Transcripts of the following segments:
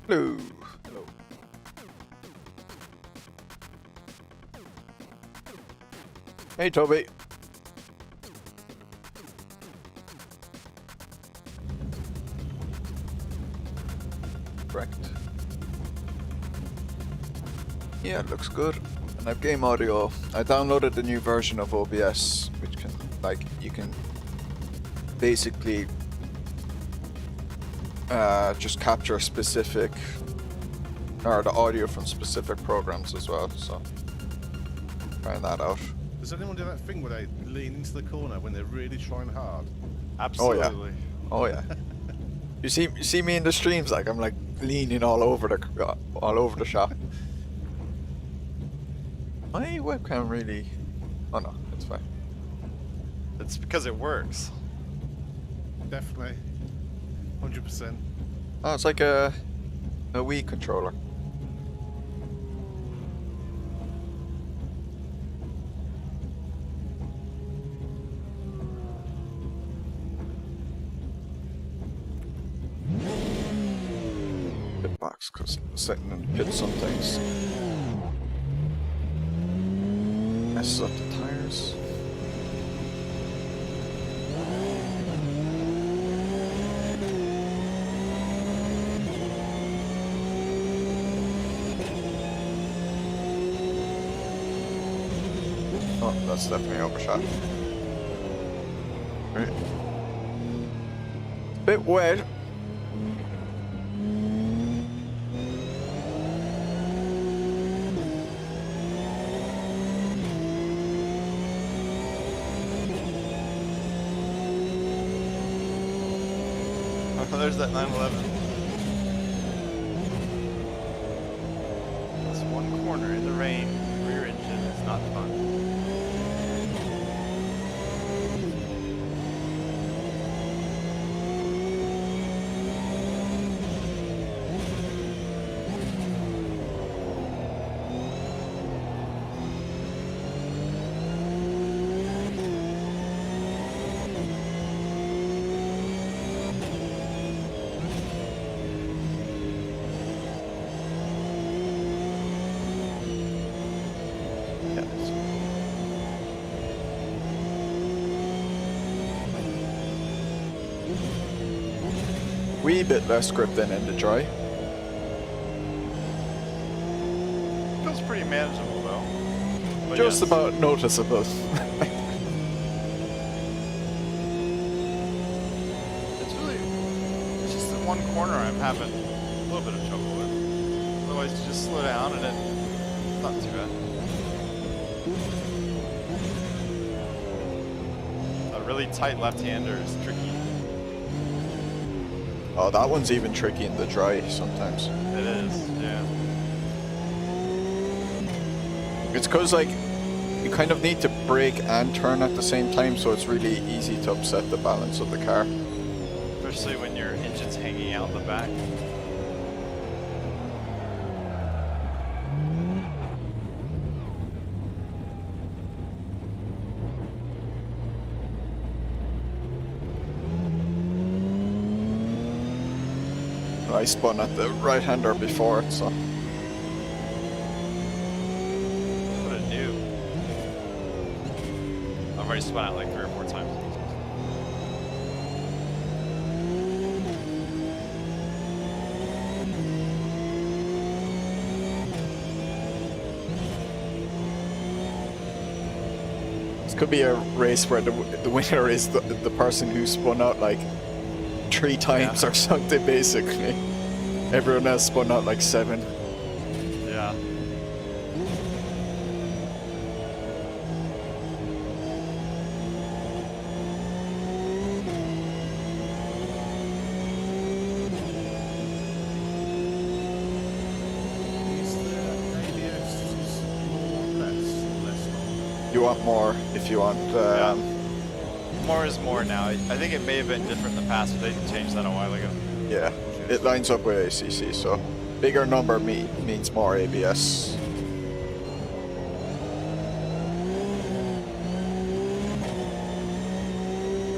Hello. Hello. Hey, Toby. Correct. Yeah, it looks good. And I've game audio. I downloaded the new version of OBS, which can, like, you can basically just capture specific, or the audio from specific programs as well, so trying that out. Does anyone do that thing where they lean into the corner when they're really trying hard? Absolutely. Oh yeah. You see me in the streams, like I'm like leaning all over the shop. My webcam really... Oh no, it's fine. It's because it works. Definitely. 100%. Oh, it's like a Wii controller. Pit box, because sitting in the pit sometimes messes up the tires. Oh, that's definitely overshot. Right. It's a bit wet. There's that 911. It's one corner in the rain. Rear engine is not fun. Wee bit less grip than in the dry. Feels pretty manageable though. But Just yes. about noticeable. It's just the one corner I'm having a little bit of trouble with. Otherwise you just slow down and it's not too bad. A really tight left-hander is tricky. Oh, that one's even tricky in the dry sometimes. It is, yeah. It's because, like, you kind of need to brake and turn at the same time, so it's really easy to upset the balance of the car. Especially when your engine's hanging out the back. I spun at the right-hander before it, so... What a noob. I've already spun out like 3 or 4 times. This could be a race where the winner is the person who spun out like 3 times or something, basically. Everyone else spun out like 7. Yeah. Is the ABS more, less long? You want more if you want... More is more now. I think it may have been different in the past, but they changed that a while ago. Yeah, it lines up with ACC, so bigger number means more ABS.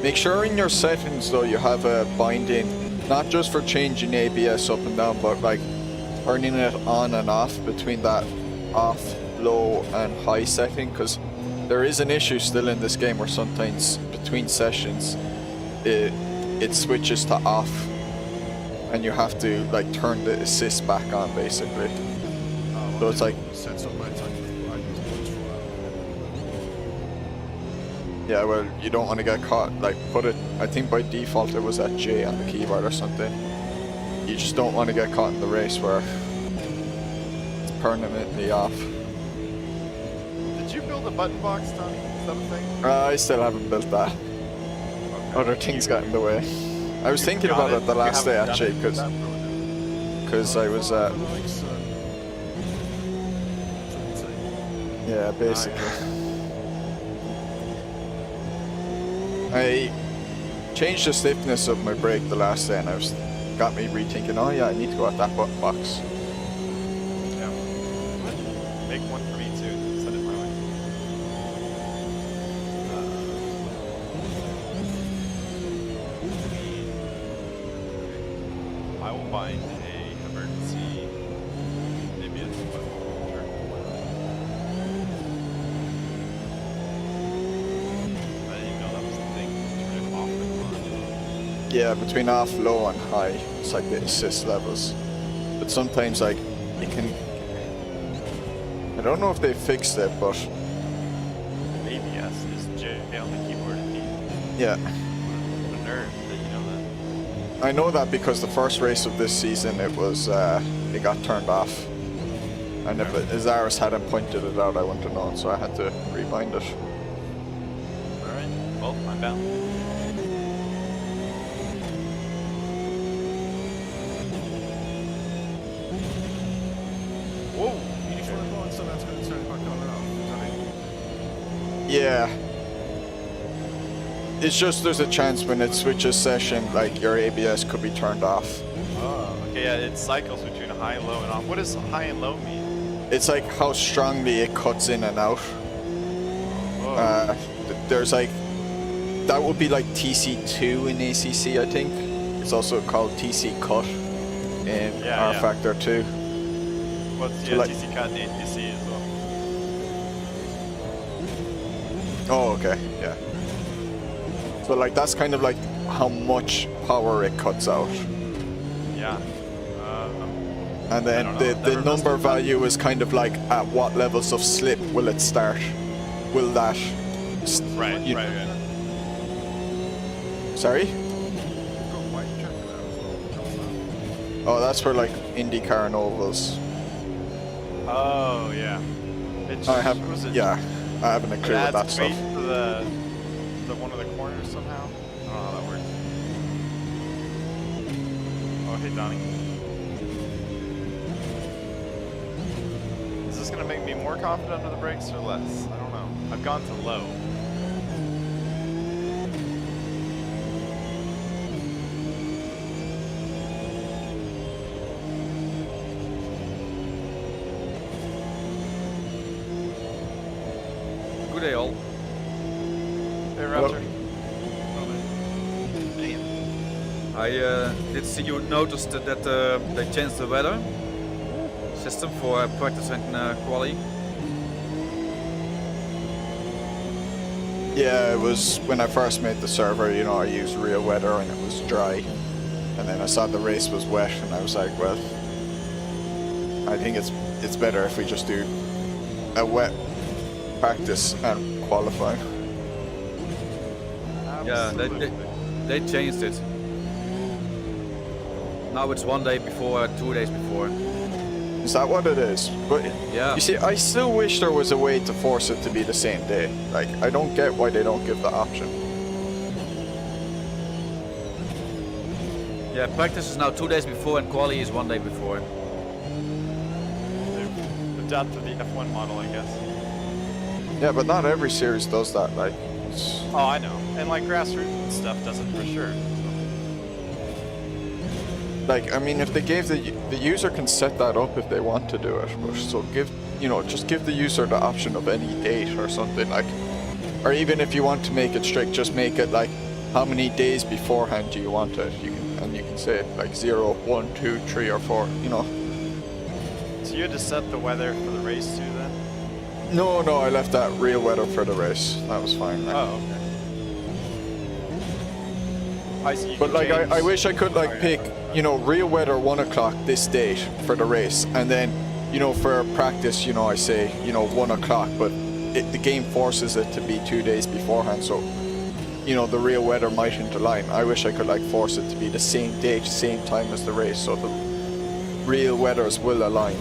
Make sure in your settings though you have a binding, not just for changing ABS up and down, but like turning it on and off between that off, low and high setting, because there is an issue still in this game where sometimes between sessions it switches to off and you have to like turn the assist back on basically. So it's like Sets up my time. I use points for that. yeah, well, you don't want to get caught, like put it, I think by default it was at J on the keyboard or something. You just don't want to get caught in the race where it's permanently off. Did you build a button box, Tony? Is that a thing? I still haven't built that. Okay. Other things got in the way. I was thinking about it the last day actually, because I was yeah, basically. I changed the stiffness of my brake the last day and I was got me rethinking, oh yeah, I need to go at that button box. Yeah. Make one for me too. Send it my way. I will bind a emergency. Maybe it's sure. I didn't even know that was the thing. Turn it off and on. Yeah, between off, low and high, it's like the assist levels. But sometimes like you can, I don't know if they fixed it, but Maybe yes is J on the keyboard and D. yeah. What a nerd that you know that. I know that because the first race of this season it was it got turned off, and if Azaris hadn't pointed it out I wouldn't have known, so I had to rebind it. Alright, well, I'm bound. Whoa! You just want to go on something that's going to turn it back on and off. Is that it? Yeah. It's just there's a chance when it switches session, like your ABS could be turned off. Oh, okay, yeah, it cycles between high, low, and off. What does high and low mean? It's like how strongly it cuts in and out. There's like, that would be like TC2 in ACC, I think. It's also called TC cut in R Factor 2. What's So like, TC cut and ATC as well? oh, okay, yeah. So like that's kind of like how much power it cuts out. Yeah. And then the number value is kind of like at what levels of slip will it start? Will that... Right. Sorry? You've got white checker there as well. What's that? Oh, that's for like IndyCar and ovals. Oh, yeah. It I have, was it, yeah, I haven't a clue it with that adds stuff. weight to the one of the corners somehow. I don't know how that works. Oh, hey, Donnie. Is this gonna make me more confident under the brakes or less? I don't know. I've gone to low. Good day all. Hey, Raptor. I did see you noticed that they changed the weather system for practice and quali. Yeah, it was when I first made the server, you know, I used real weather and it was dry. And then I saw the race was wet and I was like, well, I think it's better if we just do a wet practice and qualify. Yeah, they changed it. Now it's 1 day before, 2 days before. Is that what it is? But Yeah. you see, I still wish there was a way to force it to be the same day. Like, I don't get why they don't give the option. Yeah, practice is now 2 days before and quali is 1 day before. They've adapted the F1 model, I guess. Yeah, but not every series does that. Like, Oh, I know. And like grassroots stuff does it for sure. like I mean, if they gave the user can set that up if they want to do it. But so give, you know, just give the user the option of any date or something like, or even if you want to make it strict, just make it like how many days beforehand do you want it? You can say like 0, 1, 2, 3, or 4. You know, So you had to set the weather for the race too then? No, I left that real weather for the race. That was fine. Like. Oh, okay. So you But can like, I change- wish I could like Okay. pick, you know, real weather 1 o'clock this date for the race, and then, you know, for practice, you know, I say, you know, 1 o'clock, but the game forces it to be 2 days beforehand, so, you know, the real weather mightn't align. I wish I could like force it to be the same date, same time as the race, so the real weathers will align.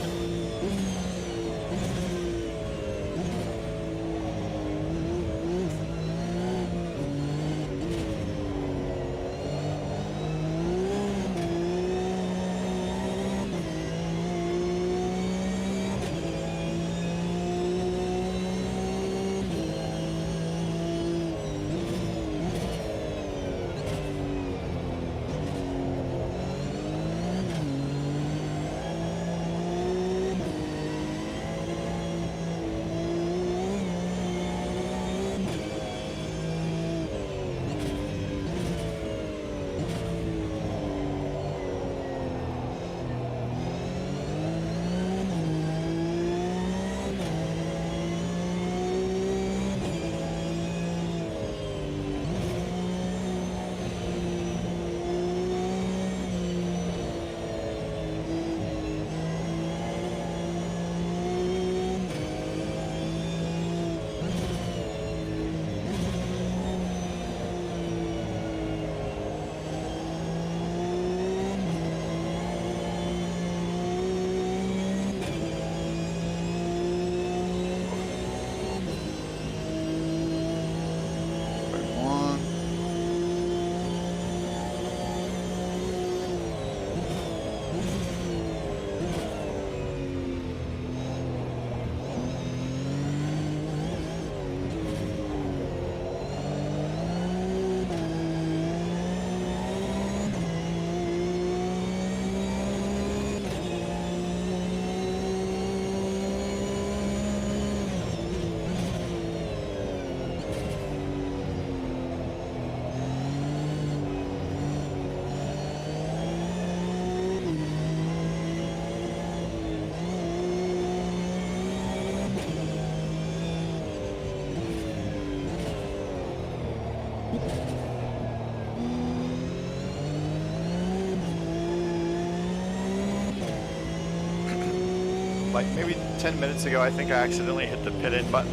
Like maybe 10 minutes ago, I think I accidentally hit the pit in button.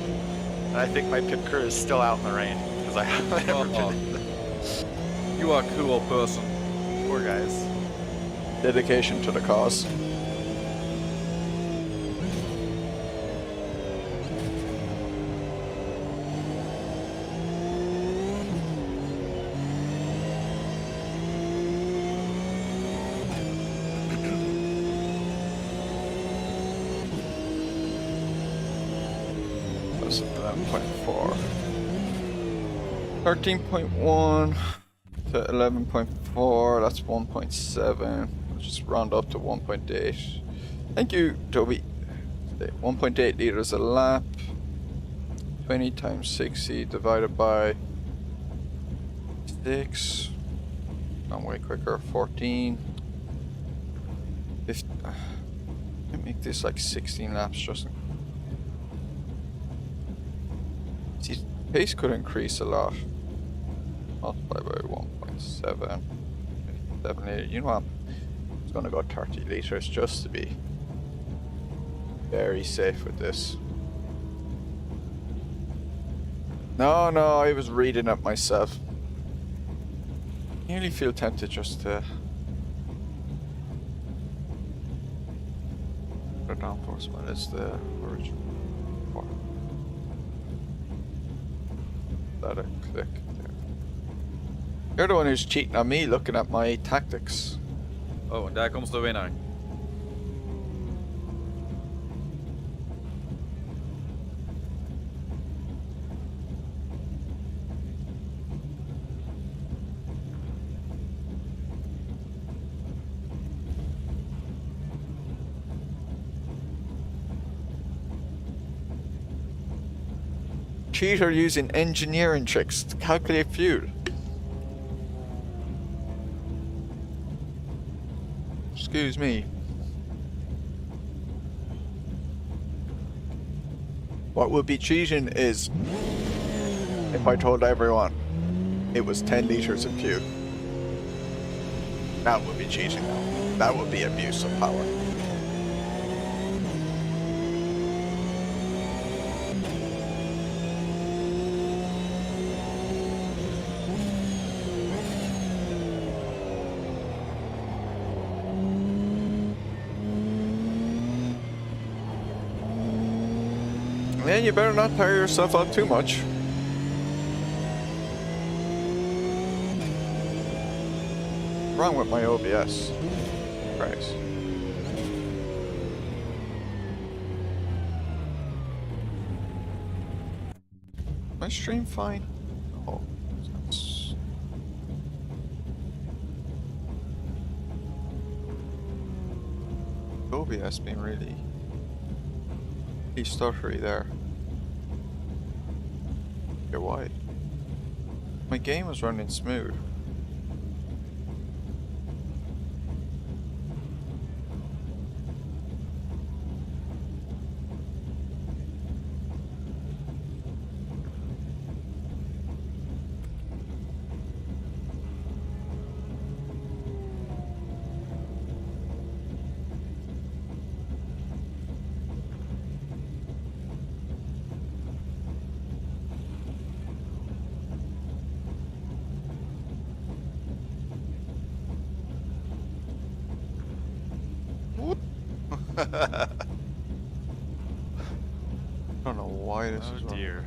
And I think my pit crew is still out in the rain because I haven't ever pitted. You are a cool person. Poor guys. Dedication to the cause. That's 11.4. 13.1 to 11.4, that's 1.7. Let's just round up to 1.8. Thank you, Toby. 1.8 liters a lap. 20 times 60 divided by 6. Gone way quicker. 14. 15. I make this like 16 laps just. See, pace could increase a lot. Multiply by 1.7. 7 liters. You know what? It's gonna go 30 liters just to be very safe with this. No, I was reading it myself. I nearly feel tempted just to put down force when it's the original. Let it click there. You're the one who's cheating on me looking at my tactics. Oh, en daar komt de winnaar. Cheater using engineering tricks to calculate fuel. Excuse me. What would be cheating is if I told everyone it was 10 liters of fuel. That would be cheating. That would be abuse of power. Man, you better not tire yourself out too much. What's wrong with my OBS? Christ. My stream fine? Oh, that's... OBS being really stuttery there. Yeah, why? My game was running smooth. I don't know why this is Oh dear.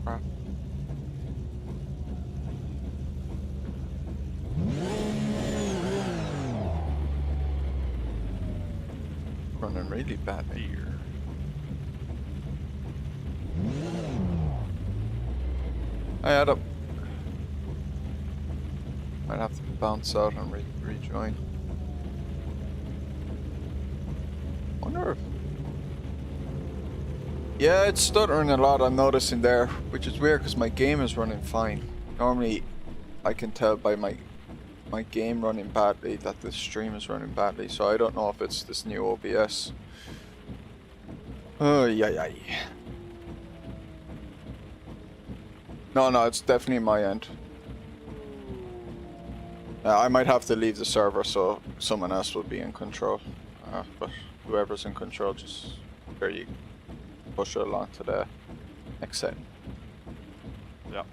Crap. Running really bad here. I had up. Might have to bounce out and rejoin. Wonder if... Yeah, it's stuttering a lot, I'm noticing there, which is weird because my game is running fine. Normally, I can tell by my game running badly that the stream is running badly, so I don't know if it's this new OBS. Oh, yeah. No, it's definitely my end. I might have to leave the server so someone else will be in control. But whoever's in control, just there you push it along to the next setting. Yeah.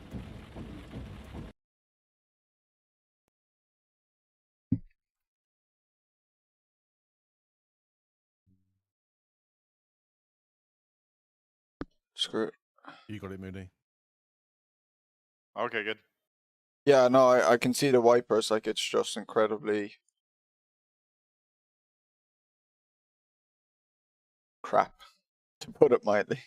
Screw it. You got it, Mooney. Okay, good. Yeah, no, I can see the wipers, like it's just incredibly crap, to put it mildly.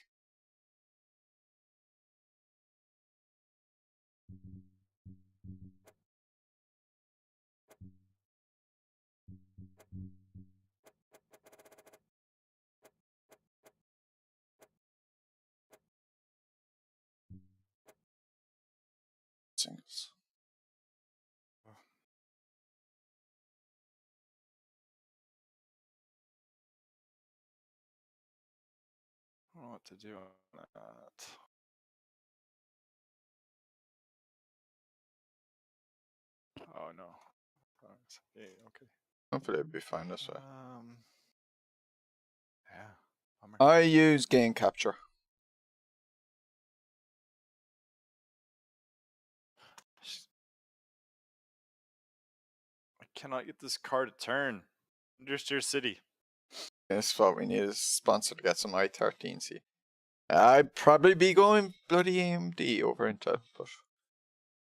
Singles. I don't know what to do on that. Oh no. Yeah, okay. Hopefully it'll be fine this way. Yeah. Bummer. I use gain capture. I cannot get this car to turn. Understeer City. That's what we need is a sponsor to get some i13. See, I'd probably be going bloody AMD over Intel, but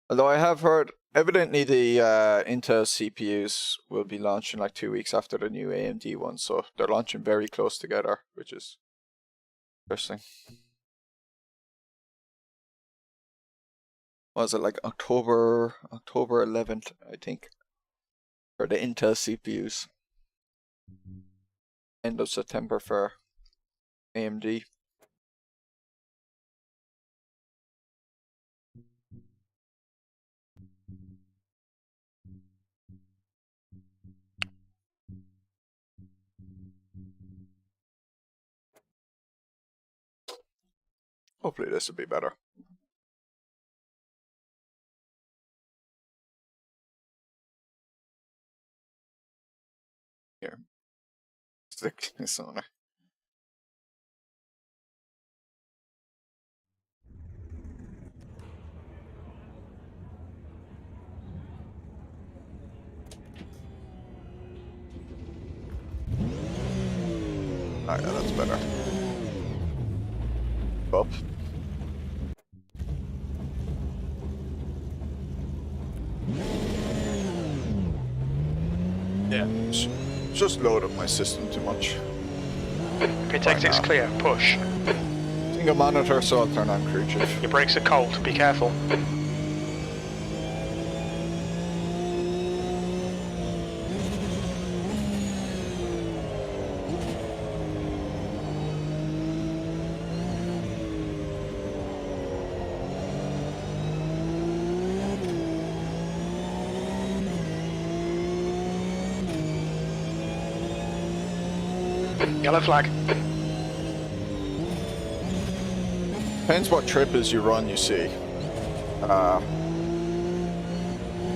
although I have heard evidently the Intel CPUs will be launching like 2 weeks after the new AMD one, so they're launching very close together, which is interesting. Was it like October 11th, I think, for the Intel CPUs? End of September for AMD. Hopefully this will be better. Here. Stick this on it. Oh yeah, that's better. Up. Yeah, just load up my system too much. Pit exit's clear, push. Single monitor, so I'll turn on crew chief. Your brakes are cold, be careful. Yellow flag. Depends what trippers you run, you see.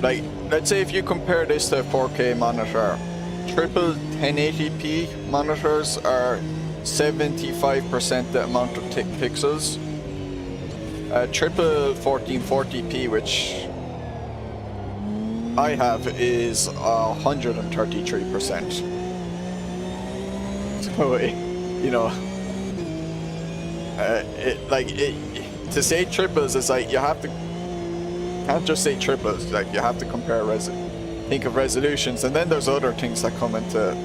Like, let's say if you compare this to a 4K monitor, triple 1080p monitors are 75% the amount of tick pixels. Triple 1440p, which I have, is 133%. So, you know, to say triples is like you have to can't just say triples. Like you have to compare think of resolutions, and then there's other things that come into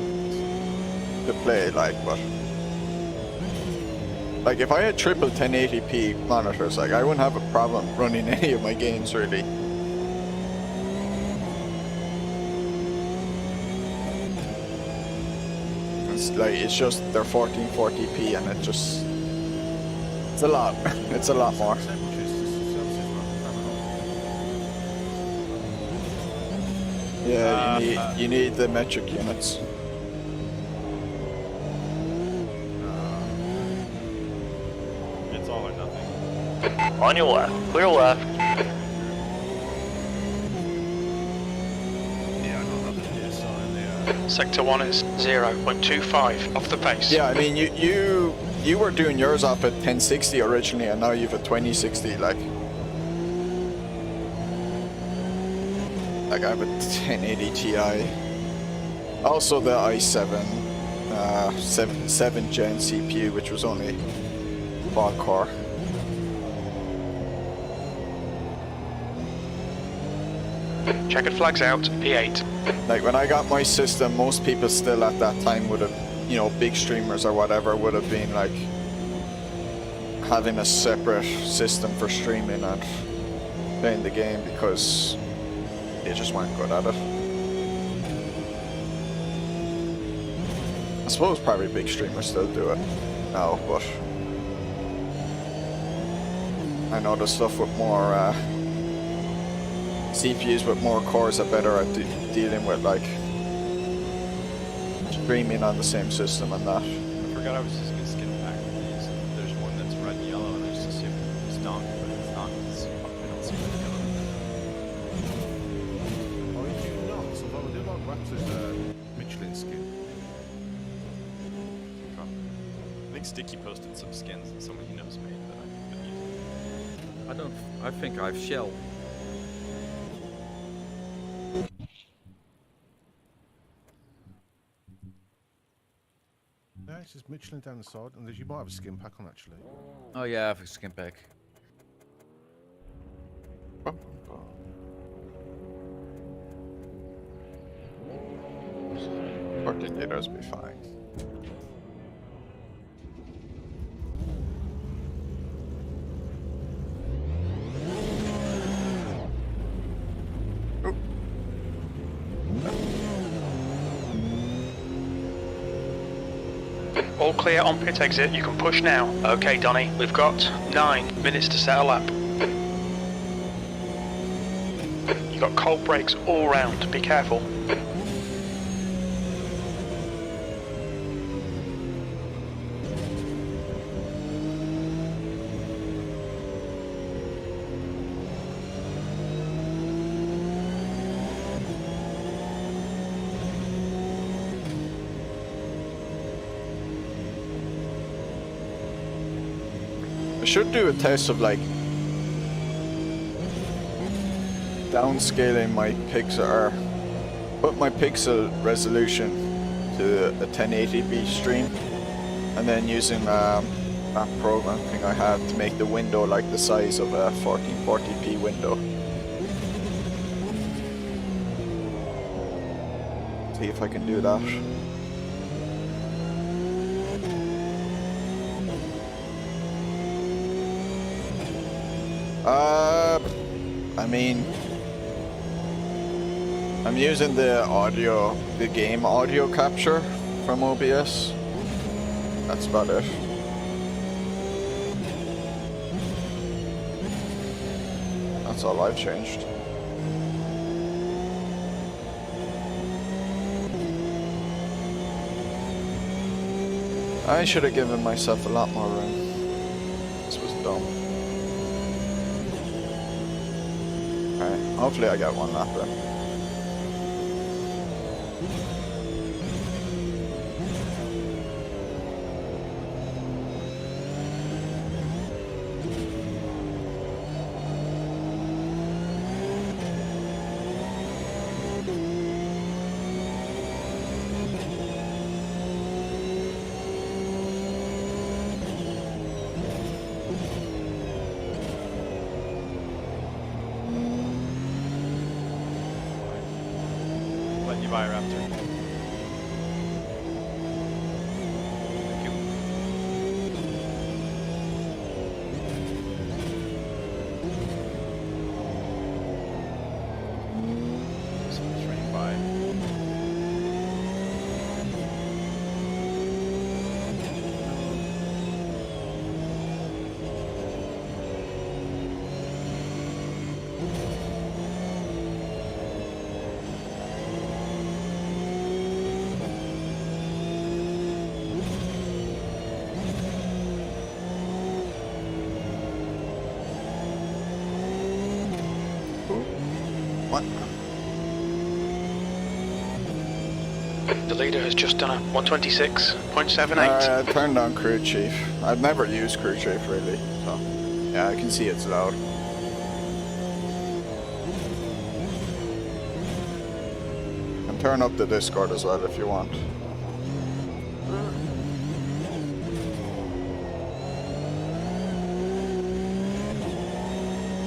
play. Like, but like if I had triple 1080p monitors, like I wouldn't have a problem running any of my games really. It's just they're 1440p and it's a lot. It's a lot more. Yeah, you need the metric units. It's all or nothing. On your left, clear left. Yeah, I got nothing here, so in the Sector 1 is 0.25 off the pace. Yeah, I mean you were doing yours off at 1060 originally, and now you've a 2060. Like I have a 1080 Ti. Also the i7 7th gen CPU, which was only quad core. Checkered flags out, P8. Like when I got my system, most people still at that time would have, you know, big streamers or whatever would have been like having a separate system for streaming and playing the game because they just weren't good at it. I suppose probably big streamers still do it now, but I know the stuff with more CPUs with more cores are better at dealing with like streaming on the same system and that. I forgot I was just gonna skin back with these. There's one that's red and yellow, and I just assumed it's donk, but it's not. It's, I don't see red and yellow. Oh, you do not. Although I do like Raptor's Michelin skin. I think Sticky posted some skins that someone he knows made that I've been using. I think I've shell. Yeah, it's just Michelin down the side, and you might have a skin pack on actually. Oh yeah, I have a skin pack. Coordinators be fine. All clear on pit exit, you can push now. Okay, Donny, we've got 9 minutes to set a lap. You got cold brakes all round, be careful. I should do a test of like downscaling my pixel, or put my pixel resolution to a 1080p stream, and then using that program thing I have to make the window like the size of a 1440p window. See if I can do that. I mean, I'm using the game audio capture from OBS. That's about it. That's all I've changed. I should have given myself a lot more room. This was dumb. Alright, hopefully I get one lap in. Bye, Raptor. Thank you. Someone's running by. What? The leader has just done a 126.78. I turned on crew chief. I've never used crew chief really, so yeah, I can see it's loud. You can turn up the Discord as well if you want.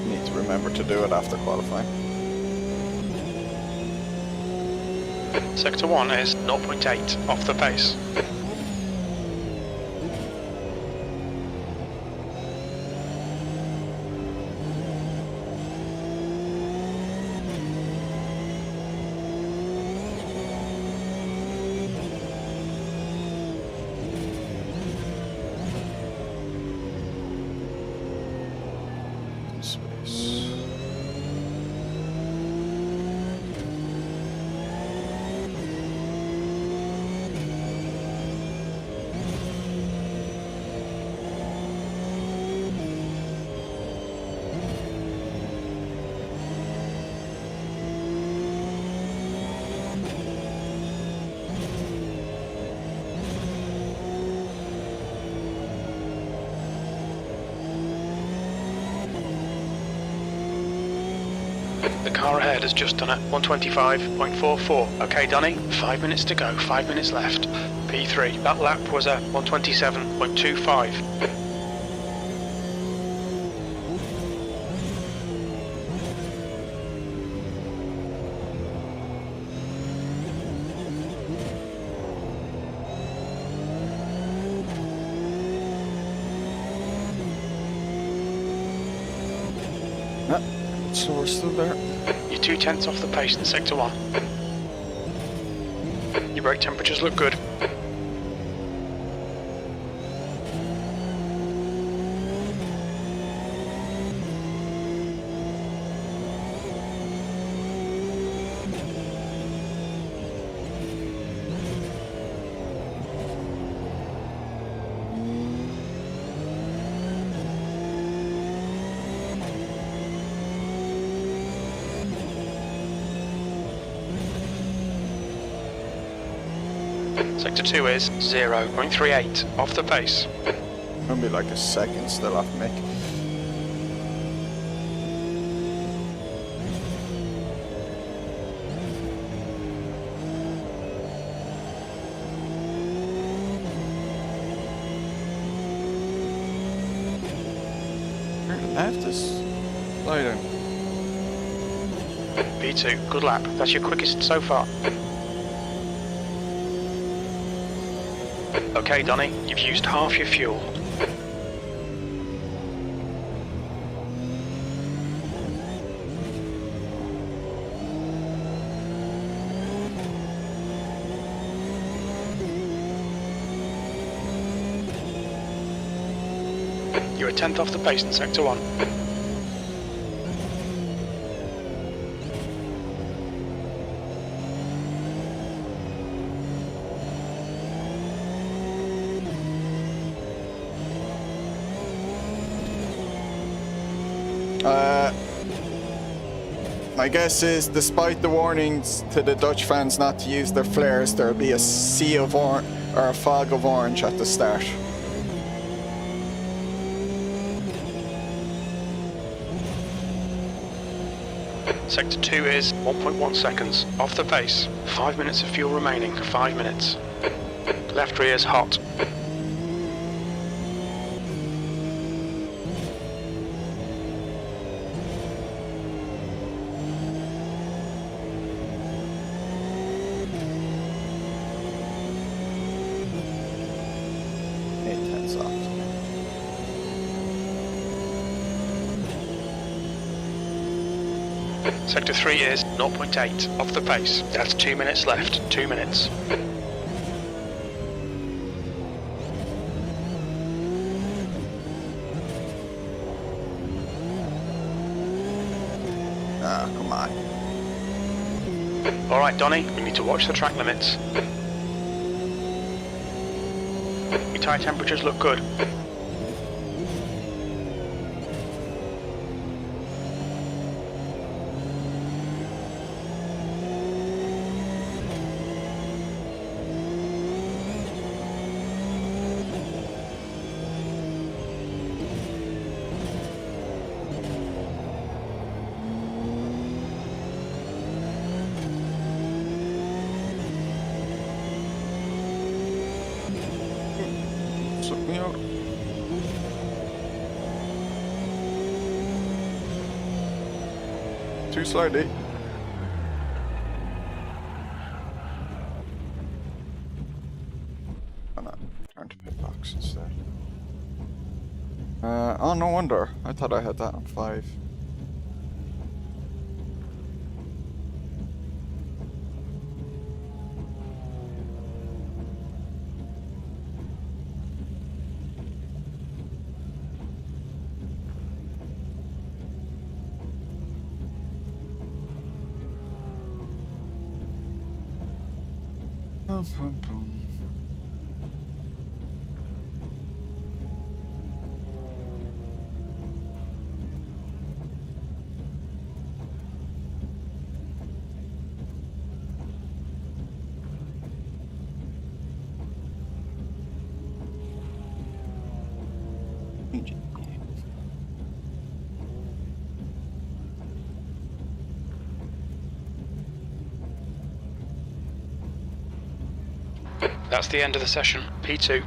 Need to remember to do it after qualifying. Sector 1 is 0.8 off the pace. Space. The car ahead has just done a 125.44. Okay, Donny, 5 minutes to go, 5 minutes left. P3, that lap was a 127.25. So we're still there. You're 0.2 off the pace in Sector 1. Your brake temperatures look good. Sector 2 is 0.38 off the pace. Gonna be like a second still off Mick. Left is sliding. P2, good lap. That's your quickest so far. Okay, Donny, you've used half your fuel. You're a tenth off the pace in sector 1. My guess is, despite the warnings to the Dutch fans not to use their flares, there'll be a sea of orange or a fog of orange at the start. Sector 2 is 1.1 seconds off the pace. 5 minutes of fuel remaining. 5 minutes. Left rear's hot. Sector 3 is 0.8 off the pace. That's 2 minutes left. 2 minutes. Ah, come on. Alright, Donny, we need to watch the track limits. Your tyre temperatures look good. Too slowly. Oh no, turn to pit box instead. Oh, no wonder. I thought I had that on 5. That's the end of the session. P2.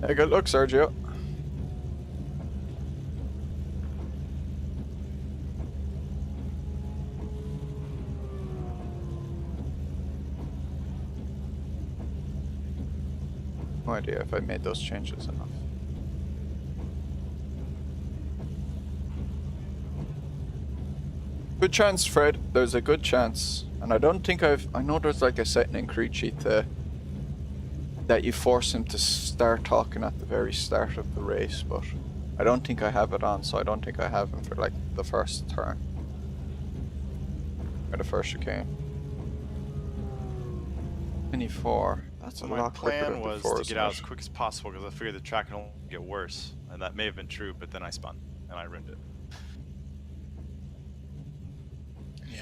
Hey, good luck, Sergio. No idea if I made those changes enough. Good chance, Fred. There's a good chance. And I don't think I know there's like a setting in Creed Sheet that you force him to start talking at the very start of the race, but I don't think I have it on, so I don't think I have him for like the first turn. Or the first chicane. 24. That's a My lot quicker plan than was before, to isn't get out it? as quick as possible because I figured the track can only get worse, and that may have been true, but then I spun and I ruined it.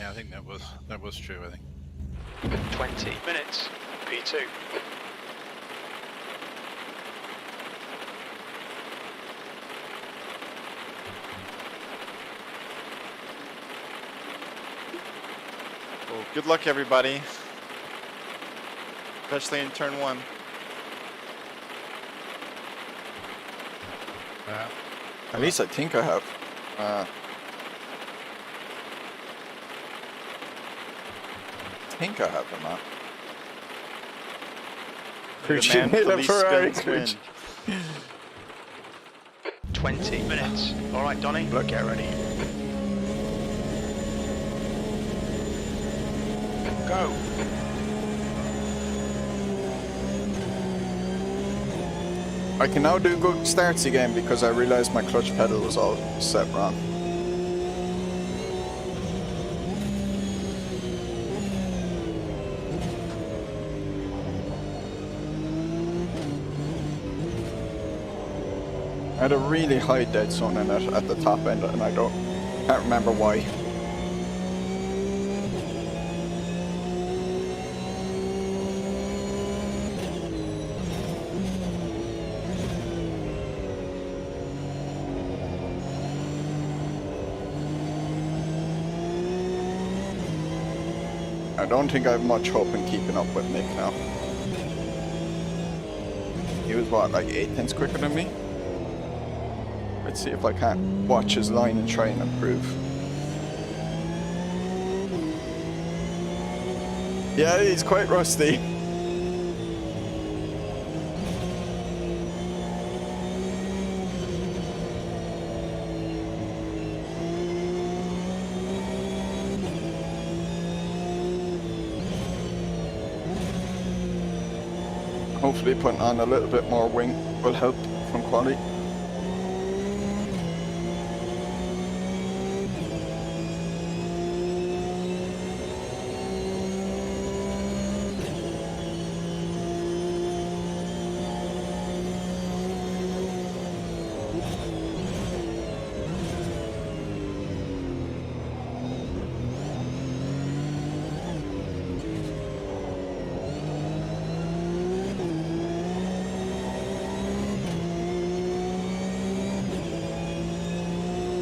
Yeah, I think that was true. I think. 20 minutes. P2. Well, good luck, everybody. Especially in turn 1. At least I think I have. I think I have a map. Christian Hill and Ferrari. 20 minutes. All right, Donny, Look. get ready. Go. I can now do good starts again because I realized my clutch pedal was all set wrong. I had a really high dead zone in it at the top end, and can't remember why. I don't think I have much hope in keeping up with Nick now. He was what, like 8 tenths quicker than me? Let's see if I can't watch his line and try and improve. Yeah, he's quite rusty. Hopefully putting on a little bit more wing will help from quality.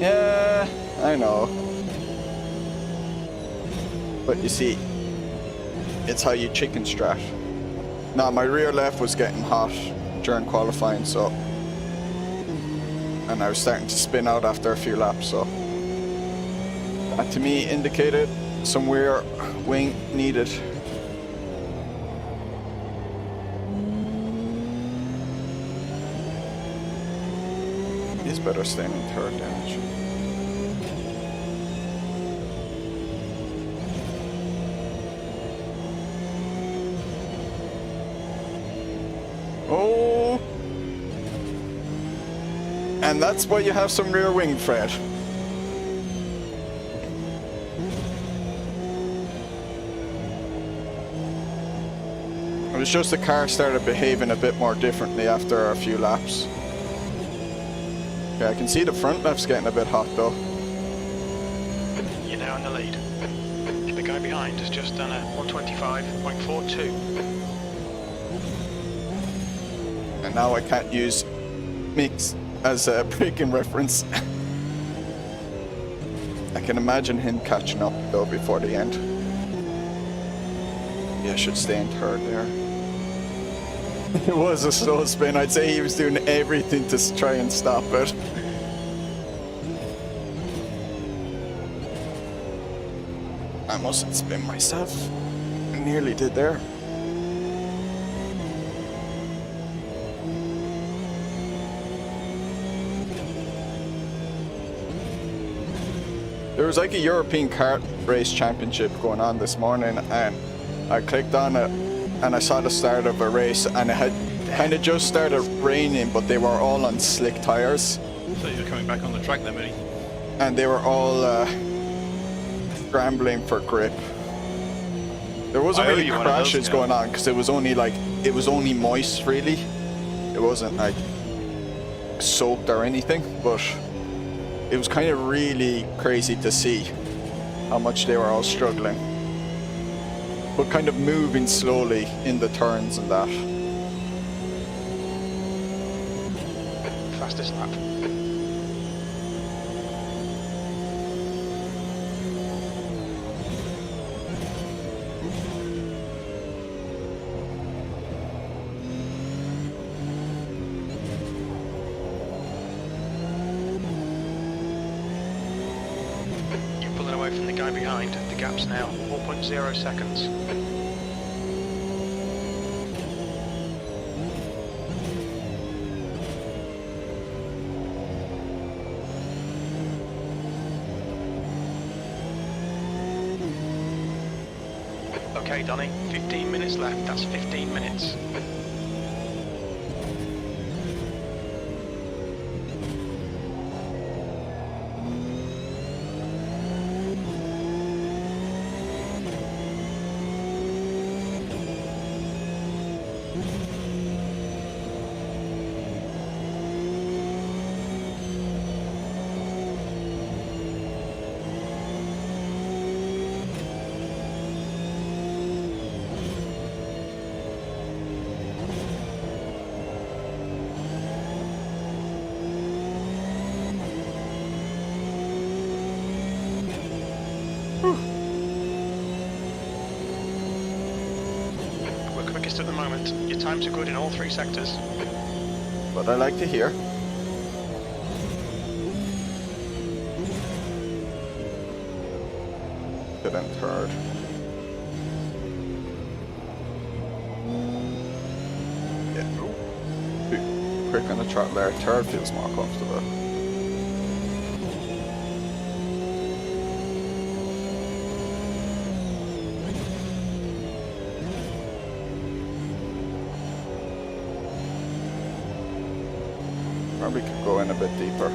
Yeah, I know. But you see, it's how you chicken strat. Now my rear left was getting hot during qualifying, so, and I was starting to spin out after a few laps, so that to me indicated some rear wing needed. He's better staying in third damage. Oh! And that's why you have some rear wing, Fred. It was just the car started behaving a bit more differently after a few laps. Yeah, I can see the front left's getting a bit hot though. You're now in the lead. The guy behind has just done a 125.42. And now I can't use Mick's as a braking reference. I can imagine him catching up though before the end. Yeah, I should stay in third there. It was a slow spin. I'd say he was doing everything to try and stop it. I mustn't spin myself. I nearly did there. There was like a European kart race championship going on this morning, and I clicked on it and I saw the start of a race, and it had kind of just started raining, but they were all on slick tires. So you're coming back on the track then, Mooney? And they were all scrambling for grip. There wasn't I owe really you one of those crashes now. going on because it was only moist really. It wasn't like soaked or anything, but it was kind of really crazy to see. how much they were all struggling. But kind of moving slowly in the turns and that. Fastest lap. You're pulling away from the guy behind. The gap's now 4.0 seconds. Okay, Donny, 15 minutes left. That's 15 minutes. We're quickest at the moment. Your times are good in all 3 sectors. But I like to hear. Good and third. Yeah. Ooh. Quick on the throttle there. Third feels more comfortable. Probably could go in a bit deeper.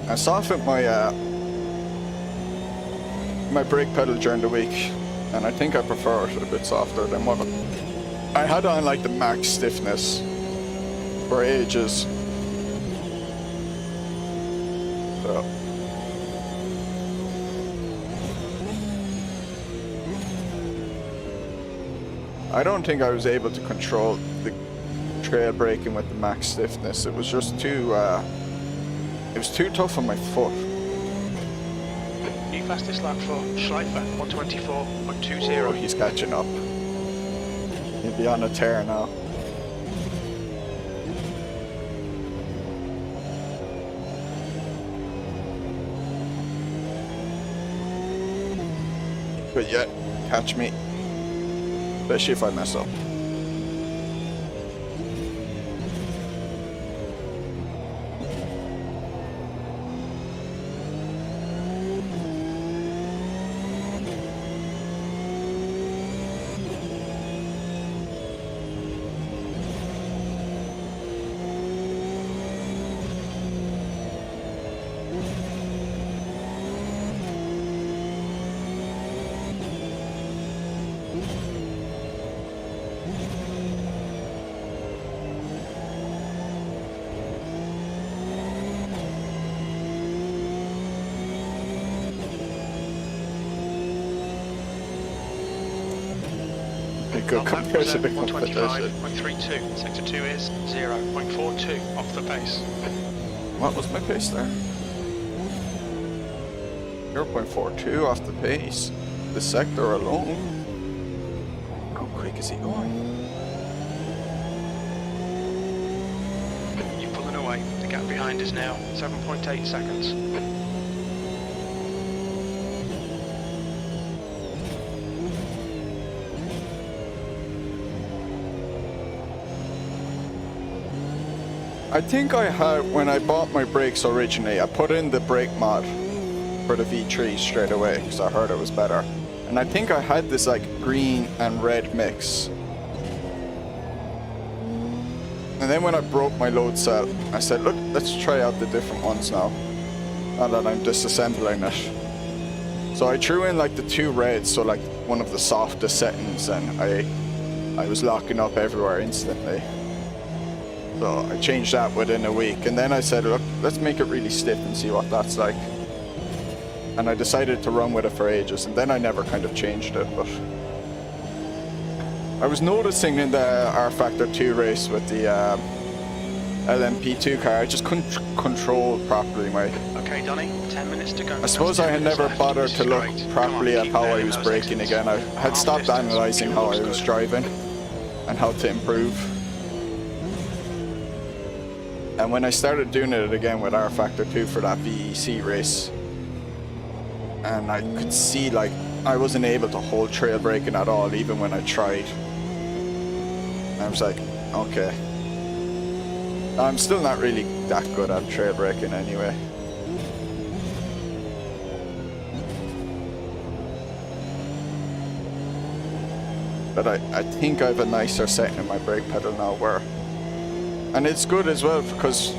I softened my brake pedal during the week, and I think I prefer it a bit softer than what I had on, like the max stiffness for ages. So I don't think I was able to control the trail braking with the max stiffness. It was just too it was too tough on my foot. New fastest lap for Schleife, 124.20. Oh, he's catching up. He'll be on a tear now. But yeah, catch me. Especially if I mess up. Good compared to the competition. 125.32. Sector 2 is 0.42 off the pace. What was my pace there? 0.42 off the pace. The sector alone. How quick is he going? You're pulling away. The gap behind is now 7.8 seconds. I think I had, when I bought my brakes originally, I put in the brake mod for the V3 straight away because I heard it was better. And I think I had this like green and red mix. And then when I broke my load cell, I said, look, let's try out the different ones now that I'm disassembling it. So I threw in like the 2 reds, so like one of the softest settings, and I was locking up everywhere instantly. So I changed that within a week, and then I said, look, let's make it really stiff and see what that's like. And I decided to run with it for ages, and then I never kind of changed it, but I was noticing in the R Factor 2 race with the LMP2 car, I just couldn't control properly my... Okay, Donny, 10 minutes to go. I suppose I had never bothered to look properly at how I was braking again. I had stopped analysing how I was driving and how to improve. And when I started doing it again with R Factor 2 for that VEC race, and I could see like I wasn't able to hold trail braking at all, even when I tried. I was like, okay, I'm still not really that good at trail braking anyway. But I think I have a nicer setting in my brake pedal now where, and it's good as well because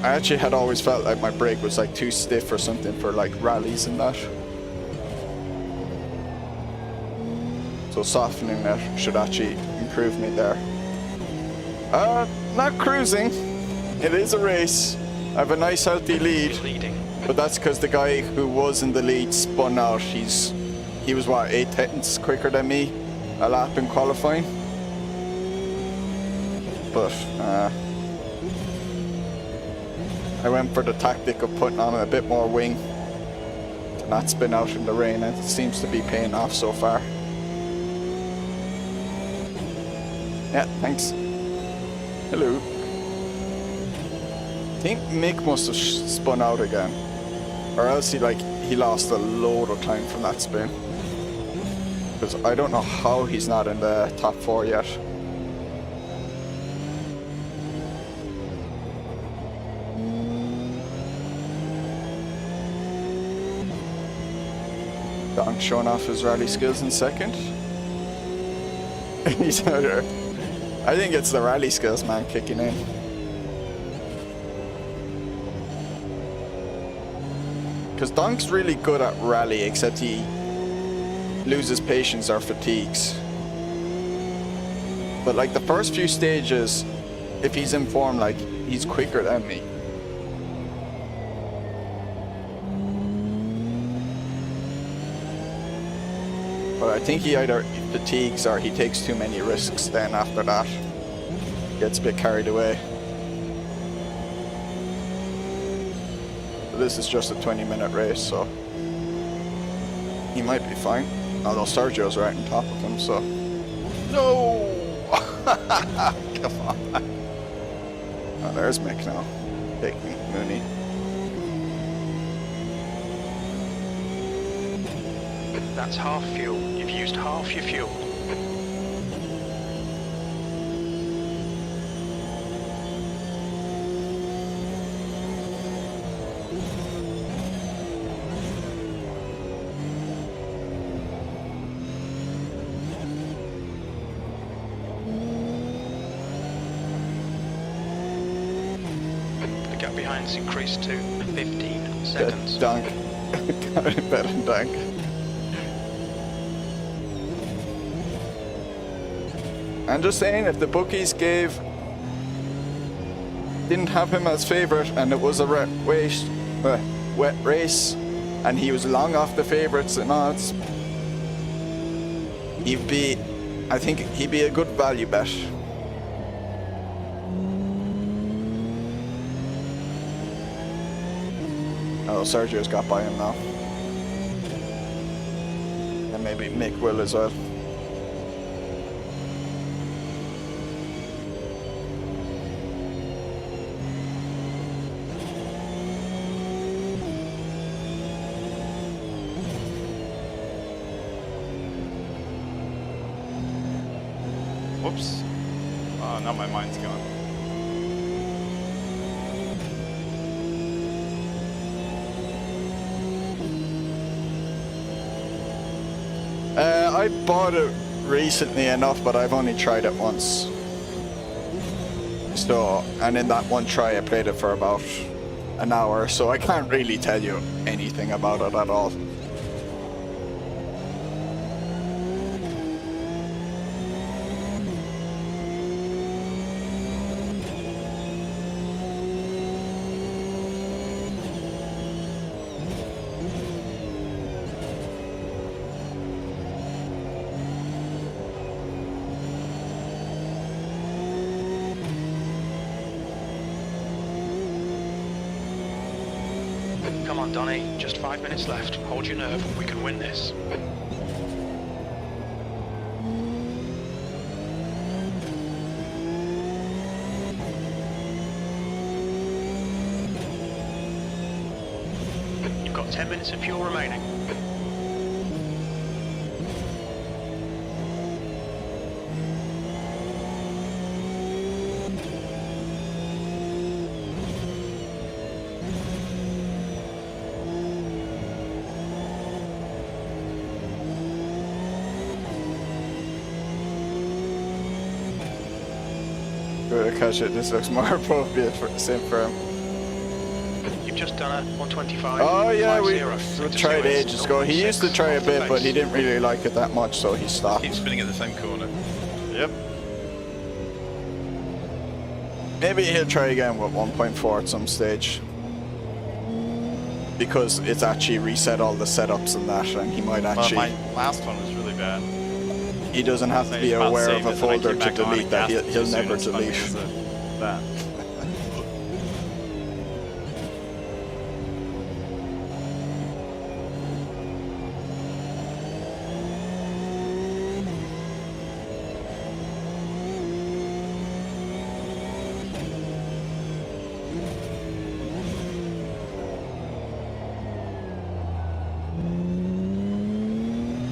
I actually had always felt like my brake was like too stiff or something for like rallies and that. So softening that should actually improve me there. Not cruising. It is a race. I have a nice healthy lead. But that's because the guy who was in the lead spun out. He was what, 8 tenths quicker than me a lap in qualifying. But I went for the tactic of putting on a bit more wing to not spin out in the rain, and it seems to be paying off so far. Yeah, thanks. Hello. I think Mick must have spun out again, or else he lost a load of time from that spin. Because I don't know how he's not in the top 4 yet. Donk showing off his rally skills in second. He's out there. I think it's the rally skills, man, kicking in. Because Donk's really good at rally, except he loses patience or fatigues. But like the first few stages, if he's in form, like he's quicker than me. But I think he either fatigues or he takes too many risks, then after that gets a bit carried away. But this is just a 20-minute race, so he might be fine. Although Sergio's right on top of him, so... No! Come on. Oh, there's Mick now. Taking Mooney. That's half fuel. You've used half your fuel. The gap behind's increased to 15 seconds. Dunk. Better than Dunk. I'm just saying, if the bookies didn't have him as favourite and it was a wet race and he was long off the favourites and odds, I think he'd be a good value bet. Oh, Sergio's got by him now. And maybe Mick will as well. Whoops. Oh, now my mind's gone. I bought it recently enough, but I've only tried it once. So, and in that one try, I played it for about an hour, so I can't really tell you anything about it at all. Come on, Donny. Just 5 minutes left. Hold your nerve. We can win this. You've got 10 minutes of fuel remaining. Catch it. This looks more appropriate for the same firm. You've just done a 125. Oh yeah, we 50. tried ages ago. He used to try a bit, but he didn't really like it that much, so he stopped. Keep spinning at the same corner. Yep. Maybe he'll try again with 1.4 at some stage, because it's actually reset all the setups and that, and he might Well, actually. my last one was really bad. He doesn't have to be aware of a folder to delete that. He'll never delete. That.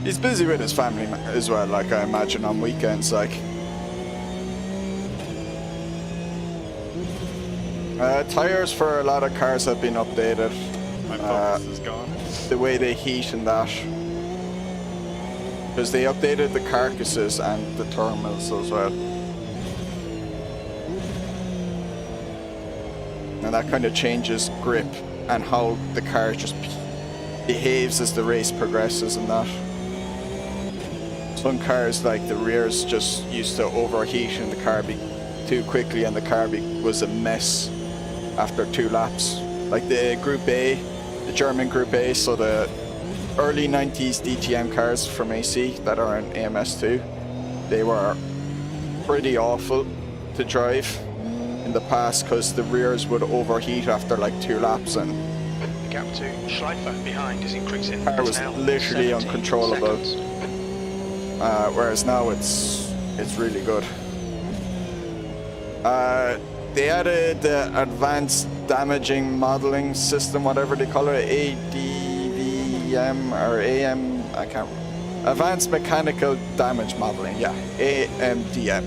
He's busy with his family as well, like I imagine on weekends, like. Tires for a lot of cars have been updated. My focus is gone. The way they heat and that. Because they updated the carcasses and the terminals as well. And that kind of changes grip and how the car just behaves as the race progresses and that. Some cars, like the rears, just used to overheat and the car too quickly, and the car was a mess after 2 laps. Like the Group A, the German Group A, so the early 90s DTM cars from AC that are in AMS2, they were pretty awful to drive in the past because the rears would overheat after like 2 laps, and The gap to Schleife behind is increasing. the car was It's now literally 17 uncontrollable. seconds. Whereas now it's really good. They added the advanced damaging modeling system, whatever they call it, ADVM or AM, I can't. Advanced mechanical damage modeling, yeah, AMDM.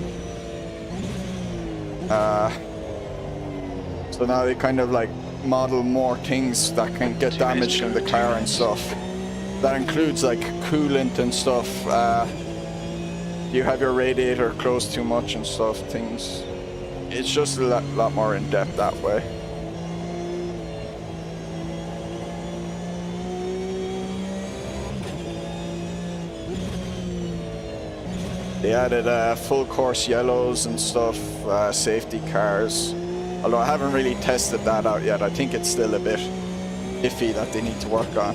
So now they kind of like model more things that can get damaged in the car and stuff. That includes like coolant and stuff. You have your radiator closed too much and stuff, things. It's just a lot more in depth that way. They added full course yellows and stuff, safety cars. Although I haven't really tested that out yet. I think it's still a bit iffy that they need to work on.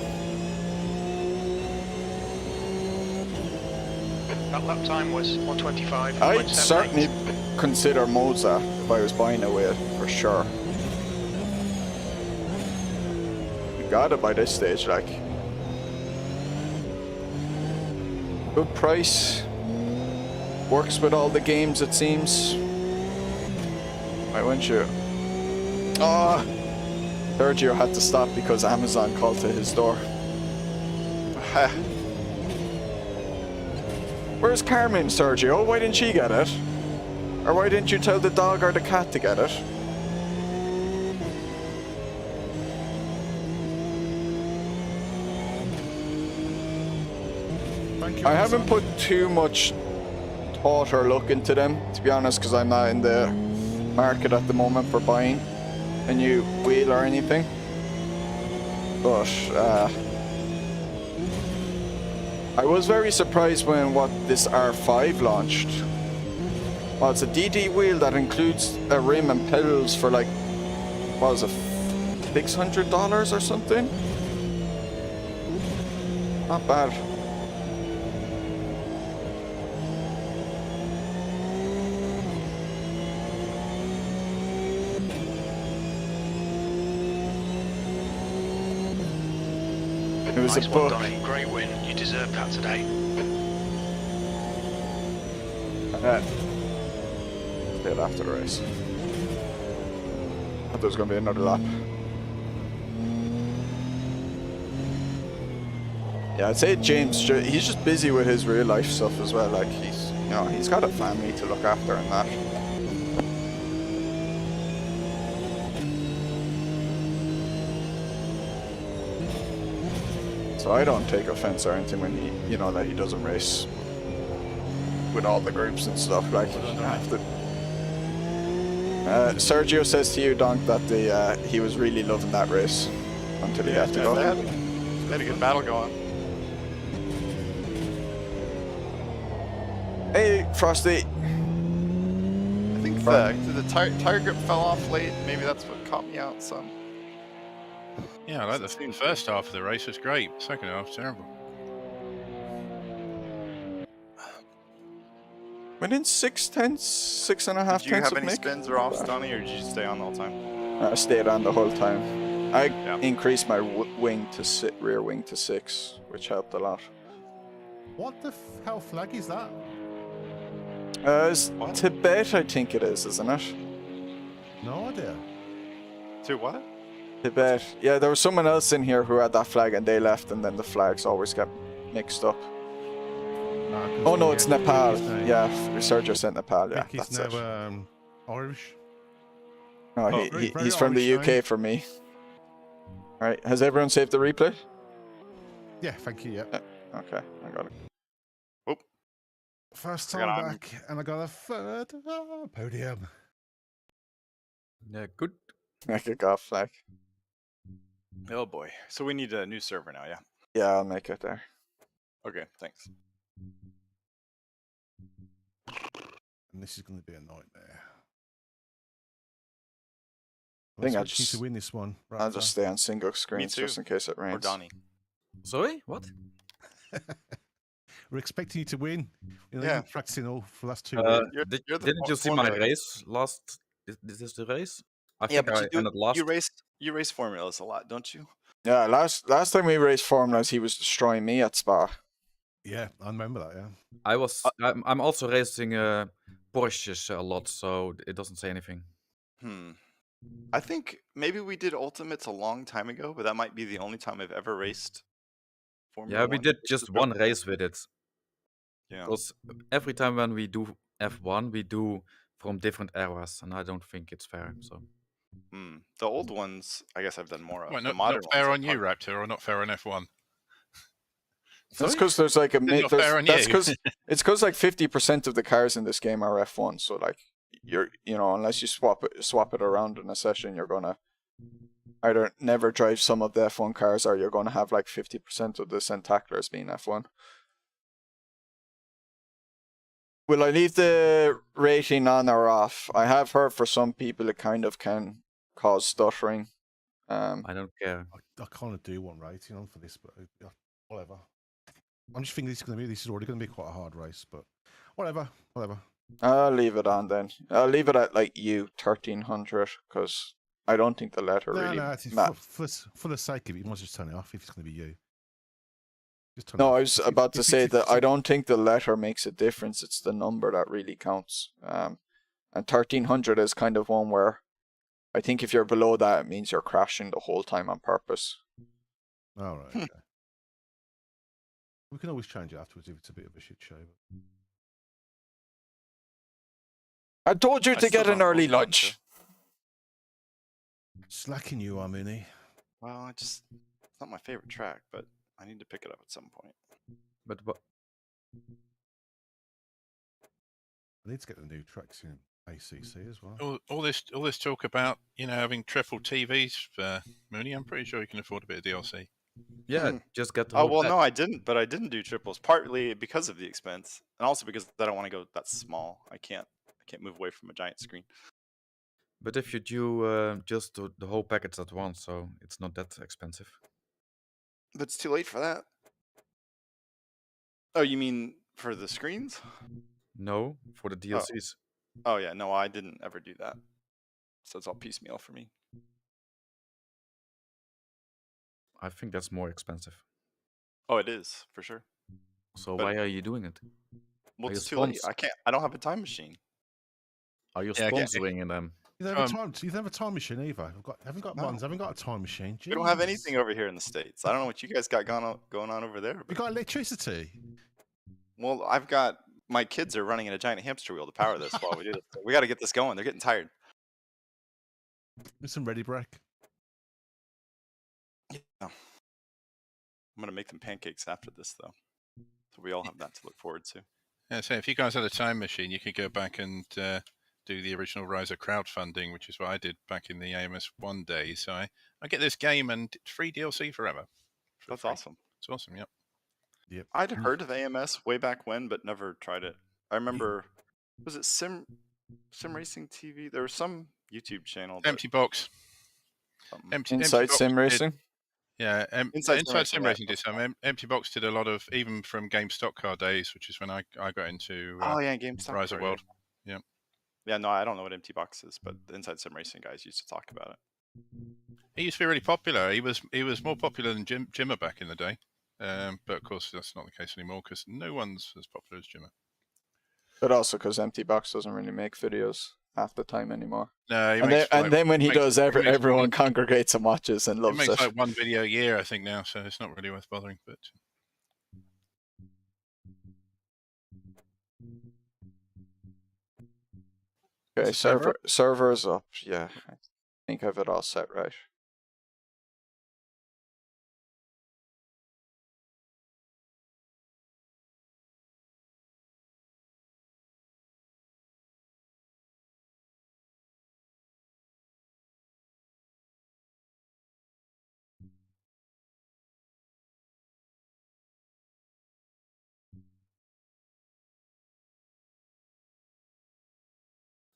That lap time was 125. I'd certainly consider Moza if I was buying a wheel, for sure. You got it by this stage, like. Good price. Works with all the games, it seems. Why wouldn't you? Oh! Sergio had to stop because Amazon called to his door. Where's Carmen, Sergio? Why didn't she get it? Or why didn't you tell the dog or the cat to get it? Thank you. I haven't put too much thought or look into them, to be honest, because I'm not in the market at the moment for buying a new wheel or anything. But I was very surprised when this R5 launched. Well, it's a DD wheel that includes a rim and pedals for like, what was it, $600 or something? Not bad. It was Nice a one, book. Donny. Great win. You deserved that today. Stayed after the race. I thought there was going to be another lap. Yeah, I'd say James, he's just busy with his real life stuff as well. Like he's got a family to look after and that. So I don't take offense or anything when that he doesn't race with all the groups and stuff. Like, you have to. Sergio says to you, Donk, that he was really loving that race until he had to go. They had a good battle going. Hey, Frosty. I think the tire grip fell off late. Maybe that's what caught me out some. Yeah, I like the first half of the race was great. Second half, terrible. Within 6 tenths, 6.5 Did you tenths have of any Nick? spins or offs, Donny, or did you stay on the whole time? I stayed on the whole time. I increased my rear wing to 6, which helped a lot. What the hell flag is that? It's Tibet, I think it is, isn't it? No idea. To what? Tibet. Yeah, there was someone else in here who had that flag and they left, and then the flags always get mixed up. Oh no, it's Nepal. Yeah, Sergio sent Nepal. Yeah, He's that's it. now Irish. No, very he's from the Irish UK name. for me. All right, has everyone saved the replay? Yeah, thank you. Yeah. Okay, I got it. First I time got on. back, and I got a third podium. Yeah, good. I could go flag. Oh boy. So we need a new server now, yeah? Yeah, I'll make it there. Okay, thanks. And this is going to be a nightmare. I think I expect you just to win this one. I'll just stay on single screens too. just in case it Or rains. Donny. Sorry, what? We're expecting you to win. Yeah. You've been practicing all for the last 2 You're Didn't the you see my formula. race last? Is this the race? I Yeah, think but I ended last. you race formulas a lot, don't you? Yeah, last time we raced formulas, he was destroying me at Spa. Yeah, I remember that. Yeah. I'm also racing Porsches a lot, so it doesn't say anything. I think maybe we did Ultimates a long time ago, but that might be the only time I've ever raced Formula Yeah, we 1. did just one race with it. Yeah. Because every time when we do F1, we do from different eras, and I don't think it's fair. So The old ones, I guess I've done more of. Well, The not modern fair ones, on you, Raptor, or not fair on F1. That's because there's like a Not fair on that's you. because it's because like 50% of the cars in this game are F1. So like unless you swap it around in a session, you're gonna either never drive some of the F1 cars, or you're gonna have like 50% of the Sendaculars being F1. Will I leave the rating on or off? I have heard for some people it kind of can cause stuttering. I don't care. I kind of do want rating on for this, but whatever. I'm just thinking this is already going to be quite a hard race, but whatever. I'll leave it on then. I'll leave it at like 1300 because I don't think the letter really matters. For the sake of it, you might just turn it off if it's going to be you. Just turn it No, off. I was about to say that I don't think the letter makes a difference. It's the number that really counts. And 1300 is kind of one where I think if you're below that, it means you're crashing the whole time on purpose. All right. Okay. We can always change it afterwards if it's a bit of a shit show. I told you to get an early lunch. Slacking you are, Mooney. Well, it's not my favorite track, but I need to pick it up at some point. But what? I need to get the new tracks in ACC as well. All this talk about having triple TVs for Mooney. I'm pretty sure you can afford a bit of DLC. Yeah, just get the Oh whole well, pack. no, I didn't. But I didn't do triples, partly because of the expense, and also because I don't want to go that small. I can't move away from a giant screen. But if you do just the whole package at once, so it's not that expensive. But it's too late for that. Oh, you mean for the screens? No, for the DLCs. Oh yeah, no, I didn't ever do that. So it's all piecemeal for me. I think that's more expensive. Oh, it is for sure. So But- why are you doing it? Well, Are it's you too late. spons- I can't. I don't have a time machine. Are you Yeah, okay. sponsoring in them? You don't have a time machine either. Haven't got No. ones. Haven't got a time machine. We don't have Jeez. anything over here in the States. I don't know what you guys got going on over there. We But, got electricity. well, I've got my kids are running in a giant hamster wheel to power this while we do this. We got to get this going. They're getting tired. With some ready break. Yeah. I'm gonna make them pancakes after this though, so we all have that to look forward to. Yeah, so if you guys had a time machine, you could go back and do the original Riser crowdfunding, which is what I did back in the AMS 1 day. So I get this game and it's free DLC forever. For That's free. awesome. It's awesome, yep. Yep. I'd heard of AMS way back when, but never tried it. I remember, was it Sim Racing TV? There was some YouTube channel. that- Empty Box. something. Empty Inside Box Sim did- Racing. Yeah, Inside Inside Sim Sim Racing, Racing did some. Empty Box did a lot of, even from Game Stock Car days, which is when I got into Oh yeah, GameStop. Riser Car, World. yeah. Yep. Yeah, no, I don't know what Empty Box is, but the Inside Sim Racing guys used to talk about it. He used to be really popular. He was more popular than Jimmer back in the day. But of course, that's not the case anymore because no one's as popular as Jimmer. But also because Empty Box doesn't really make videos half the time anymore. No, he And makes then when he makes- does, he makes everyone one- congregates and watches and He loves makes it. like one video a year, I think now, so it's not really worth bothering. But Okay, Is the server server's up. Yeah, I think I have it all set right.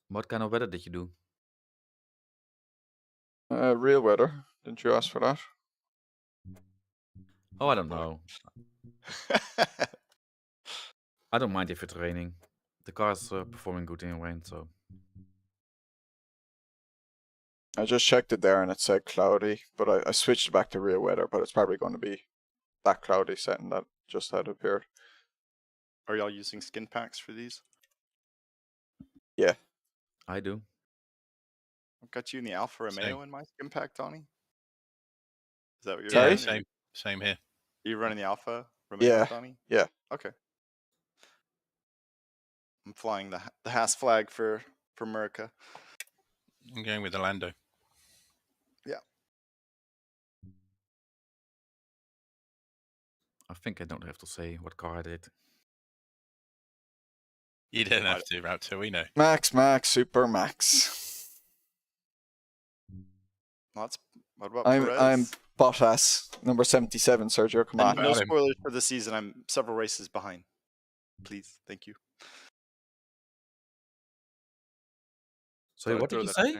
What kind of weather did you do? Real weather. Didn't you ask for that? Oh, I don't know. I don't mind if it's raining. The car is performing good in rain, so I just checked it there and it said cloudy, but I switched it back to real weather, but it's probably going to be that cloudy setting that just had appeared. Are y'all using skin packs for these? I do. I've got you in the Alfa Romeo Same. in my skin pack, Donnie. Is that what you're Sorry? doing? same here. You running the Alfa Romeo, Yeah. Donnie? Yeah. Okay. I'm flying the Haas flag for America. I'm going with the Lando. I think I don't have to say what car I did. You don't have to, Raptor. We know. Max, Super Max. Well, what about I'm Perez? Bottas, number 77, Sergio. Come And on. no Got him. spoilers for the season. I'm several races behind. Please, thank you. So Thought I'd what did throw you that out say?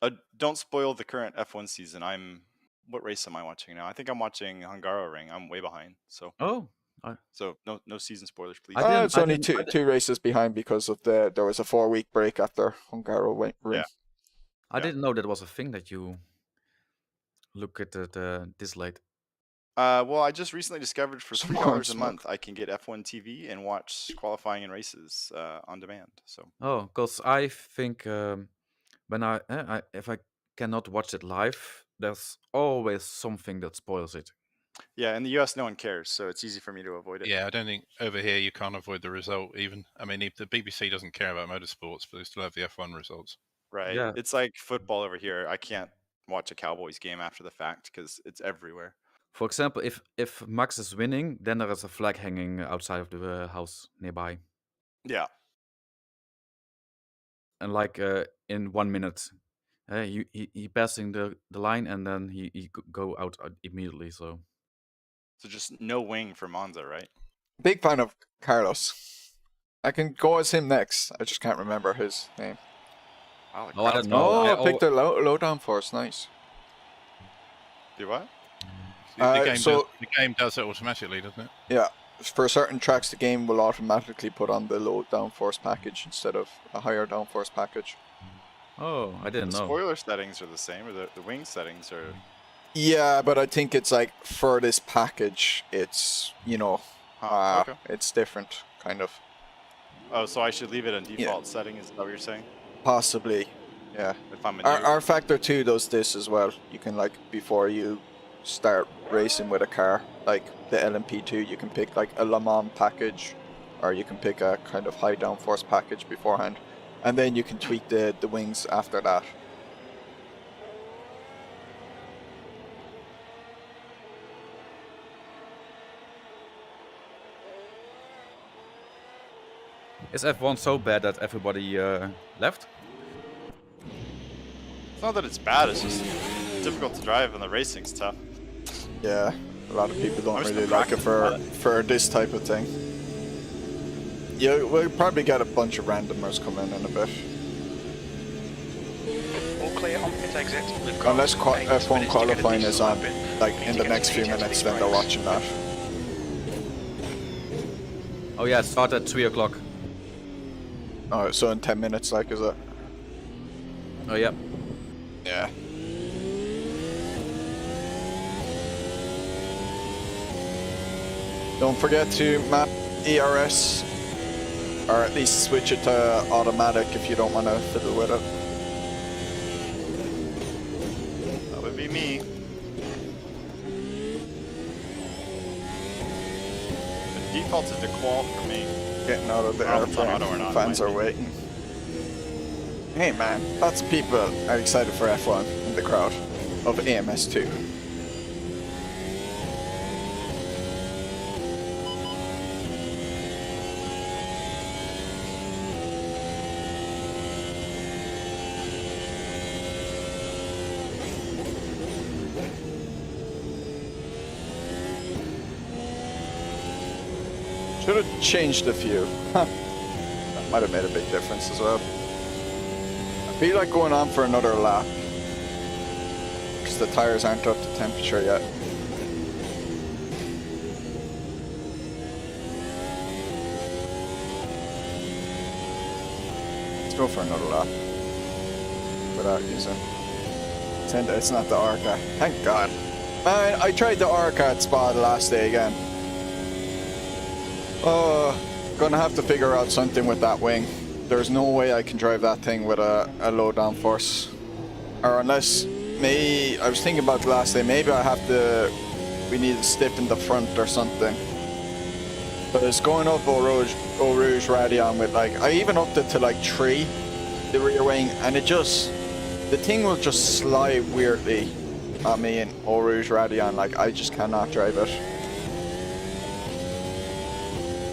there. Don't spoil the current F1 season. What race am I watching now? I think I'm watching Hungaroring. I'm way behind. So Oh, no season spoilers, please. It's only two races behind because of there was a 4-week break after Hungaro ring. Yeah. I Yeah. didn't know that was a thing that you look at this late. Well, I just recently discovered for Some $3 more a smoke. month I can get F1 TV and watch qualifying and races on demand. So Oh, because I think when if I cannot watch it live, there's always something that spoils it. yeah, in the US, no one cares, so it's easy for me to avoid it. Yeah, I don't think over here you can't avoid the result even. I mean, if the BBC doesn't care about motorsports, but they still have the F1 results. Right. Yeah. It's like football over here. I can't watch a Cowboys game after the fact because it's everywhere. For example, if Max is winning, then there is a flag hanging outside of the house nearby. Yeah. And like in 1 minute, he passing the line and then he go out immediately. So So just no wing for Monza, right? Big fan of Carlos. I can go as him next. I just can't remember his name. Wow, the Oh, I crowd's don't know. going Oh, wild. I picked a low downforce. Nice. Do what? The game does it automatically, doesn't it? Yeah. For certain tracks, the game will automatically put on the low downforce package instead of a higher downforce package. oh, I didn't The know. spoiler settings are the same, or the wing settings are. Yeah, but I think it's like for this package, it's, you know, Okay. it's different, kind of. Oh, so I should leave it in default setting? Is that what you're saying? Possibly, yeah. If I'm a R Factor 2 does this as well. You can, like, before you start racing with a car, like the LMP2, you can pick like a Le Mans package, or you can pick a kind of high downforce package beforehand, and then you can tweak the wings after that. Is F1 so bad that everybody left? It's not that it's bad, it's just difficult to drive and the racing's tough. Yeah, a lot of people don't I'm just really gonna like it practice for this type of thing. Yeah, we'll probably get a bunch of randomers coming in a bit. All clear on pit exit. We've got Unless 8 F1 minutes to get a qualifying decent is on, lap in. like Need in to the get next some few heat into minutes, these then they're brakes. watching that. Oh yeah, start at 3 o'clock. Oh, so in 10 minutes, like, is it? Oh yeah. Yeah. Don't forget to map ERS, or at least switch it to automatic if you don't want to fiddle with it. That would be me. The default's a dequal for me. Getting out of the Well, it's on airplane. auto or not, Fans might are be. waiting. Hey man, lots of people are excited for F1 in the crowd of AMS2. Should have changed a few. Huh. That might have made a big difference as well. I feel like going on for another lap, because the tires aren't up to temperature yet. Let's go for another lap without using. It's not the Arca. Thank God. Man, I tried the Arca at Spa the last day again. Oh, gonna have to figure out something with that wing. There's no way I can drive that thing with a low downforce. Or unless, I was thinking about the last day, maybe we need to stiffen the front or something. But it's going up Eau Rouge Radion with like, I even upped it to like 3, the rear wing, and the thing will just slide weirdly on me in Eau Rouge Radion, like I just cannot drive it.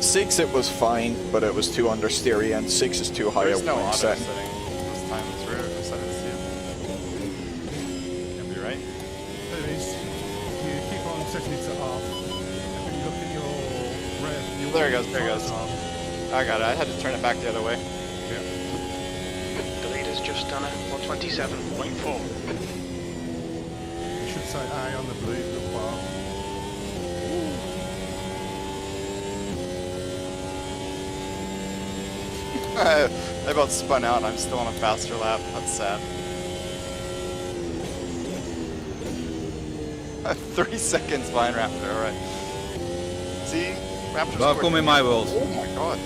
6 it was fine, but it was too understeery, and 6 is too high There's a no wing auto setting. setting this time through. So I see it. Can be right. There is. You keep on setting it to off, and when you look at your rev, There it goes, there it goes. off. I got it. I had to turn it back the other way. The leader's just done a 127.4. You should say I on the blue little bar. I about spun out and I'm still on a faster lap. That's sad. 3 seconds behind Raptor, alright. See? Raptor's Welcome in my world. Oh my god.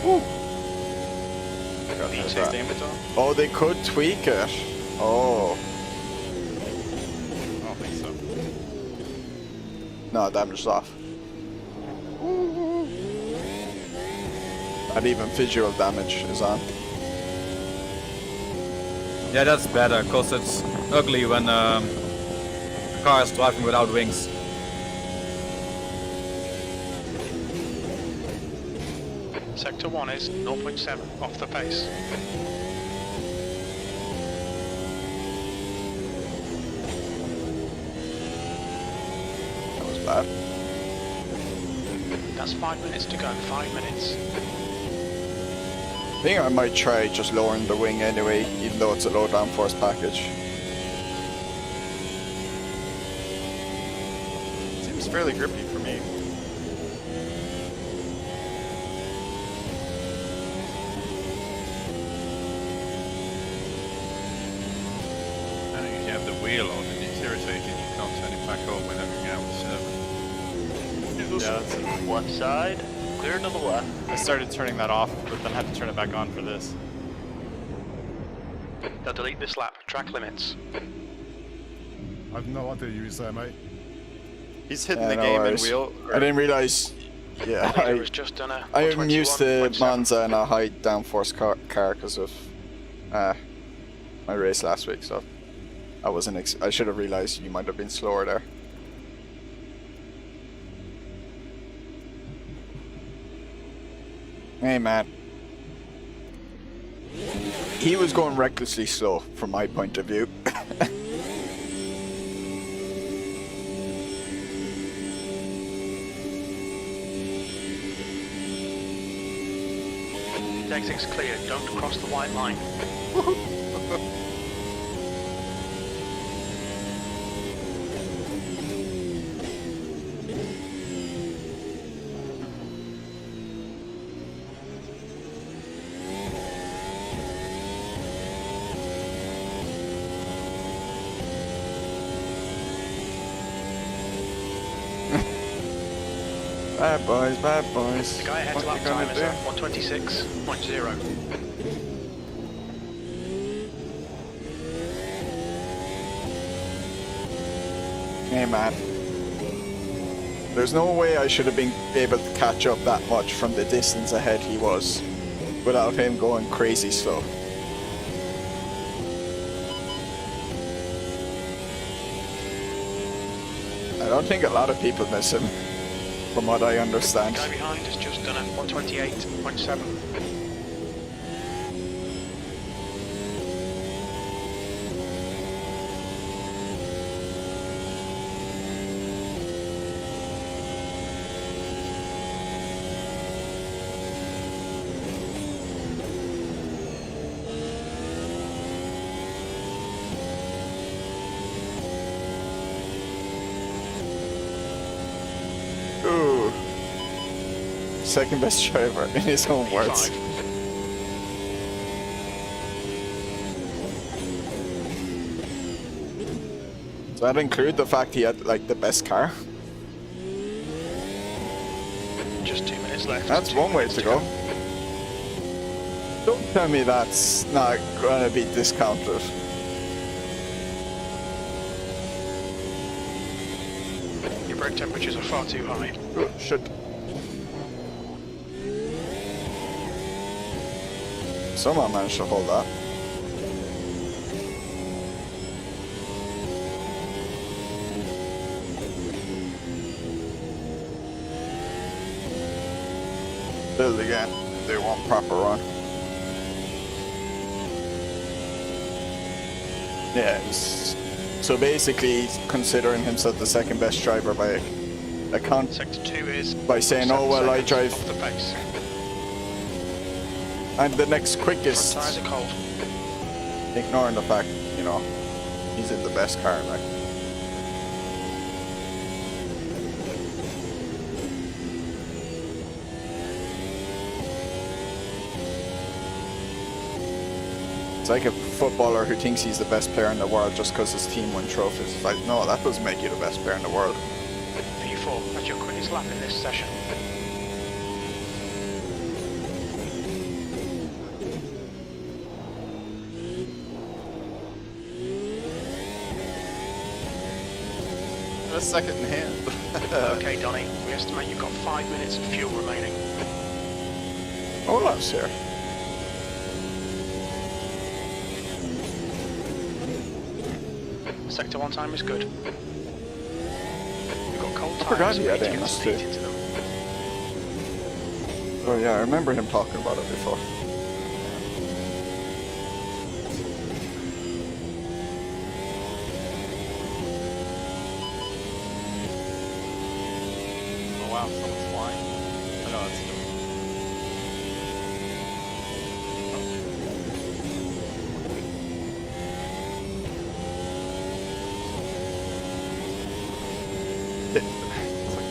Woo! Lead that. damage on. Oh, they could tweak it. Oh. I don't think so. No, damage is off. Not even visual damage is on. Yeah, that's better, cause it's ugly when a car is driving without wings. Sector 1 is 0.7 off the pace. That was bad. That's 5 minutes to go, 5 minutes. I think I might try just lowering the wing anyway, even though it's a low downforce package. Seems fairly grippy for me. I think if you have the wheel on and it's irritating, you can't turn it back on when having out the server. Yeah, that's One side, clear to the left. I started turning that off, but then had to turn it back on for this. They'll delete this lap, track limits. I've no idea you was there, mate. He's hitting Yeah, the no game worries. in wheel. I didn't realise. Yeah, Leader has just done a I'm used to 121.7. Monza and a high downforce car because of my race last week, so I wasn't. I should have realised you might have been slower there. Hey man, he was going recklessly slow from my point of view. Exit's clear, don't cross the white line. Bad boys, bad boys. The guy ahead's What lap you gonna time is do? at 126.0. Hey man, there's no way I should have been able to catch up that much from the distance ahead he was without him going crazy slow. I don't think a lot of people miss him, from what I understand. The guy behind has just done a 128.7. Ooh. Second best driver in his own words. P5. Does that include the fact he had like the best car? Just 2 minutes left. That's 2 one way minutes to go. Don't tell me that's not gonna be discounted. Your brake temperatures are far too high. Oh, shit. Someone managed to hold that. Build again. They want proper run. Yeah, so basically he's considering himself the second best driver by account, Sector 2 is by saying, oh 7 well, I seconds drive, off the pace. I'm the next Front quickest, tyres are cold. ignoring the fact, you know, he's in the best car, like. It's like a footballer who thinks he's the best player in the world just because his team won trophies. It's like, no, that doesn't make you the best player in the world. P4, that's your quickest lap in this session. A second in hand. Okay, Donny, we estimate you've got 5 minutes of fuel remaining. Olaf's here. Sector 1 time is good. We've got cold forgot tires he had waiting to get MS some too. heat into them. Oh yeah, I remember him talking about it before. Oh wow, someone's flying. I know that's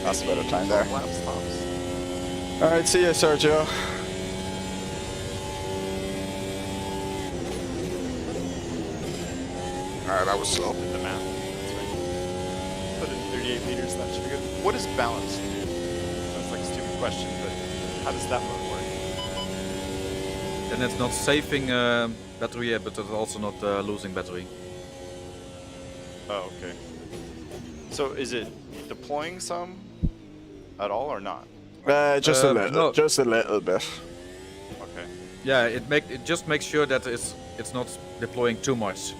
That's a better time there. lap stops. Alright, see ya, Sergio. Alright, that was slow. Did the math. That's right. Put in 38 meters, that should be good. What is balance? That's like a stupid question, but how does that mode work? Then it's not saving battery, but it's also not losing battery. Oh, okay. So is it deploying some at all or not? Just a little, no. just a little bit. Okay. Yeah, it just makes sure that it's not deploying too much.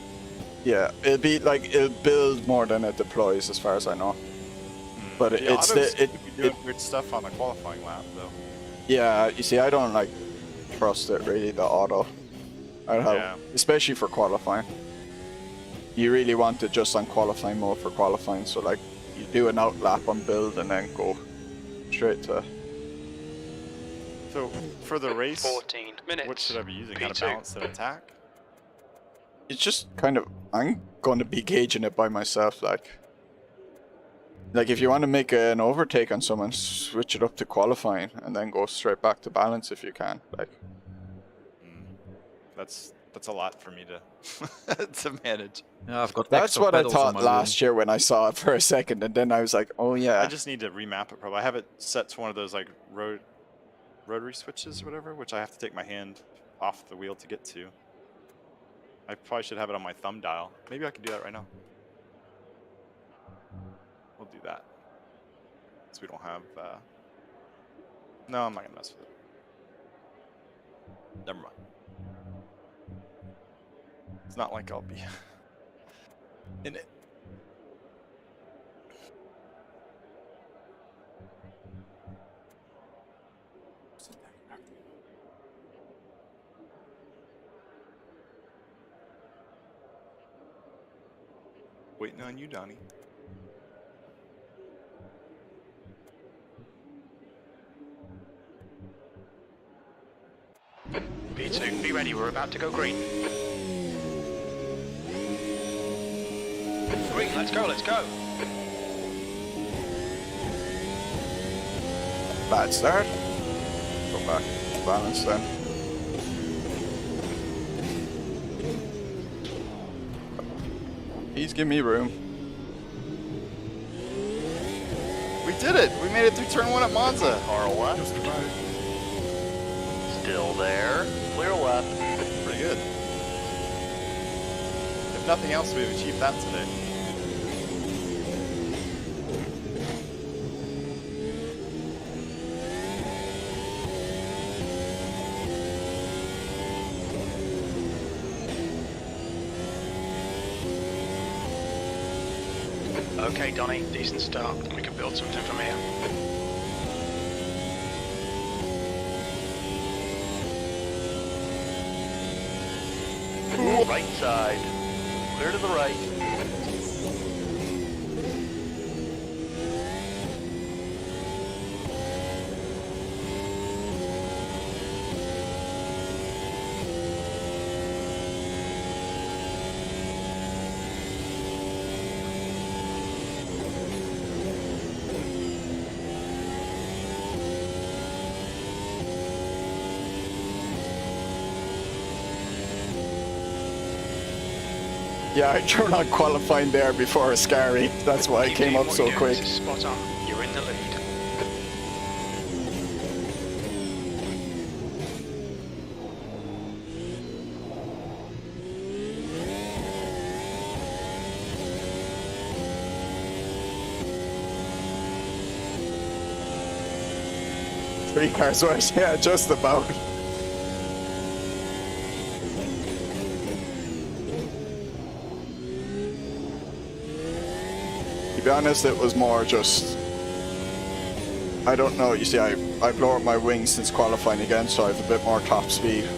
Yeah, it'll build more than it deploys, as far as I know. But The it's autos the, could be doing weird stuff on the qualifying lap, though. yeah. You see, I don't like trust it really. The auto, Yeah. especially for qualifying. You really want it just on qualifying mode for qualifying. So like, you do an out lap on build and then go straight to. So for the race, 14 minutes. what should I be using? How to P2. balance and attack? It's just kind of, I'm going to be gauging it by myself. Like if you want to make an overtake on someone, switch it up to qualifying and then go straight back to balance if you can. Like, That's a lot for me to to manage. Yeah, I've got. that's extra what I pedals on thought my last year when I saw it for a second, and then I was like, oh yeah. I just need to remap it probably. I have it set to one of those like rotary switches or whatever, which I have to take my hand off the wheel to get to. I probably should have it on my thumb dial. Maybe I can do that right now. We'll do that. Because we don't have... No, I'm not going to mess with it. Never mind. It's not like I'll be in it. Waiting on you, Donnie. P2, be ready, we're about to go green. Green, let's go, let's go. Bad start. Go back to balance then. Please give me room. We did it! We made it through turn 1 at Monza! Car left. Just about. Still there. Clear left. Pretty good. If nothing else, we've achieved that today. Okay, Donnie, decent start. We can build something from here. Right side. Clear to the right. Yeah, I turned on qualifying there before Ascari. That's why it Keep came doing up what so you're doing. quick. This is spot on. You're in the lead. Three cars worse, yeah, just about. be honest, it was more just, I don't know, you see, I've lowered my wings since qualifying again, so I have a bit more top speed.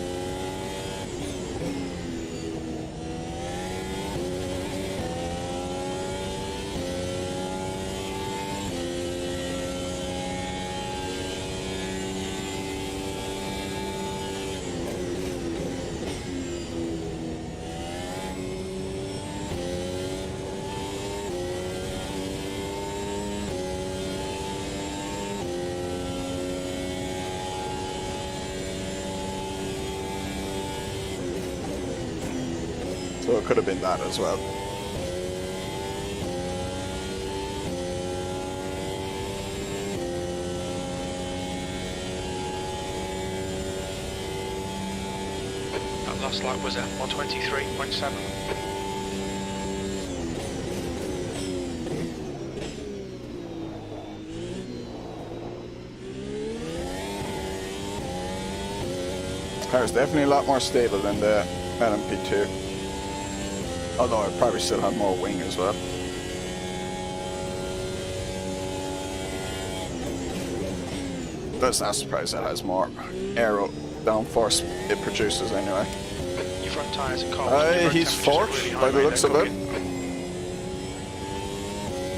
So it could have been that as well. That last lap was at 123.7. Car is definitely a lot more stable than the LMP2. Although I probably still have more wing as well. That's not surprised it has more aero downforce it produces anyway. Your front tyres are cold. He's fourth by the looks of it.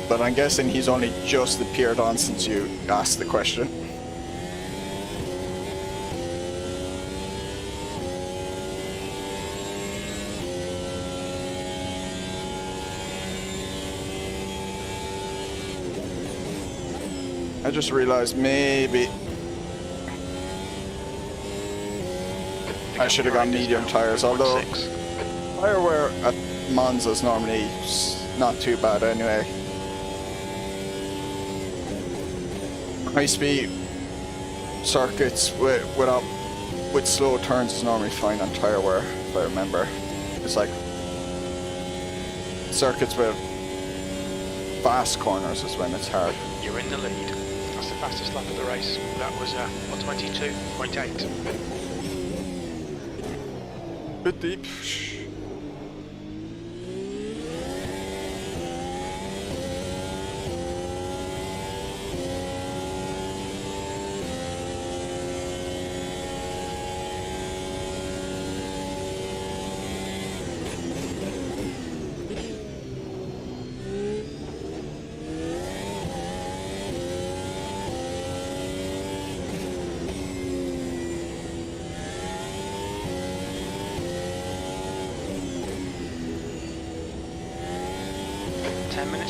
But I'm guessing he's only just appeared on since you asked the question. I just realized maybe I should have gone medium tires, although tire wear at Monza's normally not too bad anyway. High speed circuits with slow turns is normally fine on tire wear, if I remember. It's like circuits with fast corners is when it's hard. You're in the lead. That's the fastest lap of the race. That was 122.8. Bit deep.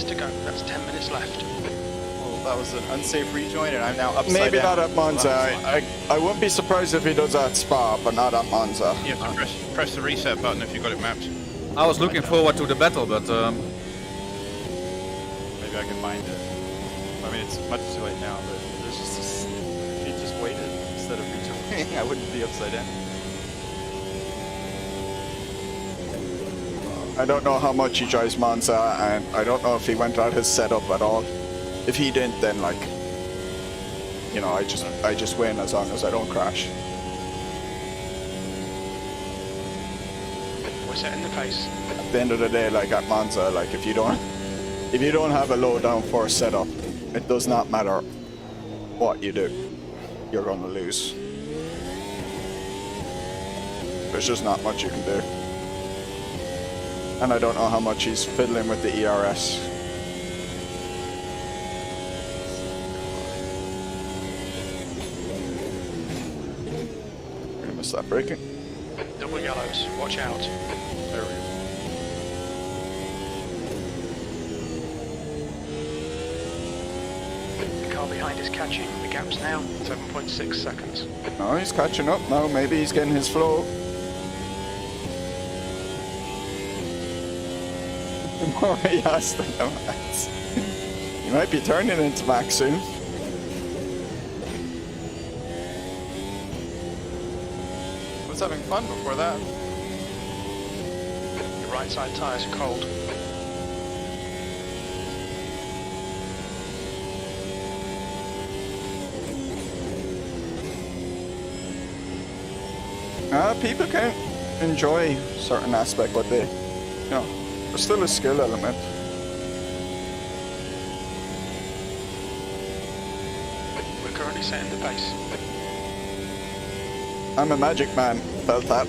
To go. That's 10 minutes left. Well, that was an unsafe rejoin, and I'm now upside Maybe down. not at Monza. I wouldn't be surprised if he does that at Spa, but not at Monza. You have to press the reset button if you've got it mapped. I was looking forward to the battle, but Maybe I can find it. I mean, it's much too late now, but there's just this, if he just waited instead of rejoining, I wouldn't be upside down. I don't know how much he drives Monza, and I don't know if he went out his setup at all. If he didn't, then like, you know, I just win as long as I don't crash. We're setting the pace. At the end of the day, like at Monza, like if you don't have a low downforce setup, it does not matter what you do, you're going to lose. There's just not much you can do. And I don't know how much he's fiddling with the ERS. Gonna miss that braking. Double yellows. Watch out. There we go. The car behind is catching. The gap's now 7.6 seconds. No, he's catching up now. Maybe he's getting his flow. The more he has to the max. He might be turning into max soon. I was having fun before that. The right side tyres are cold. People can enjoy certain aspect, but they, you know, there's still a skill element. currently setting the pace. I'm a magic man, felt that.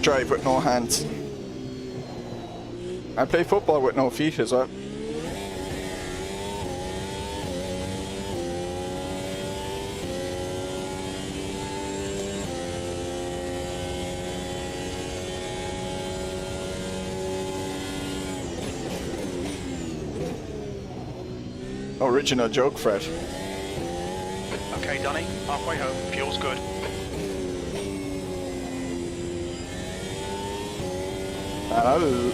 Drive with no hands. I play football with no feet as well. Original joke, Fred. Okay, Donny, halfway home. Fuel's good. And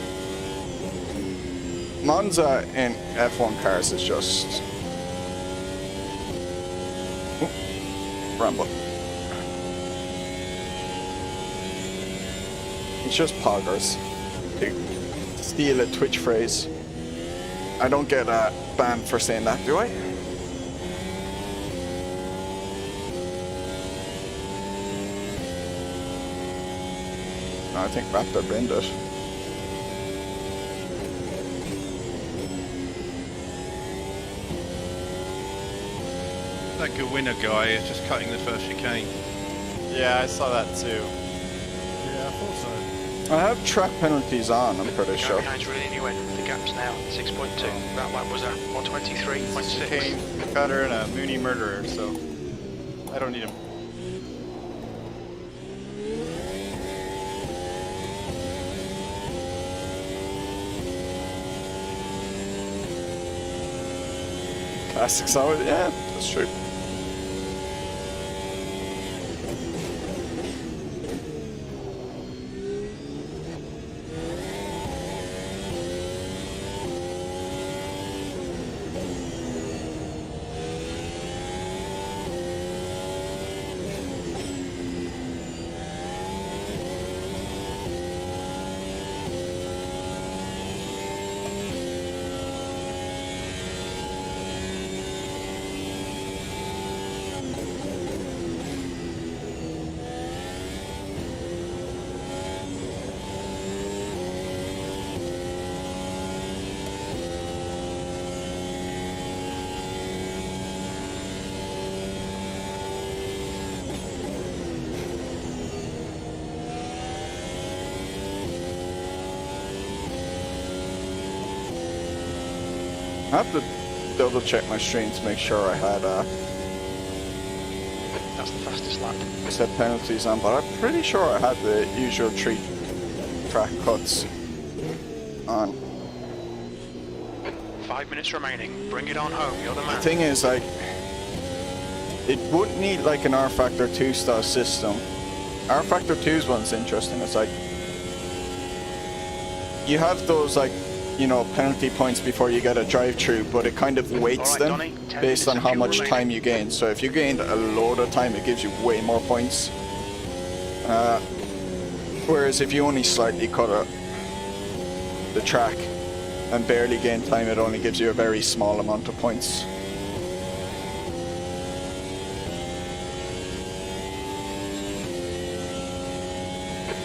Monza in F1 cars is just... Oop, ramble. It's just poggers. To steal a Twitch phrase. I don't get banned for saying that, do I? No, I think Raptor binned it. That good winner guy is just cutting the first chicane. Yeah, I saw that too. Yeah, I thought so. I have track penalties on, I'm pretty Go sure. behind's really anyway. The gap's now 6.2. That lap was at 123.6. Chicane, cutter, and a Mooney murderer, so I don't need him. Classics always, yeah, that's true. I have to double check my stream to make sure I had That's the fastest lap. set penalties on, but I'm pretty sure I had the usual 3 track cuts on. 5 minutes remaining. Bring it on home. You're the man. The thing is, like, it wouldn't need like an R Factor 2 style system. R Factor 2's one's interesting. It's like you have those, like, you know, penalty points before you get a drive-through, but it kind of weights Alright, them Donny, 10 based minutes on of how fuel much remaining. time you gain. So if you gained a load of time, it gives you way more points. Whereas if you only slightly cut the track and barely gain time, it only gives you a very small amount of points.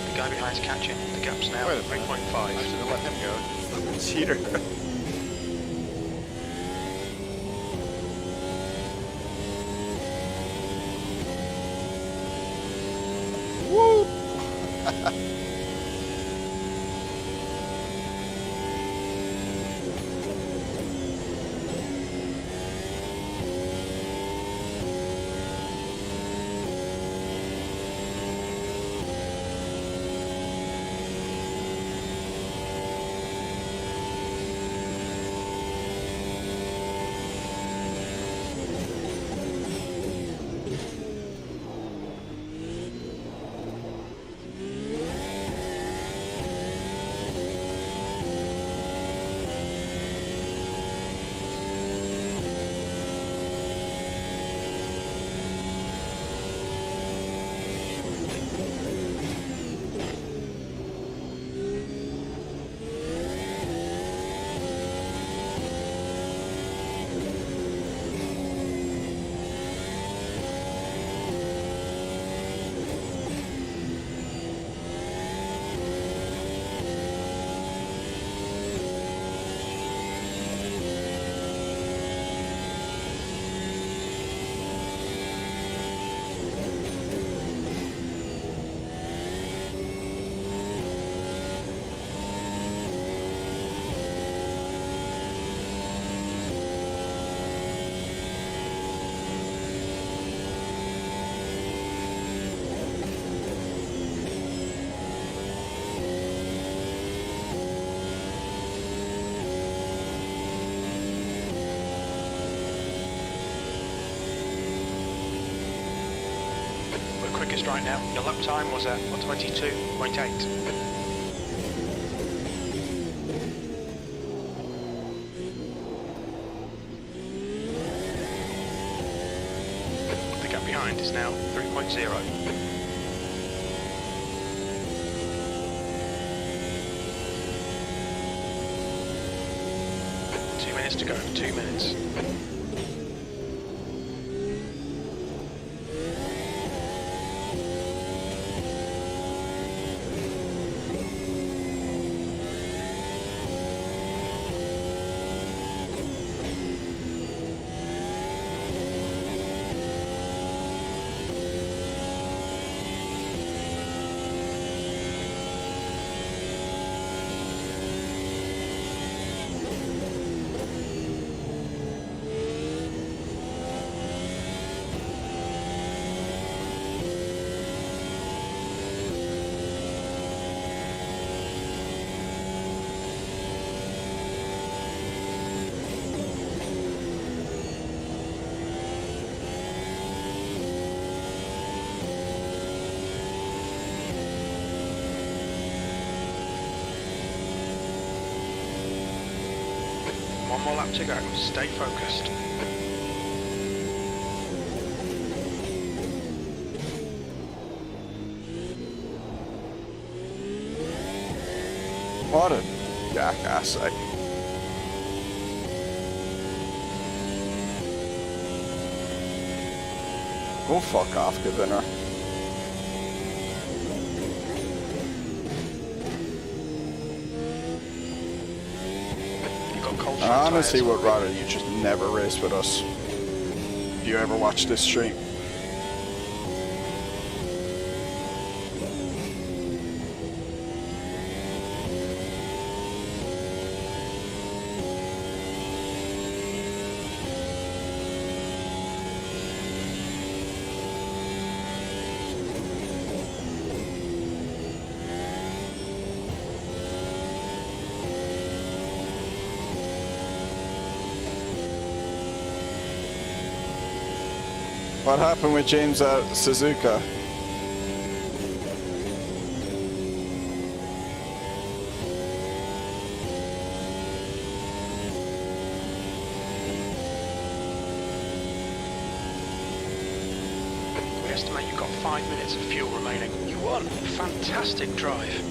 The guy behind's catching. The gap's now Wait a minute. 3.5. I should have let him go. Cheater. Woo! quickest right now. Your lap time was at 122.8. The gap behind is now 3.0. To go, 2 minutes. One more lap to go. Stay focused. What a jackass. Go fuck off, good winner. I honestly would rather you just never race with us. If you ever watch this stream. What happened with James at Suzuka? We estimate you've got 5 minutes of fuel remaining. You won. Fantastic drive.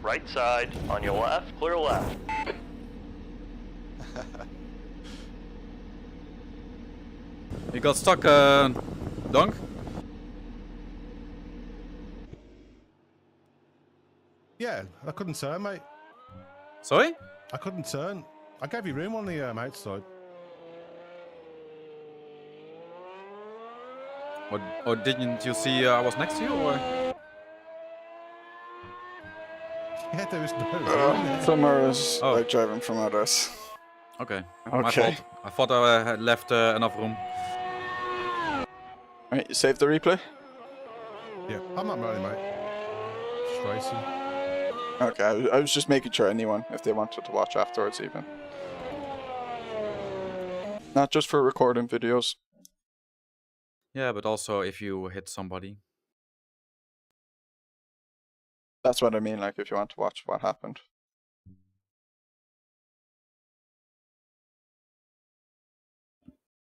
Right side, on your left, clear left. You got stuck, Donk? Yeah, I couldn't turn, mate. Sorry? I couldn't turn. I gave you room on the outside. Or didn't you see I was next to you, or? Yeah, there was no room there. Summer is Oh. like driving from others. Okay. My Okay. fault. I thought I had left enough room. Right, you saved the replay? Yeah, I'm not moaning, mate. Just racing. Okay, I was just making sure anyone, if they wanted to watch afterwards even. Not just for recording videos. Yeah, but also if you hit somebody. That's what I mean, like if you want to watch what happened.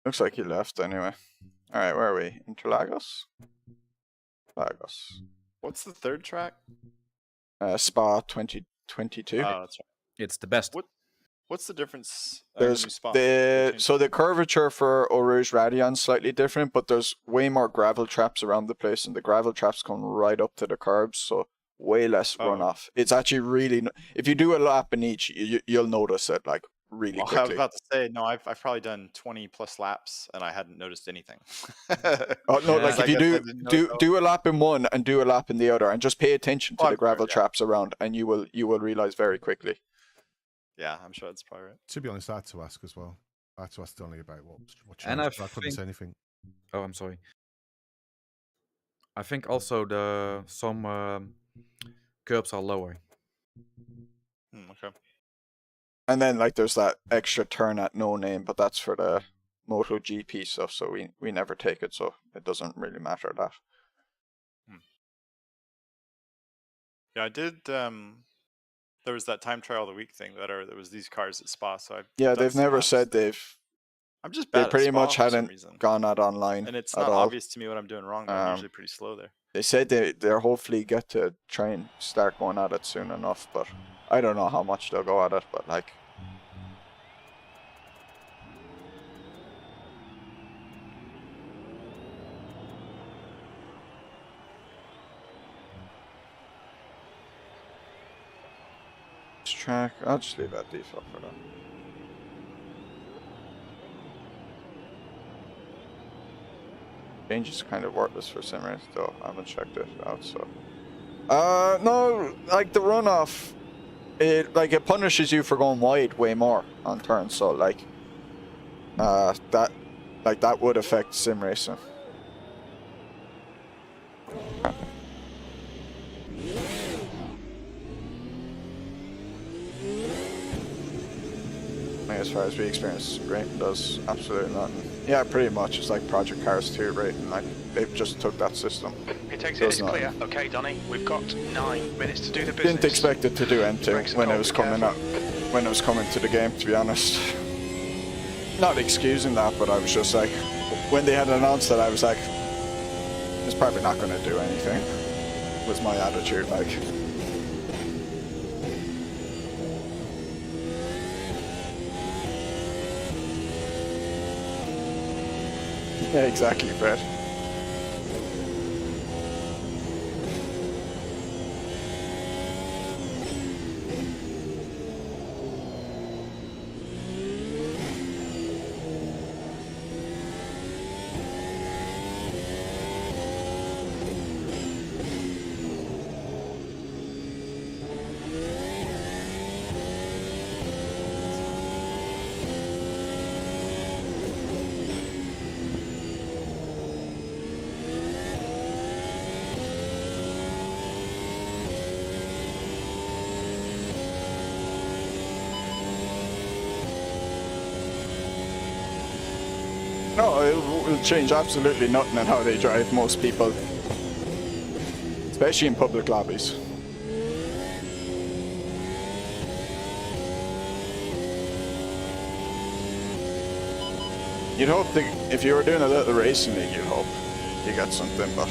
Looks like he left anyway. Alright, where are we? Interlagos? Lagos. What's the third track? Spa 2022. Oh, that's right. It's the best. What's the difference? There's new spot? so the curvature for Eau Rouge Radion's slightly different, but there's way more gravel traps around the place, and the gravel traps come right up to the curbs, so way less Oh. runoff. It's actually really if you do a lap in each, you'll notice it like really Well, I was quickly. about to say, no, I've probably done 20 plus laps and I hadn't noticed anything. Oh no, Yeah. like if I you guess I didn't know. do a lap in one and do a lap in the other, and just pay attention to Oh, the I'm sure, gravel yeah. traps around, and you will realize very quickly. Yeah, I'm sure that's probably right. To be honest, I had to ask as well. I had to ask Donny about what And changed. I couldn't say anything. Oh, I'm sorry. I think also some curbs are lower. Okay. And then like there's that extra turn at no name, but that's for the MotoGP stuff, so we never take it, so it doesn't really matter that. Yeah, I did. There was that time trial of the week thing there was these cars at Spa, so I've Yeah, done they've some never laps said there. they've. I'm just They bad at pretty Spa much for some hadn't reason. gone at online, And it's at not all. obvious to me what I'm doing wrong, but I'm usually pretty slow there. They said they're hopefully get to try and start going at it soon enough, but I don't know how much they'll go at it, but like. This track, I'll just leave that default for that. Change is kind of worthless for sim race, though. I haven't checked it out, so. No, like the runoff, it punishes you for going wide way more on turns, so like, that would affect sim racing. As far as we experience, Rayton does absolutely nothing. Yeah, pretty much. It's like Project Cars 2, Rayton. Like they've just took that system. It takes it, it's clear. Okay, Donny, we've got 9 minutes to do the business. Didn't expect it to do M2 when it was coming up, when it was coming to the game. To be honest, not excusing that, but I was just like, when they had announced that, I was like, it's probably not going to do anything. Was my attitude like. Yeah, exactly, Fred. No, it will change absolutely nothing in how they drive most people. Especially in public lobbies. You'd hope that if you were doing a little racing league, you'd hope you got something, but...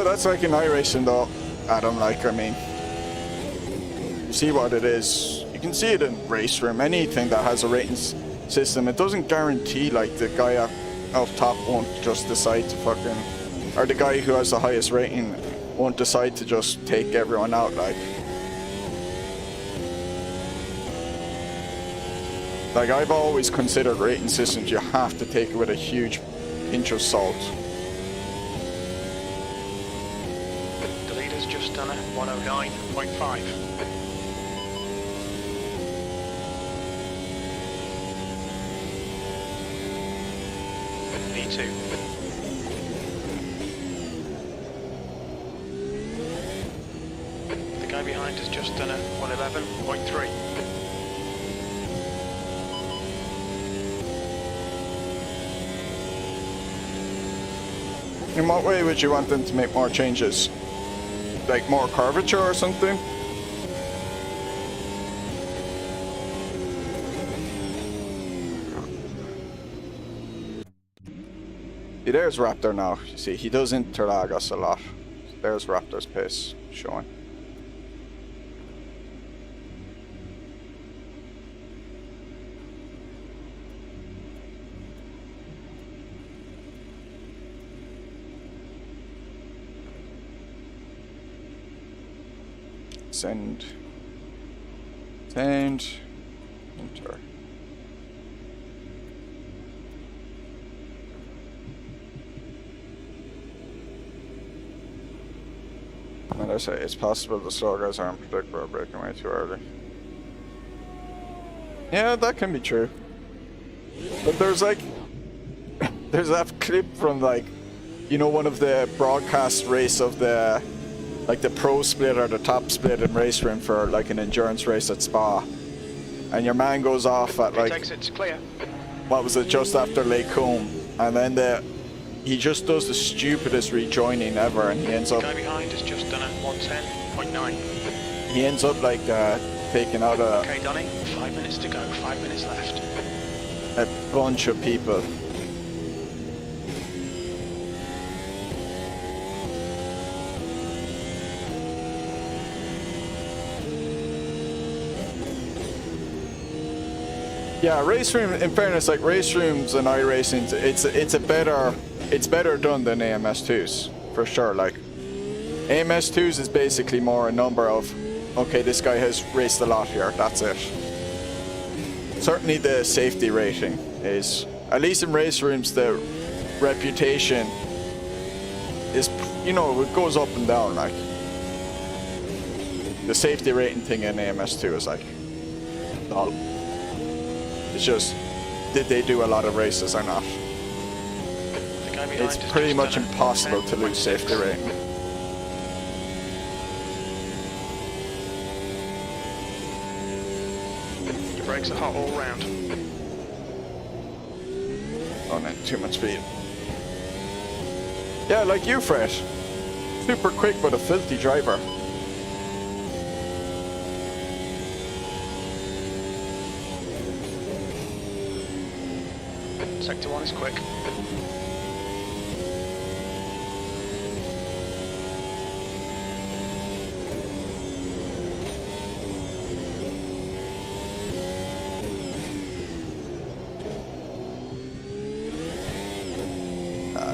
that's like in iRacing though, Adam, like, I mean, you see what it is. You can see it in Race Room, anything that has a ratings system. It doesn't guarantee, like, the guy up top won't just decide to fucking, or the guy who has the highest rating won't decide to just take everyone out, like. Like, I've always considered rating systems, you have to take it with a huge pinch of salt. Just done a 109.5. P2. The guy behind has just done a 111.3. In what way would you want them to make more changes? Like more curvature or something? See, there's Raptor now. You see, he does interlag us a lot. There's Raptor's pace showing. Send, enter. I say it's possible the slow guys aren't predictable or breaking way too early. Yeah, that can be true. But there's like, there's that clip from like, you know, one of the broadcast race of the, like the pro split or the top split in race room for like an endurance race at Spa. And your man goes off at like, Exit's clear. what was it, just after Lake Combe. And then he just does the stupidest rejoining ever and he ends The up, guy behind has just done a 110.9. he ends up like taking out Okay, Donny, 5 minutes to go, 5 minutes left. a bunch of people. Yeah, race room. In fairness, like race rooms and iRacing, it's better done than AMS2s for sure. Like AMS2s is basically more a number of, okay, this guy has raced a lot here. That's it. Certainly, the safety rating is, at least in race rooms, the reputation is, you know, it goes up and down. Like the safety rating thing in AMS2 is like, null. It's just, did they do a lot of races or not? The guy behind It's has pretty just much done a impossible to lose 10.6. safety rating. Your brakes are hot all round. Oh no, too much speed. Yeah, like you, Fred. Super quick but a filthy driver. Sector 1 is quick.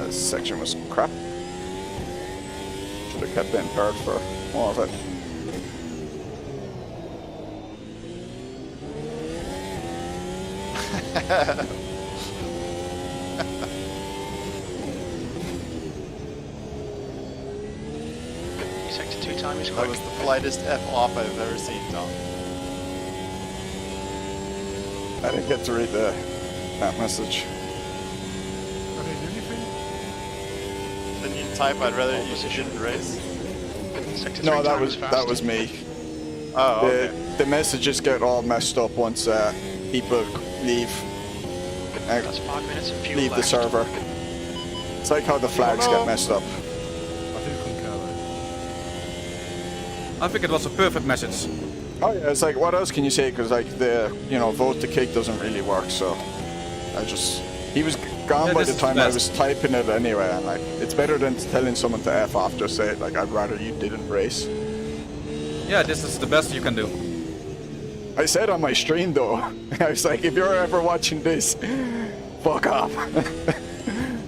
This section was crap. Should have kept in third for more of it. Sector 2 time is That quick. was the politest F off I've ever seen, Tom. I didn't get to read that message. I didn't do anything. Didn't you type, I'd rather you shouldn't race? Sector 3 No, that time was is fast. that was me. Oh, okay. The messages get all messed up once people leave That's 5 minutes of fuel leave the left. server. It's like how the flags get messed up. I do concur though. I think it was a perfect message. Oh yeah, it's like, what else can you say? Because like the, you know, vote to kick doesn't really work. So he was gone Yeah, by this the is time I best. was typing it anyway. And like, it's better than telling someone to F off. Just say it. Like, I'd rather you didn't race. Yeah, this is the best you can do. I said on my stream though, I was like, if you're ever watching this, fuck off.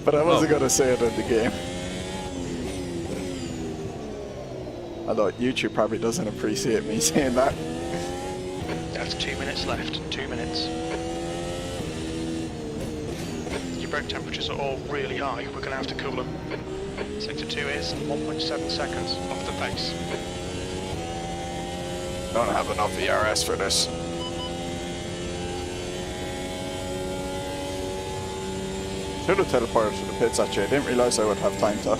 But I wasn't gonna say it in the game. Although YouTube probably doesn't appreciate me saying that. That's 2 minutes left. 2 minutes. Your brake temperatures are all really high. We're going to have to cool them. Sector 2 is 1.7 seconds off the pace. Don't have enough ERS for this. Should have teleported to the pits actually. I didn't realise I would have time to.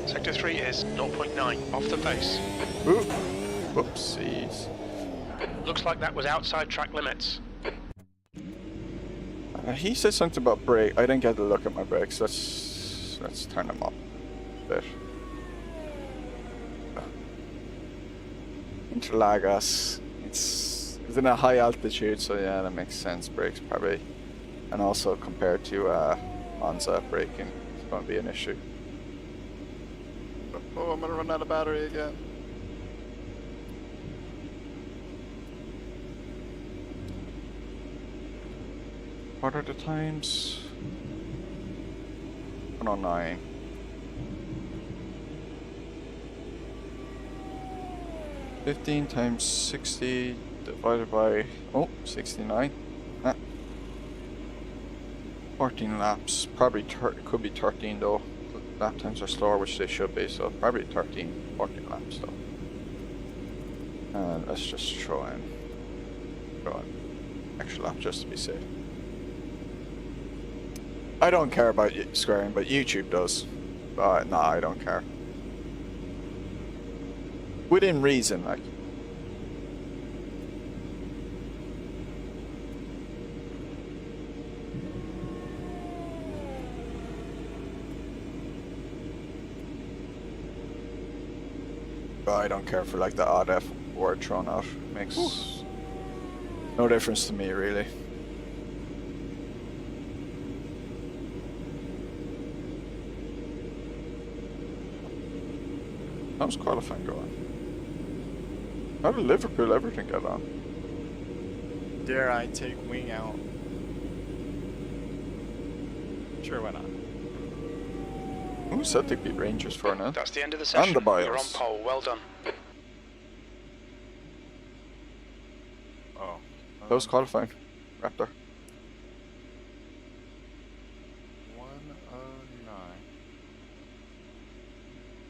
Sector 3 is 0.9 off the pace. Ooh. Whoopsies. Looks like that was outside track limits. He said something about brake. I didn't get to look at my brakes. Let's turn them up a bit. Interlagos. It's in a high altitude, so yeah, that makes sense. Brakes probably, and also compared to Monza, braking is going to be an issue. Oh, I'm gonna run out of battery again. What are the times? 109. $15 times 60 divided by 69. 14 laps. Probably could be 13 though. lap times are slower, which they should be, so probably 13, 14 laps though. And let's just throw in extra lap just to be safe. I don't care about swearing, but YouTube does. But nah, I don't care. Within reason, like. But I don't care for like the odd F word thrown out. Makes no difference to me, really. How's qualifying going? How did Liverpool Everton get on? Dare I take wing out? Sure, why not? Who said they beat Rangers 4-0? That's the end of the session. And the You're on bios. pole. Well done. Oh. Those qualifying. Raptor. 109.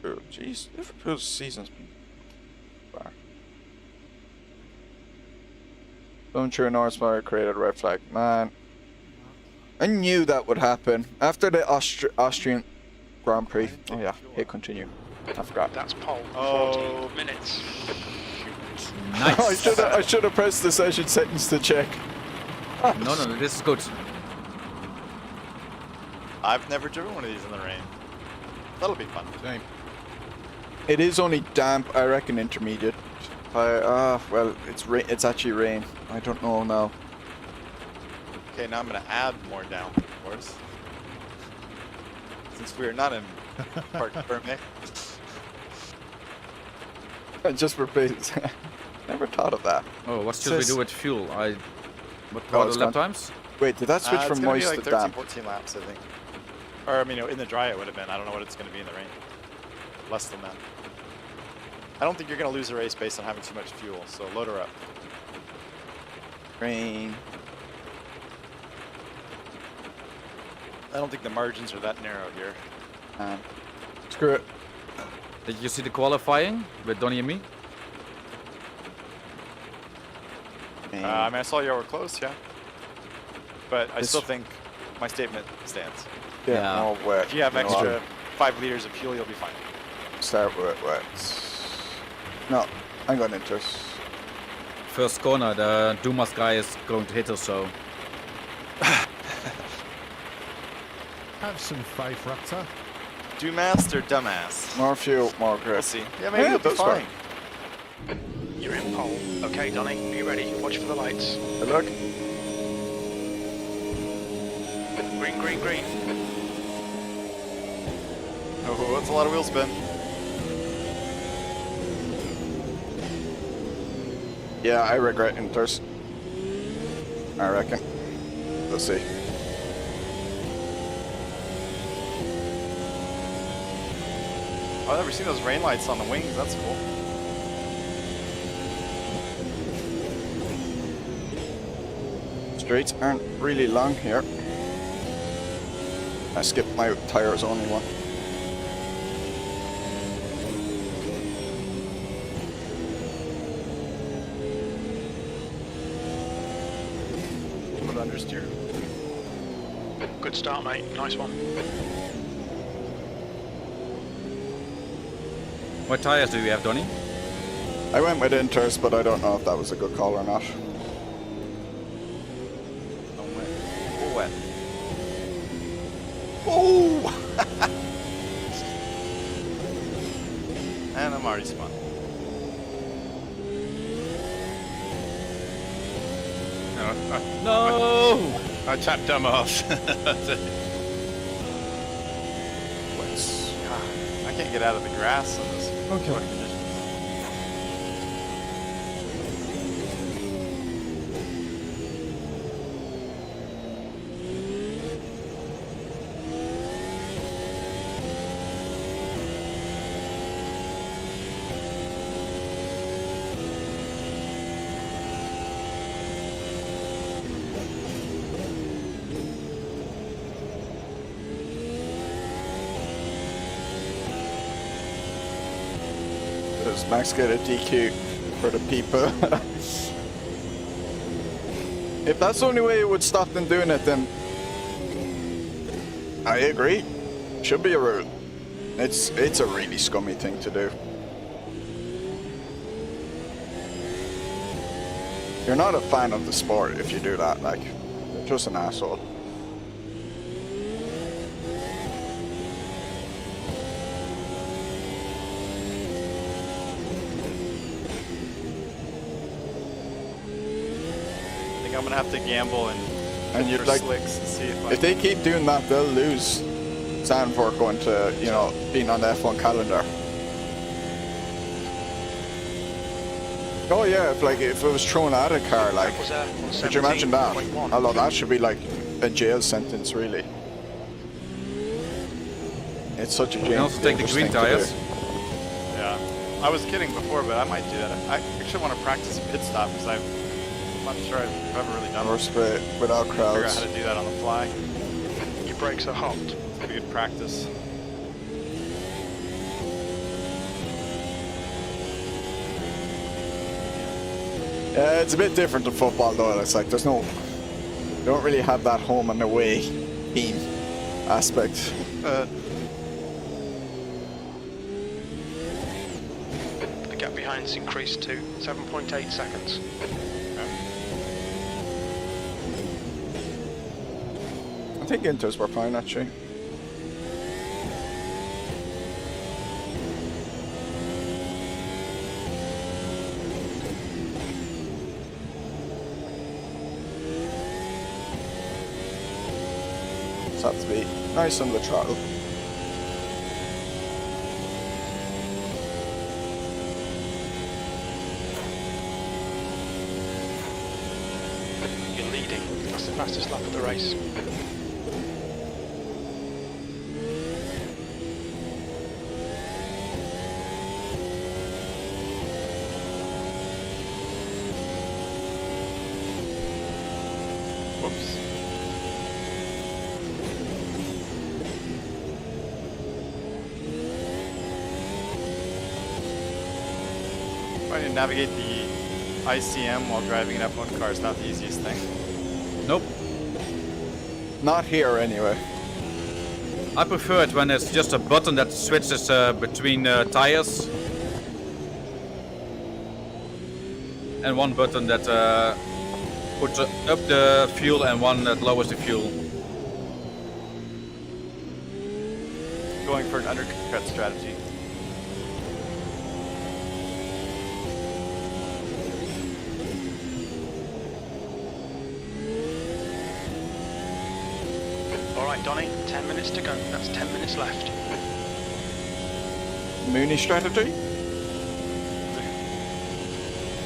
Oh, jeez, Liverpool's season's been bad. Don't true Norschleife created a red flag. Man, I knew that would happen. After the Austrian Grand Prix. Oh yeah, hit continue. I forgot. That's pole. Oh. 14 minutes. Nice. I should have pressed the session settings to check. No, this is good. I've never driven one of these in the rain. That'll be fun. Same. It is only damp, I reckon intermediate. Well, it's actually rain. I don't know now. Okay, now I'm gonna add more downforce. Since we are not in Parc Fermé. I just replaced. Never thought of that. Oh, what should we do with fuel? What Oh, are it's the lap gone. times? Wait, did that switch It's from gonna be moist like to 13, damp? 14 laps, I think. Or, I mean, in the dry it would have been. I don't know what it's gonna be in the rain. Less than that. I don't think you're gonna lose a race based on having too much fuel, so load her up. Rain. I don't think the margins are that narrow here. Screw it. Did you see the qualifying with Donnie and me? Rain. I mean, I saw you were close, yeah. But I This- still think my statement stands. yeah, yeah. no wet. If you have know, extra 5 liters of fuel, you'll be fine. I'll start with wet. No, I'm going into it. First corner, the Dumas guy is going to hit us, so Have some faith, Raptor. Do master, dumbass. More fuel, more We'll grip. see. Yeah, maybe Yeah, you'll be that's fine. You're in pole. Okay, Donny, be ready. Watch for the lights. Good luck. Green, green, green. Oh, that's a lot of wheel spin. Yeah, I regret inters. I reckon. Let's see. I've never seen those rain lights on the wings. That's cool. Straights aren't really long here. I skipped my tires only one. Put understeer. Good start, mate. Nice one. what tires do we have, Donnie? I went with inters, but I don't know if that was a good call or not. Oh, wet. Oh! And I'm already spun. No! I tapped dumb off. I can't get out of the grass in this. Okay. Max get a DQ for the people. If that's the only way it would stop them doing it, then I agree. Should be a rule. It's a really scummy thing to do. You're not a fan of the sport if you do that, like, you're just an asshole. I think I'm gonna have to gamble and you'd for like, slicks and see if they keep doing that, they'll lose Zandvoort going to, you know, being on the F1 calendar. Oh yeah, if it was thrown at a car, like, could you imagine that? Although that should be like a jail sentence, really. It's such a You can also take the green tires. Yeah, I was kidding before, but I might do that. I actually want to practice a pit stop because I'm not sure I haven't really done Or spray without Figure out crowds. how to do that on the fly. Your brakes are hot. It'd be good practice. Yeah, it's a bit different to football though. It's like you don't really have that home and away team aspect. The gap behind's increased to 7.8 seconds. I think Inters were fine actually. Just have to be nice on the throttle. You're leading. That's the fastest lap of the race. Whoops. Trying to navigate the ICM while driving an F1 car is not the easiest thing. Nope. Not here anyway. I prefer it when it's just a button that switches between tires. And one button that puts up the fuel and one that lowers the fuel. Going for an undercut strategy. Alright, Donny, 10 minutes to go. That's 10 minutes left. Moonie strategy?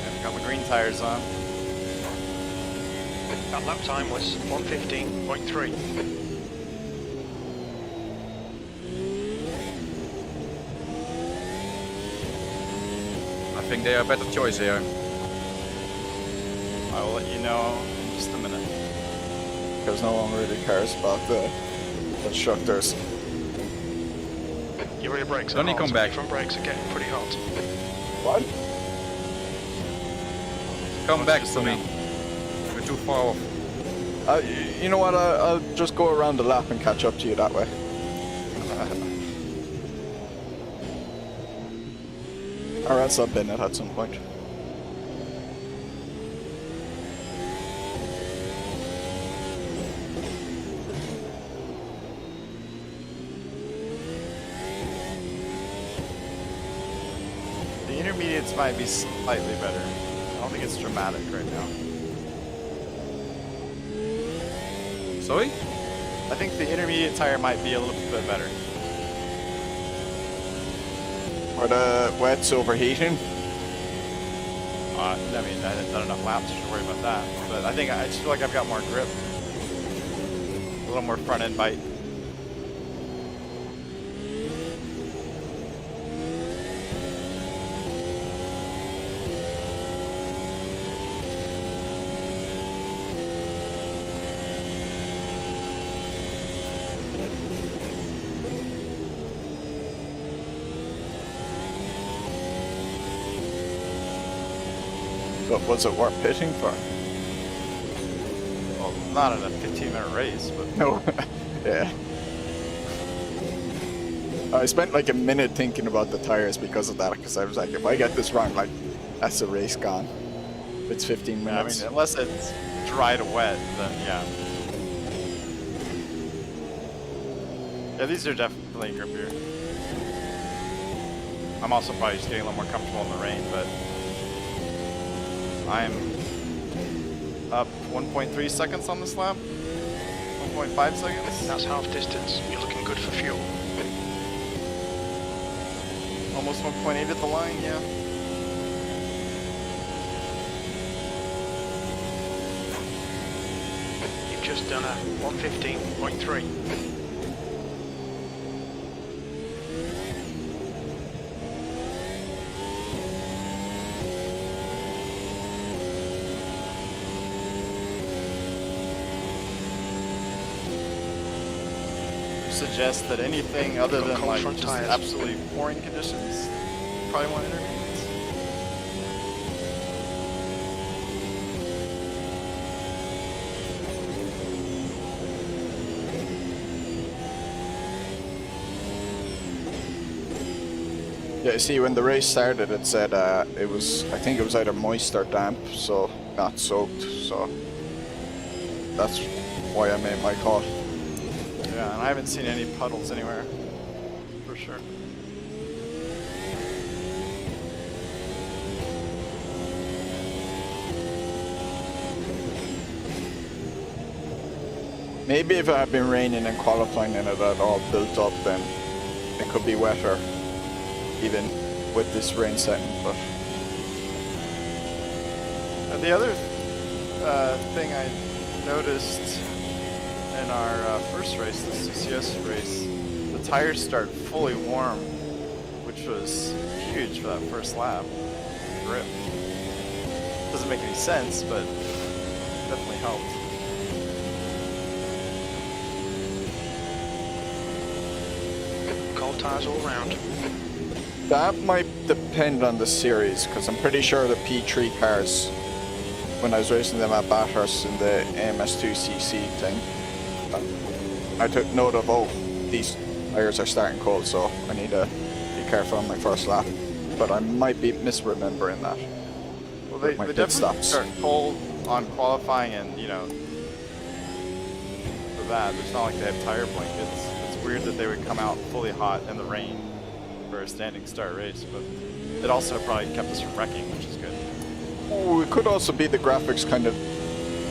I've got my green tires on. That lap time was 1:15.3. I think they are a better choice here. I will let you know in just a minute. Because no one really cares about the constructors. Your rear brakes are Donny, hot. come back. Your front brakes are getting pretty hot. What? Come back to me. We're too far off. You know what? I'll just go around the lap and catch up to you that way. Or else I'll bin it at some point. The intermediates might be slightly better. I don't think it's dramatic right now. Sorry? I think the intermediate tire might be a little bit better. Are the wets overheating? I mean, I haven't done enough laps to worry about that. But I just feel like I've got more grip. A little more front end bite. But was it worth pitting for? Well, not in a 15-minute race, but No. Yeah. I spent like a minute thinking about the tires because of that, because I was like, if I get this wrong, like, that's a race gone. If it's 15 yeah, I minutes. mean, unless it's dry to wet, then yeah. Yeah, these are definitely grippier. I'm also probably just getting a little more comfortable in the rain, but I'm up 1.3 seconds on this lap. 1.5 seconds. That's half distance. You're looking good for fuel. Almost 1.8 at the line, yeah. You've just done a 115.3. Suggest that anything other Got than cold like front just tires. absolutely pouring conditions, probably want intermediates. Yeah, see, when the race started, it said it was, I think it was either moist or damp, so not soaked, so that's why I made my call. Yeah, and I haven't seen any puddles anywhere, for sure. Maybe if it had been raining and qualifying and it had all built up, then it could be wetter, even with this rain setting, but... The other thing I noticed in our first race, the CCS race, the tires start fully warm, which was huge for that first lap. Grip. Doesn't make any sense, but definitely helped. Cold tyres all round. That might depend on the series, because I'm pretty sure the P3 cars, when I was racing them at Bathurst in the AMS2CC thing, I took note of, oh, these tires are starting cold, so I need to be careful on my first lap. But I might be misremembering that. Well, with my they pit definitely stops. start cold on qualifying, and you know, for that, it's not like they have tire blankets. It's weird that they would come out fully hot in the rain for a standing start race, but it also probably kept us from wrecking, which is good. Oh, it could also be the graphics kind of,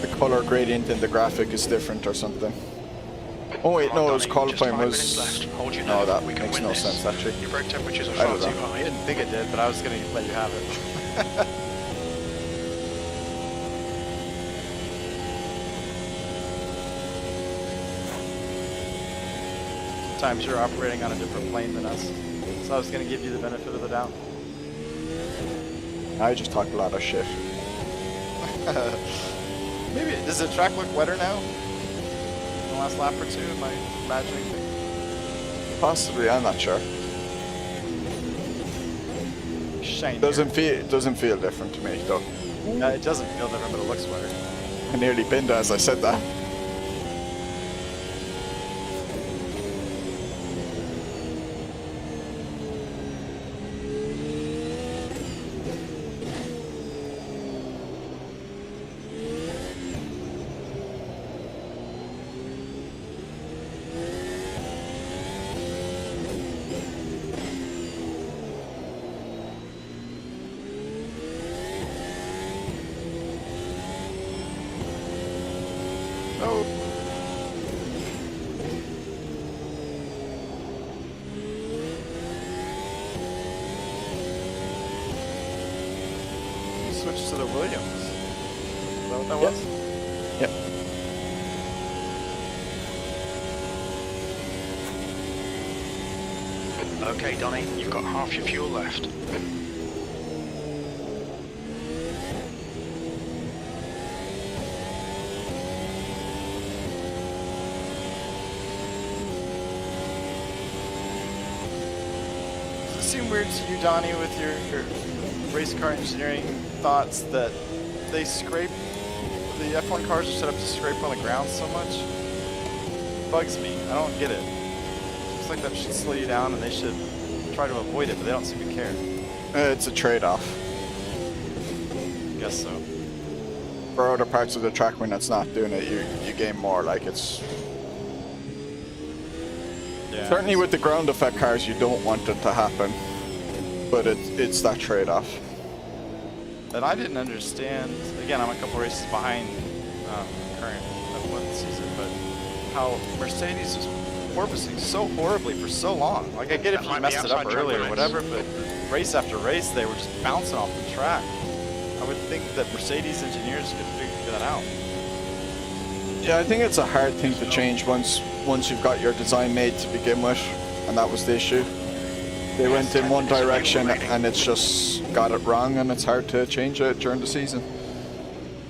the color gradient in the graphic is different or something. Oh wait, Come on, no, it was Donny, just qualifying 5 was... minutes left. Hold your No, nerve. that We can makes win no this. sense actually. Your brake temperatures are I far don't too know. I high. didn't think it did, but I was going to let you have it. Sometimes you're operating on a different plane than us, so I was going to give you the benefit of the doubt. I just talked a lot of shit. Maybe, does the track look wetter now? In the last lap or two, am I imagining things? Possibly, I'm not sure. Shiny. It doesn't feel different to me though. It doesn't feel different, but it looks wetter. I nearly binned as I said that. Oh. Switch to the Williams. Is that what that was? Yep. Okay, Donny, you've got half your fuel left. Does it seem weird to you, Donnie, with your race car engineering thoughts that they scrape, the F1 cars are set up to scrape on the ground so much. Bugs me. I don't get it. Looks like that should slow you down and they should try to avoid it, but they don't seem to care. It's a trade-off. Guess so. For other parts of the track when it's not doing it, you gain more. Like it's Yeah. certainly with the ground effect cars, you don't want it to happen, but it's that trade-off. And I didn't understand, again, I'm a couple races behind current F1 season, but how Mercedes is porpoising so horribly for so long. Like, I get if you messed it up early or whatever, but race after race, they were just bouncing off the track. I would think that Mercedes engineers could figure that out. Yeah, I think it's a hard thing to change once you've got your design made to begin with, and that was the issue. They went in one direction and it's just got it wrong, and it's hard to change it during the season.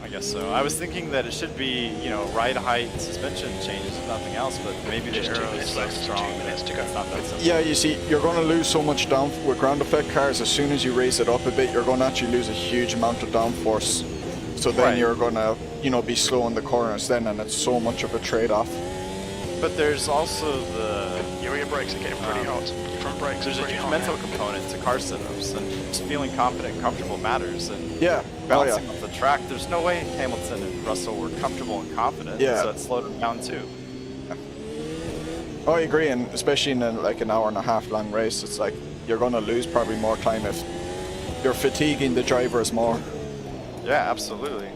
I guess so. I was thinking that it should be, you know, ride height suspension changes if nothing else, but maybe the Just 2 aero is minutes so left, strong 2 minutes to go. it's not that simple. Yeah, you see, you're going to lose so much down with ground effect cars. As soon as you raise it up a bit, you're going to actually lose a huge amount of downforce. So then Right. you're going to, you know, be slow in the corners then, and it's so much of a trade-off. But there's also the Your rear brakes are getting pretty hot. Your front brakes there's are a pretty huge hot mental now. component to car setups, and just feeling confident and comfortable matters. And Yeah, oh bouncing yeah. off the track, there's no way Hamilton and Russell were comfortable and confident. Yeah. So it slowed them down too. Oh, I agree, and especially in like an hour and a half long race, it's like you're going to lose probably more time if you're fatiguing the drivers more. Yeah, absolutely.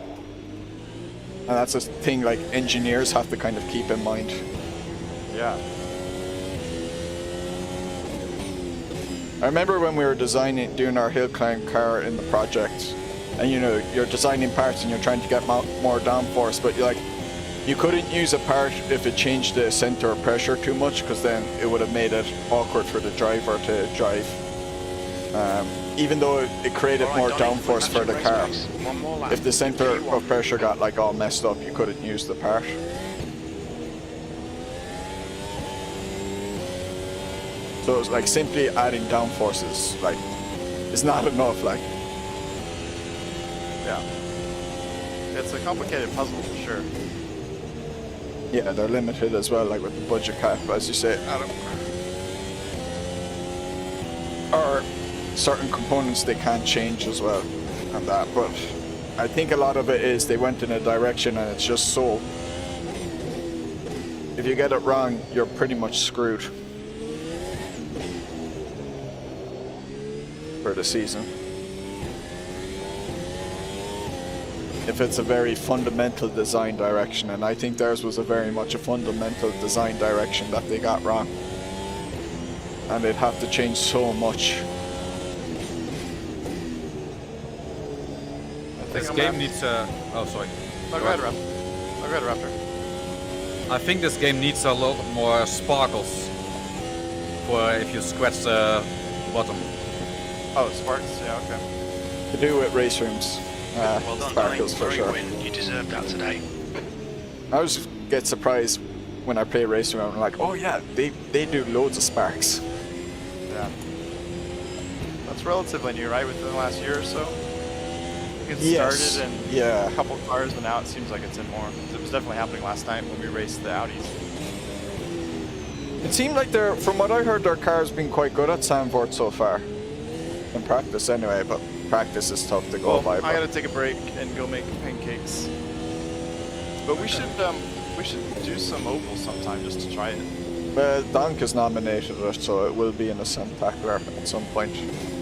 And that's a thing like engineers have to kind of keep in mind. Yeah. I remember when we were doing our hill climb car in the project, and you know, you're designing parts and you're trying to get more downforce, but you couldn't use a part if it changed the center of pressure too much, because then it would have made it awkward for the driver to drive. Even though it created more downforce for the car. One more lap. If the center of pressure got like all messed up, you couldn't use the part. So it was like simply adding downforces, like, it's not enough, like. Yeah. It's a complicated puzzle for sure. Yeah, they're limited as well, like with the budget cap, as you say, Adam. Or certain components they can't change as well, and that. But I think a lot of it is they went in a direction and it's just so. If you get it wrong, you're pretty much screwed for the season. If it's a very fundamental design direction, and I think theirs was a very much a fundamental design direction that they got wrong, and they'd have to change so much. This game needs a... Oh, sorry. Oh, go ahead, Raptor. Oh, go ahead, Raptor. I think this game needs a lot more sparkles for if you scratch the bottom. Oh, Sparks? Yeah, okay. To do with race rooms, Well done, Danny. sparkles for Great sure. win. You deserve that today. I always get surprised when I play race room. I'm like, oh yeah, they do loads of sparks. Yeah. That's relatively new, right? Within the last year or so? It Yes, started in yeah. a couple cars, but now it seems like it's in more. It was definitely happening last night when we raced the Audis. It seemed like from what I heard, their car's been quite good at Sandford so far. In practice anyway, but practice is tough to go Well, by. I but- gotta take a break and go make pancakes. But we should do some ovals sometime just to try it. Well, Donk is nominated it, so it will be in a Sendacular at some point.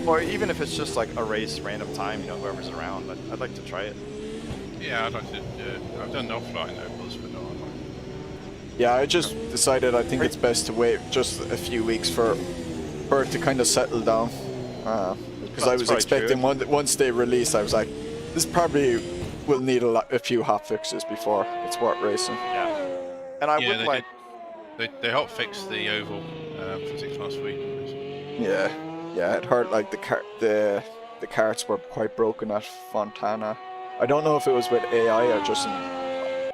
Or even if it's just like a race, random time, you know, whoever's around. But I'd like to try it. Yeah, I'd like to. I've done offline ovals, but not online. Yeah, I just decided I think it's best to wait just a few weeks for it to kind of settle down. Because I That's was probably expecting true. once they release, I was like, this probably will need a few hot fixes before it's worth racing. Yeah. And I Yeah, would they like. They hot fixed the oval physics last week. Yeah, it hurt like the carts were quite broken at Fontana. I don't know if it was with AI or just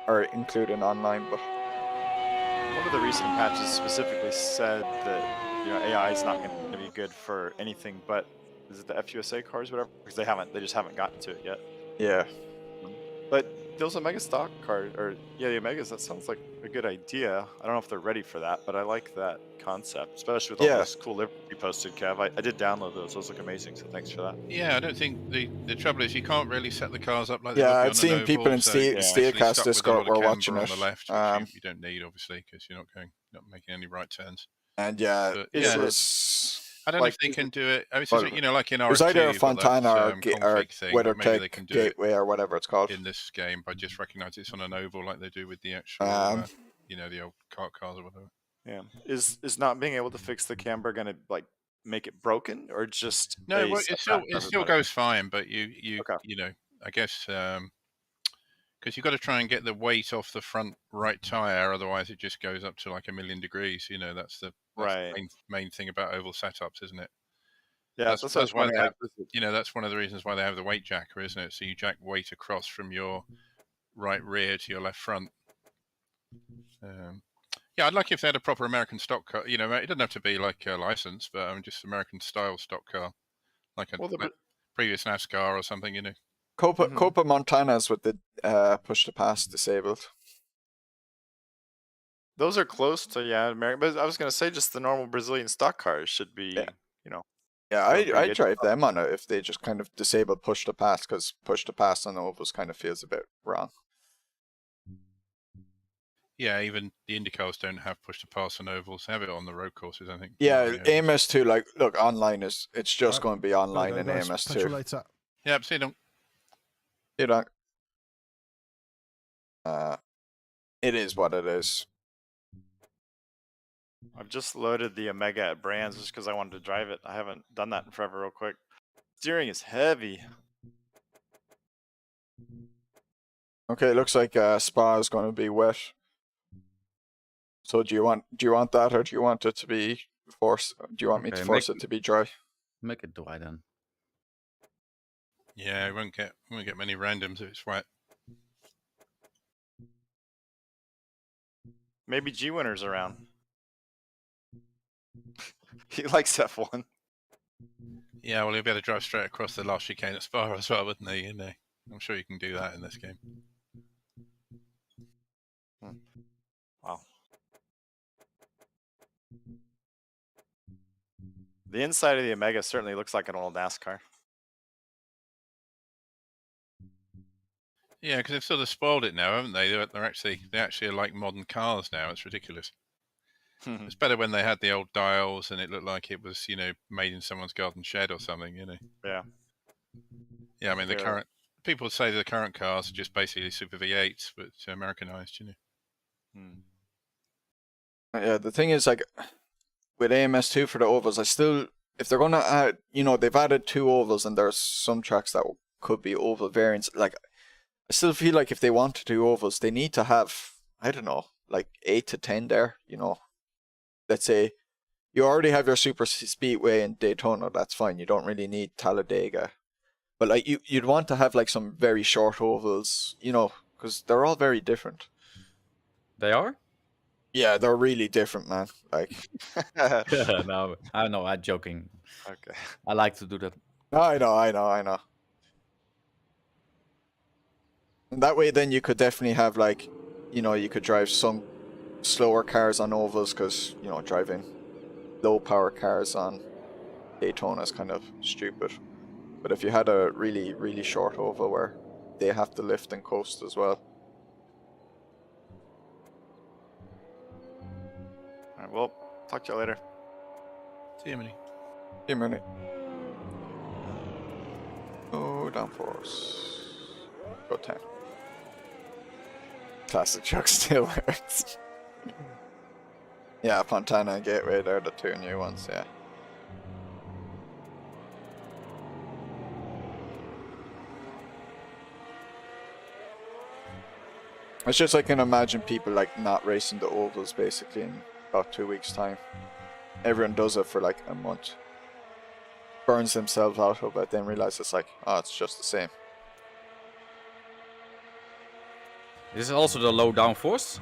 or including online, but One of the recent patches specifically said that, you know, AI is not going to be good for anything but is it the FUSA cars, whatever? Because they just haven't gotten to it yet. Yeah. But those Omega stock cars, or yeah, the Omegas, that sounds like a good idea. I don't know if they're ready for that, but I like that concept, especially with all Yeah. those cool livery you posted, Kev. I did download those. Those look amazing, so thanks for that. Yeah, I don't think the trouble is you can't really set the cars up like they Yeah, would be I've on seen an people oval, in so yeah, you're basically Steelcast stuck with a Discord lot of were camber watching on it. the left, which you don't need obviously because you're not making any right turns. And yeah, But, it yeah. was I don't know Like, if they is can do it. I mean, well, you know, like in it was either RF2, you've got that, Fontana or config thing, but maybe they can WeatherTech do it Gateway or whatever it's called. in this game by just recognise it's on an oval like they do with the actual, you know, the old kart cars or whatever. yeah, is not being able to fix the camber gonna like make it broken, or just No, a well, it still everybody? goes fine, but you Okay. you know, I guess because you've got to try and get the weight off the front right tire, otherwise it just goes up to like 1,000,000 degrees. You know, that's the Right. main thing about oval setups, isn't it? Yeah, that's what I was why wondering. they Like, have, you know, that's one of the reasons why they have the weight jacker, isn't it? So you jack weight across from your right rear to your left front. Yeah, I'd like if they had a proper American stock car. You know, it doesn't have to be like a license, but just American style stock car, like a well, previous NASCAR or something. You know. Copa Montanas with the push to pass disabled. those are close to American. But I was gonna say just the normal Brazilian stock cars should be, Yeah. you know. Yeah, They're pretty I good. drive them on it if they just kind of disable push to pass, because push to pass on ovals kind of feels a bit wrong. Yeah, even the IndyCars don't have push to pass on ovals. They have it on the road courses, I think. Yeah, not the ovals. AMS2, like, look, online it's just Right. going to be Gotta online go, in guys. Catch you AMS2. later. Yeah, see them. You know, it is what it is. I've just loaded the Omega at Brands just because I wanted to drive it. I haven't done that in forever. Real quick, steering is heavy. Okay, looks like Spa is going to be wet. So do you want that, or do you want it to be forced? Do you want me to Okay, force it to be dry? Make it dry then. Yeah, we won't get many randoms if it's wet. Maybe G Winner's around. He likes F1. Yeah, well, he'll be able to drive straight across the last chicane at Spa as well, wouldn't he? You know, I'm sure you can do that in this game. Wow. The inside of the Omega certainly looks like an old NASCAR. Yeah, because they've sort of spoiled it now, haven't they? They actually are like modern cars now. It's ridiculous. It's better when they had the old dials and it looked like it was, you know, made in someone's garden shed or something, you know. Yeah. Yeah, I mean, the Yeah. current people say the current cars are just basically Super V8s, but Americanized, you know. Yeah, the thing is, like, with AMS2 for the ovals, if they're going to add, you know, they've added 2 ovals and there's some tracks that could be oval variants. Like, I still feel like if they want to do ovals, they need to have, I don't know, like 8 to 10 there, you know. Let's say you already have your super speedway in Daytona, that's fine. You don't really need Talladega. But like you'd want to have like some very short ovals, you know, because they're all very different. They are? Yeah, they're really different, man. Like, No, I know, I'm joking. Okay. I like to do that. I know. And that way, then you could definitely have like, you know, you could drive some slower cars on ovals, because, you know, driving low power cars on Daytona is kind of stupid. But if you had a really, really short oval where they have to lift and coast as well. All right, well, talk to you later. See you, Minnie. Give me a minute. Oh, downforce. Go 10. Classic truck still works. Yeah, Fontana and Gateway, they're the 2 new ones, yeah. It's just I can imagine people like not racing the ovals basically in about 2 weeks' time. Everyone does it for like a month. Burns themselves out of it, then realize it's like, oh, it's just the same. Is this also the low downforce?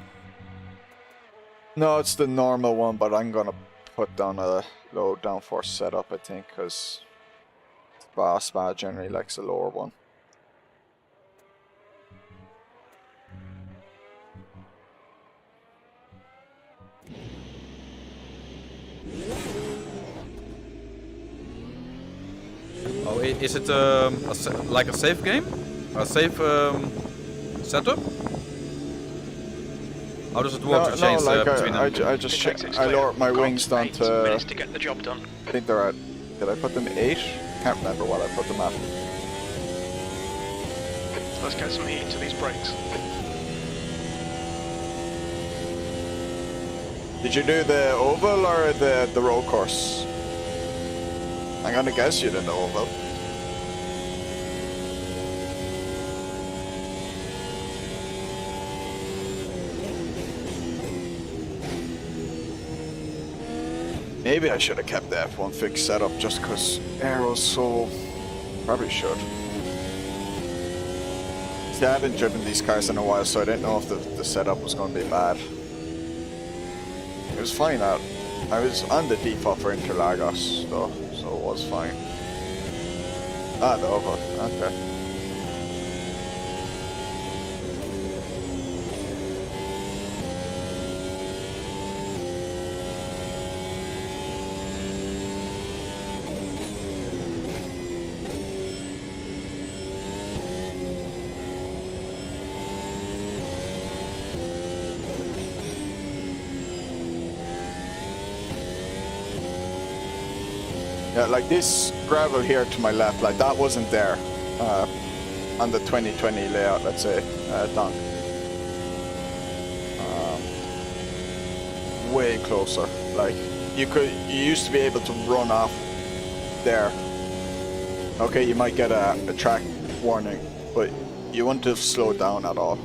No, it's the normal one, but I'm gonna put down a low downforce setup, I think, because But Spa generally likes a lower one. Oh, is it like a safe game? A safe setup? How does it work to change between them? I just I lowered my wings down 8 to. minutes to get the job done. I think they're at. Did I put them 8? Can't remember what I put them at. Let's get some heat into these brakes. Did you do the oval or the road course? I'm gonna guess you did the oval. Maybe I should have kept the F1 fix setup just because aero's so... Probably should. See, I haven't driven these cars in a while, so I didn't know if the setup was going to be bad. It was fine out. I was on the default for Interlagos though, so it was fine. Ah, the oval, okay. Yeah, like this gravel here to my left, like that wasn't there on the 2020 layout, let's say, done. Way closer. Like you used to be able to run off there. Okay, you might get a track warning, but you wouldn't have slowed down at all.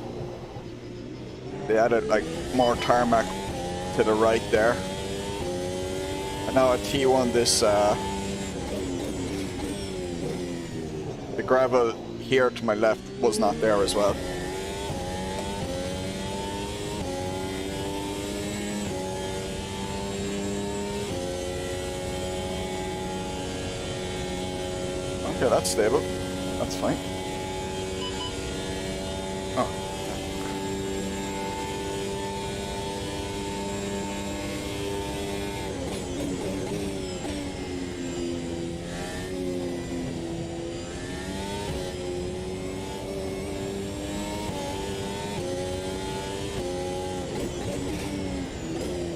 They added like more tarmac to the right there. And now at T1 this the gravel here to my left was not there as well. Okay, that's stable. That's fine. Oh.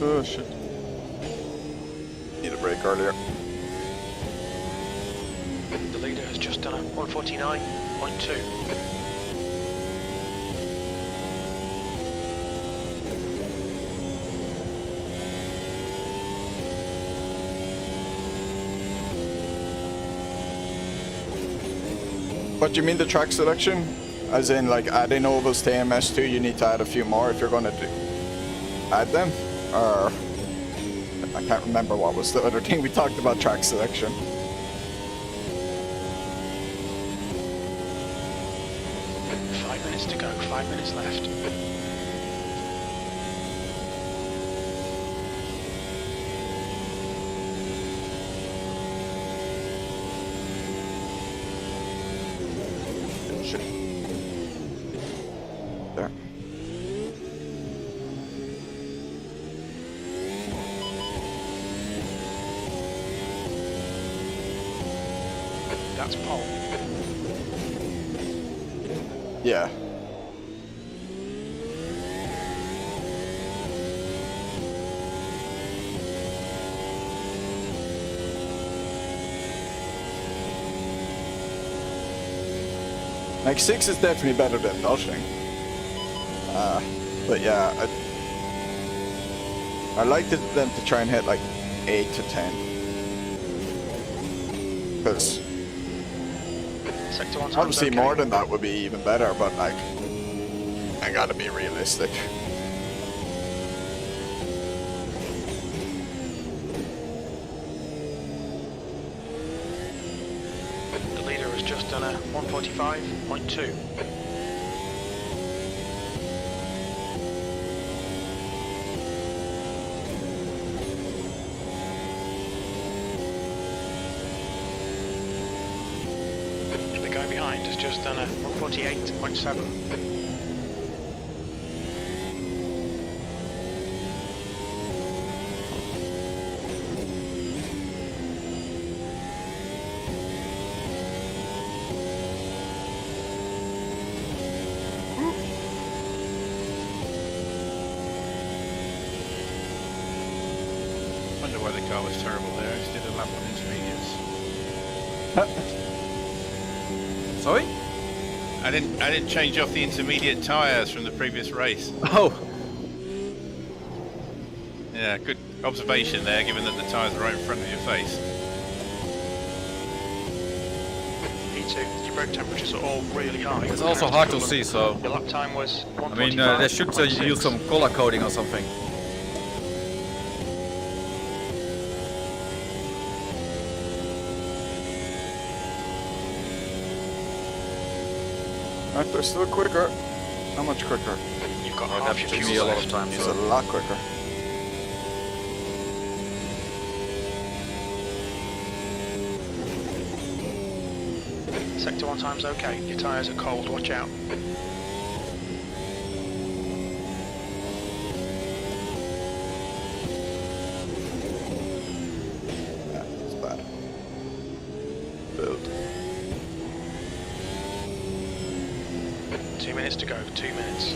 Oh shit. Need a break earlier. The leader has just done a 149.2. What do you mean the track selection? As in like adding ovals to MS2, you need to add a few more if you're going to add them? Or I can't remember what was the other thing we talked about track selection. To go, 5 minutes left. Shit. There. That's pole. Yeah. Like 6 is definitely better than nothing. But yeah, I like them to try and hit like 8 to 10. Because obviously more than that would be even better, but like, I gotta be realistic. The leader has just done a 145.2. just done a 148.7. I wonder why the car was terrible there. I just did a lap on intermediates. Sorry? I didn't change off the intermediate tyres from the previous race. Oh, Yeah, good observation there, given that the tyres are right in front of your face. P2, your brake temperatures are all really high. it's also hard to see, so... Your lap time was I mean, they should use some color coding or something. They're still quicker. How much quicker? You've got Well, half that your took fuel me a lot left. of time, It's a so... lot quicker. Sector 1 time's okay. Your tyres are cold, watch out. Yeah, it's bad. Build. 2 minutes to go, 2 minutes.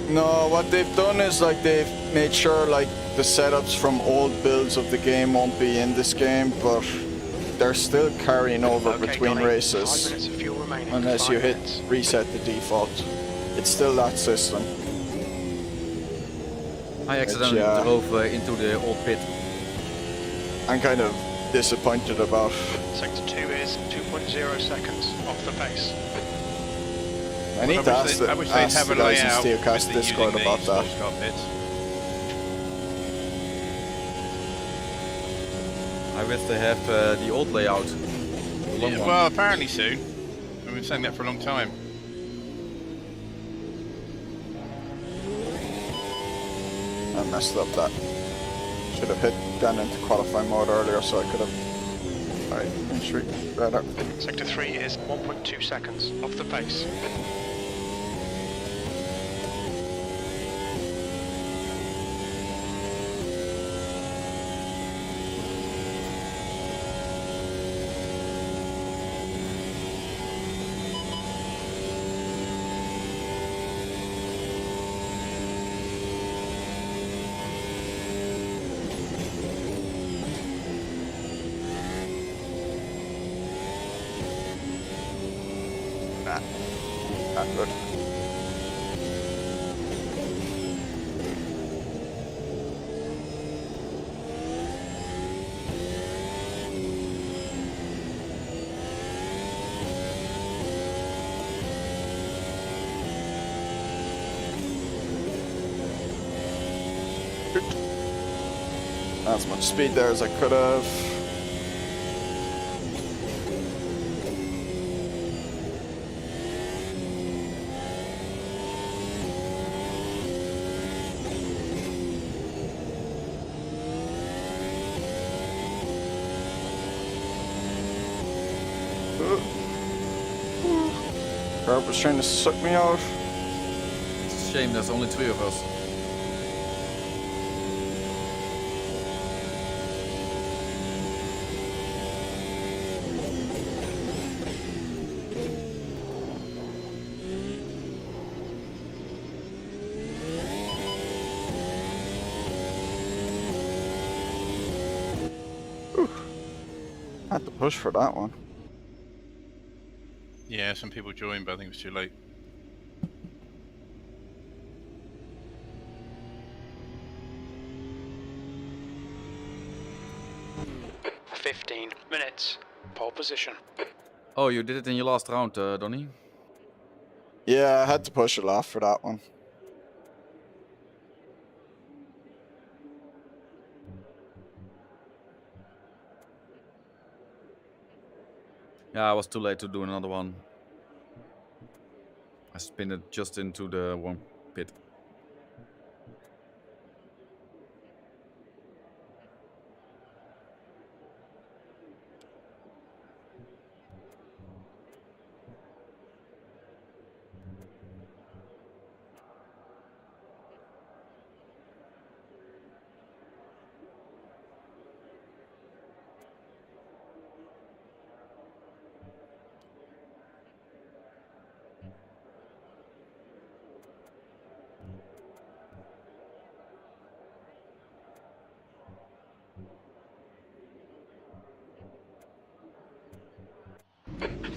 No, what they've done is like they've made sure like the setups from old builds of the game won't be in this game, but they're still carrying over Okay, between Donny, 5 races minutes of fuel remaining. unless 5 you hit minutes. reset the default. It's still that system. I accidentally yeah. drove into the old pit. I'm kind of disappointed about. Sector 2 is 2.0 seconds off the pace. I need to ask I wish they'd ask have the a guys in layout Steelcast with Discord using about the that. sports car pits. I wish they have the old layout. The long Yeah, one. well, apparently soon. We've been saying that for a long time. I messed up that. Should have gone into qualifying mode earlier so I could have. Alright, entry better. Sector 3 is 1.2 seconds off the pace. Not good. Not as much speed there as I could have. Carb was trying to suck me out. It's a shame there's only 3 of us. Had to push for that one. Yeah, some people joined, but I think it was too late. $15 minutes. Pole position. Oh, you did it in your last round, Donny? Yeah, I had to push it off for that one. Yeah, I was too late to do another one. I spin it just into the one pit.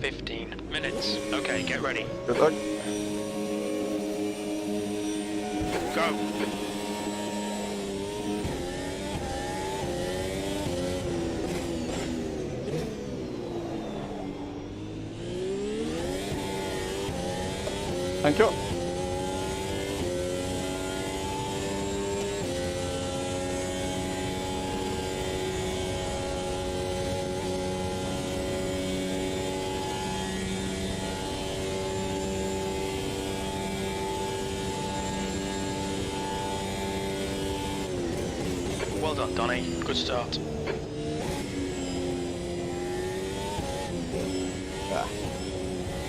15 minutes. Okay, get ready. Good luck. Go. Thank you. Well done, Donny. Good start. Yeah.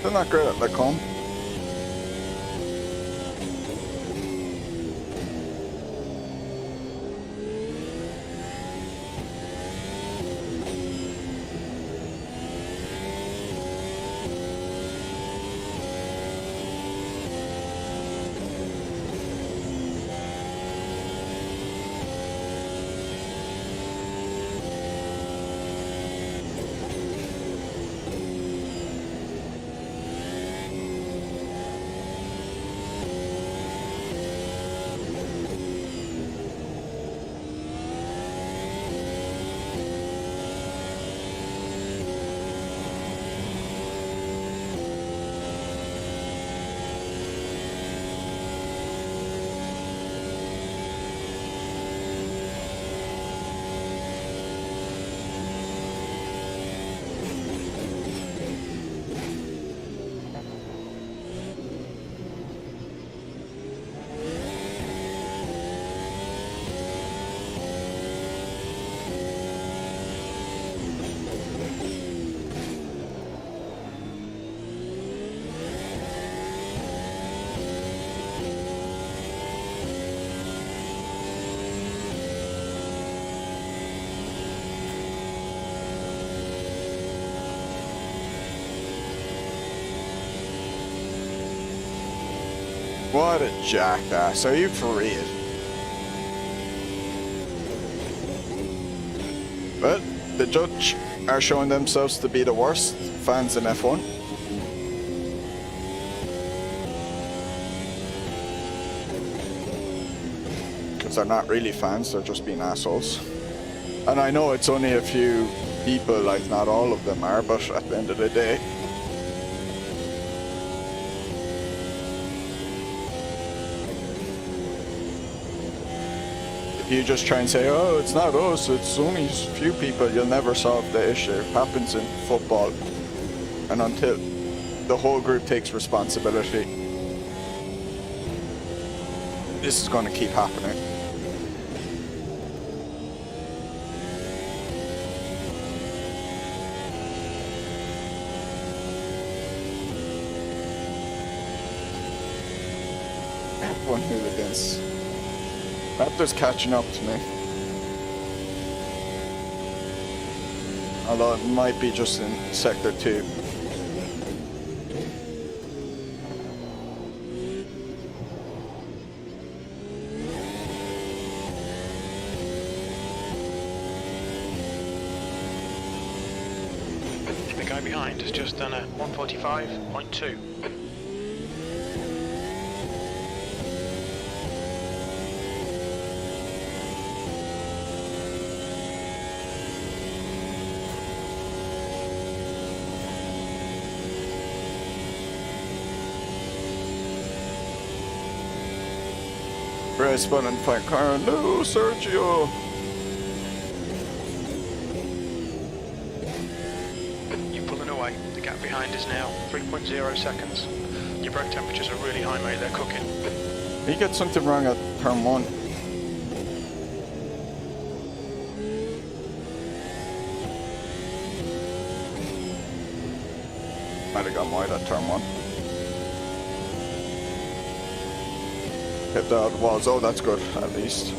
They're not great at the comb. What a jackass. Are you for real? Well, the judge are showing themselves to be the worst fans in F1. Because they're not really fans, they're just being assholes. And I know it's only a few people, like not all of them are, but at the end of the day, if you just try and say, oh, it's not us, it's only a few people, you'll never solve the issue. It happens in football. And until the whole group takes responsibility, this is going to keep happening. F1 hooligans. Raptor's catching up to me. Although it might be just in Sector 2. The guy behind has just done a 145.2. Race button, fight car. No, Sergio. You're pulling away. The gap behind is now 3.0 seconds. Your brake temperatures are really high, mate. They're cooking. He got something wrong at turn 1. Might have gone wide at turn 1. Hit the walls. Oh, that's good, at least.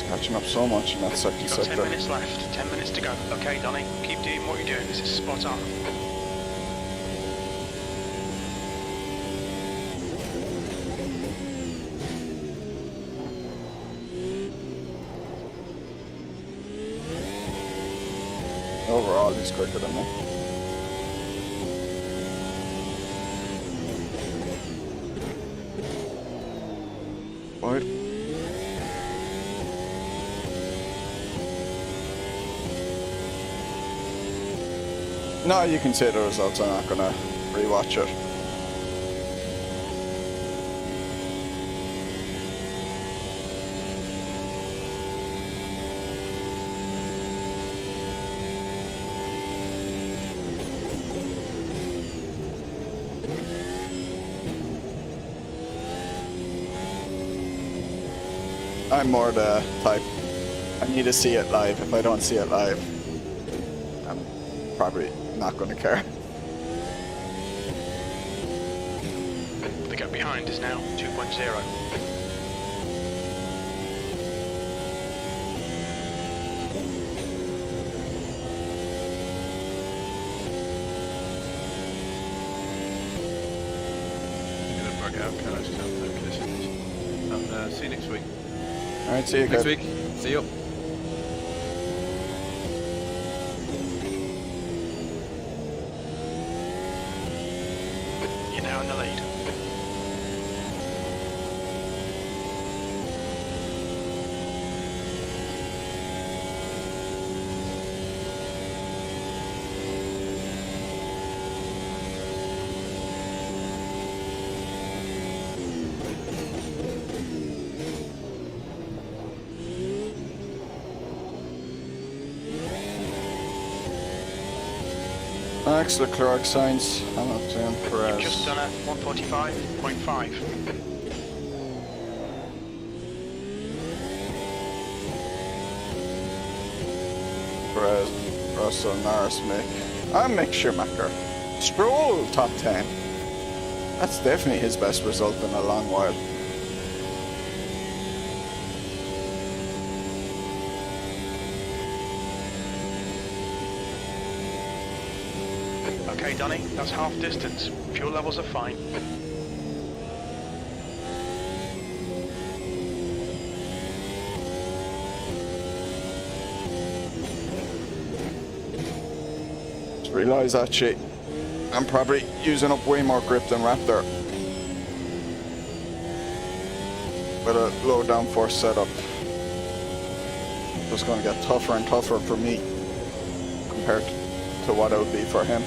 catching up so much in that second You've got 10 sector. minutes left. 10 minutes to go. Okay, Donny, keep doing what you're doing. This is spot on. Overall, he's quicker than me. Wide. No, you can see the results. I'm not gonna rewatch it. I'm more the type, I need to see it live. If I don't see it live, I'm probably not going to care. The gap behind is now 2.0. I'm going to bug out cars. See you next week. Alright, see you Next guys. week. See you. You're now in the lead. Next, the Clark signs. Hamilton, You've Perez. just done a 145.5. Perez, Russell, Norris, Mick. I'm Mick Schumacher. Stroll, top 10. That's definitely his best result in a long while. Okay, Donny, that's half distance. Fuel levels are fine. Just realised actually, I'm probably using up way more grip than Raptor. With a low downforce setup. It's going to get tougher and tougher for me compared to what it would be for him.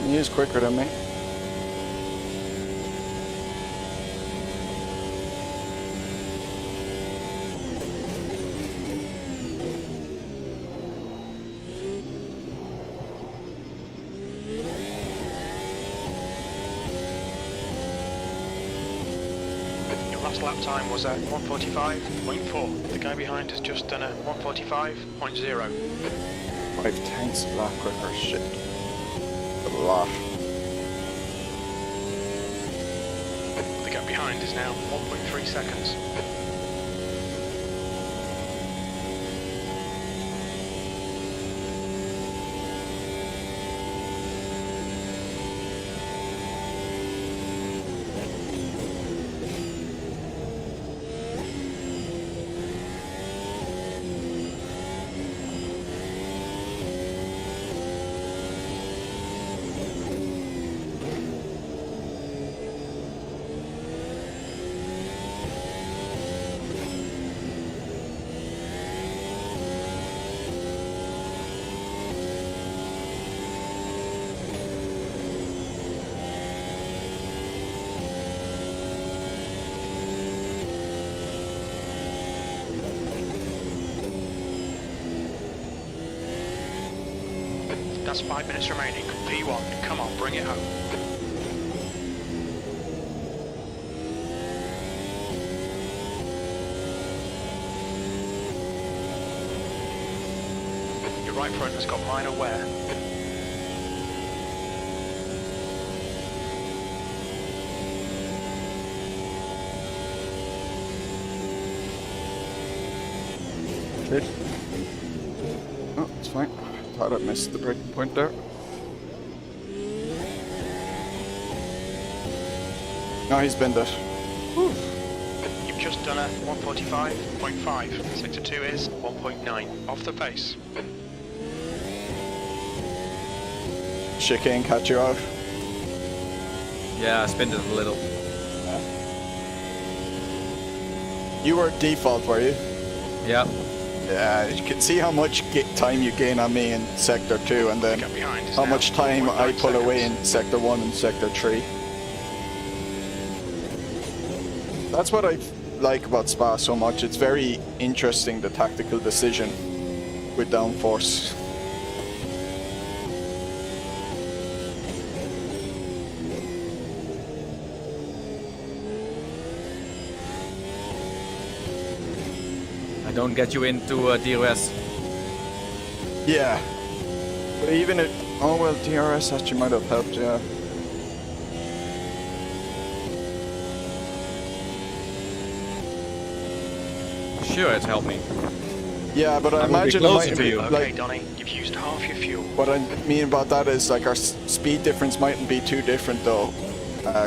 He is quicker than me. Your last lap time was at 145.4. The guy behind has just done a 145.0. 5 tenths a lot quicker, shit. A lot. The gap behind is now 1.3 seconds. That's 5 minutes remaining. P1, come on, bring it home. Your right front has got minor wear. Good. Oh, it's fine. Thought I missed the breaking point there. No, he's been that. You've just done a 145.5. Sector 2 is 1.9. Off the pace. Chicane catch you out. Yeah, I spinned it a little. You were default, were you? Yeah. Yeah, you can see how much time you gain on me in Sector 2 and then Get behind. how much time I pull away in Sector 1 and Sector 3. That's what I like about Spa so much. It's very interesting, the tactical decision with downforce. I don't get you into DRS. Yeah. But even if... Oh well, DRS actually might have helped, yeah. Sure, it's helped me. Yeah, but I I'm gonna be imagine it closer might to be you. Okay, like... Donny, you've used half your fuel. What I mean about that is like our speed difference mightn't be too different though,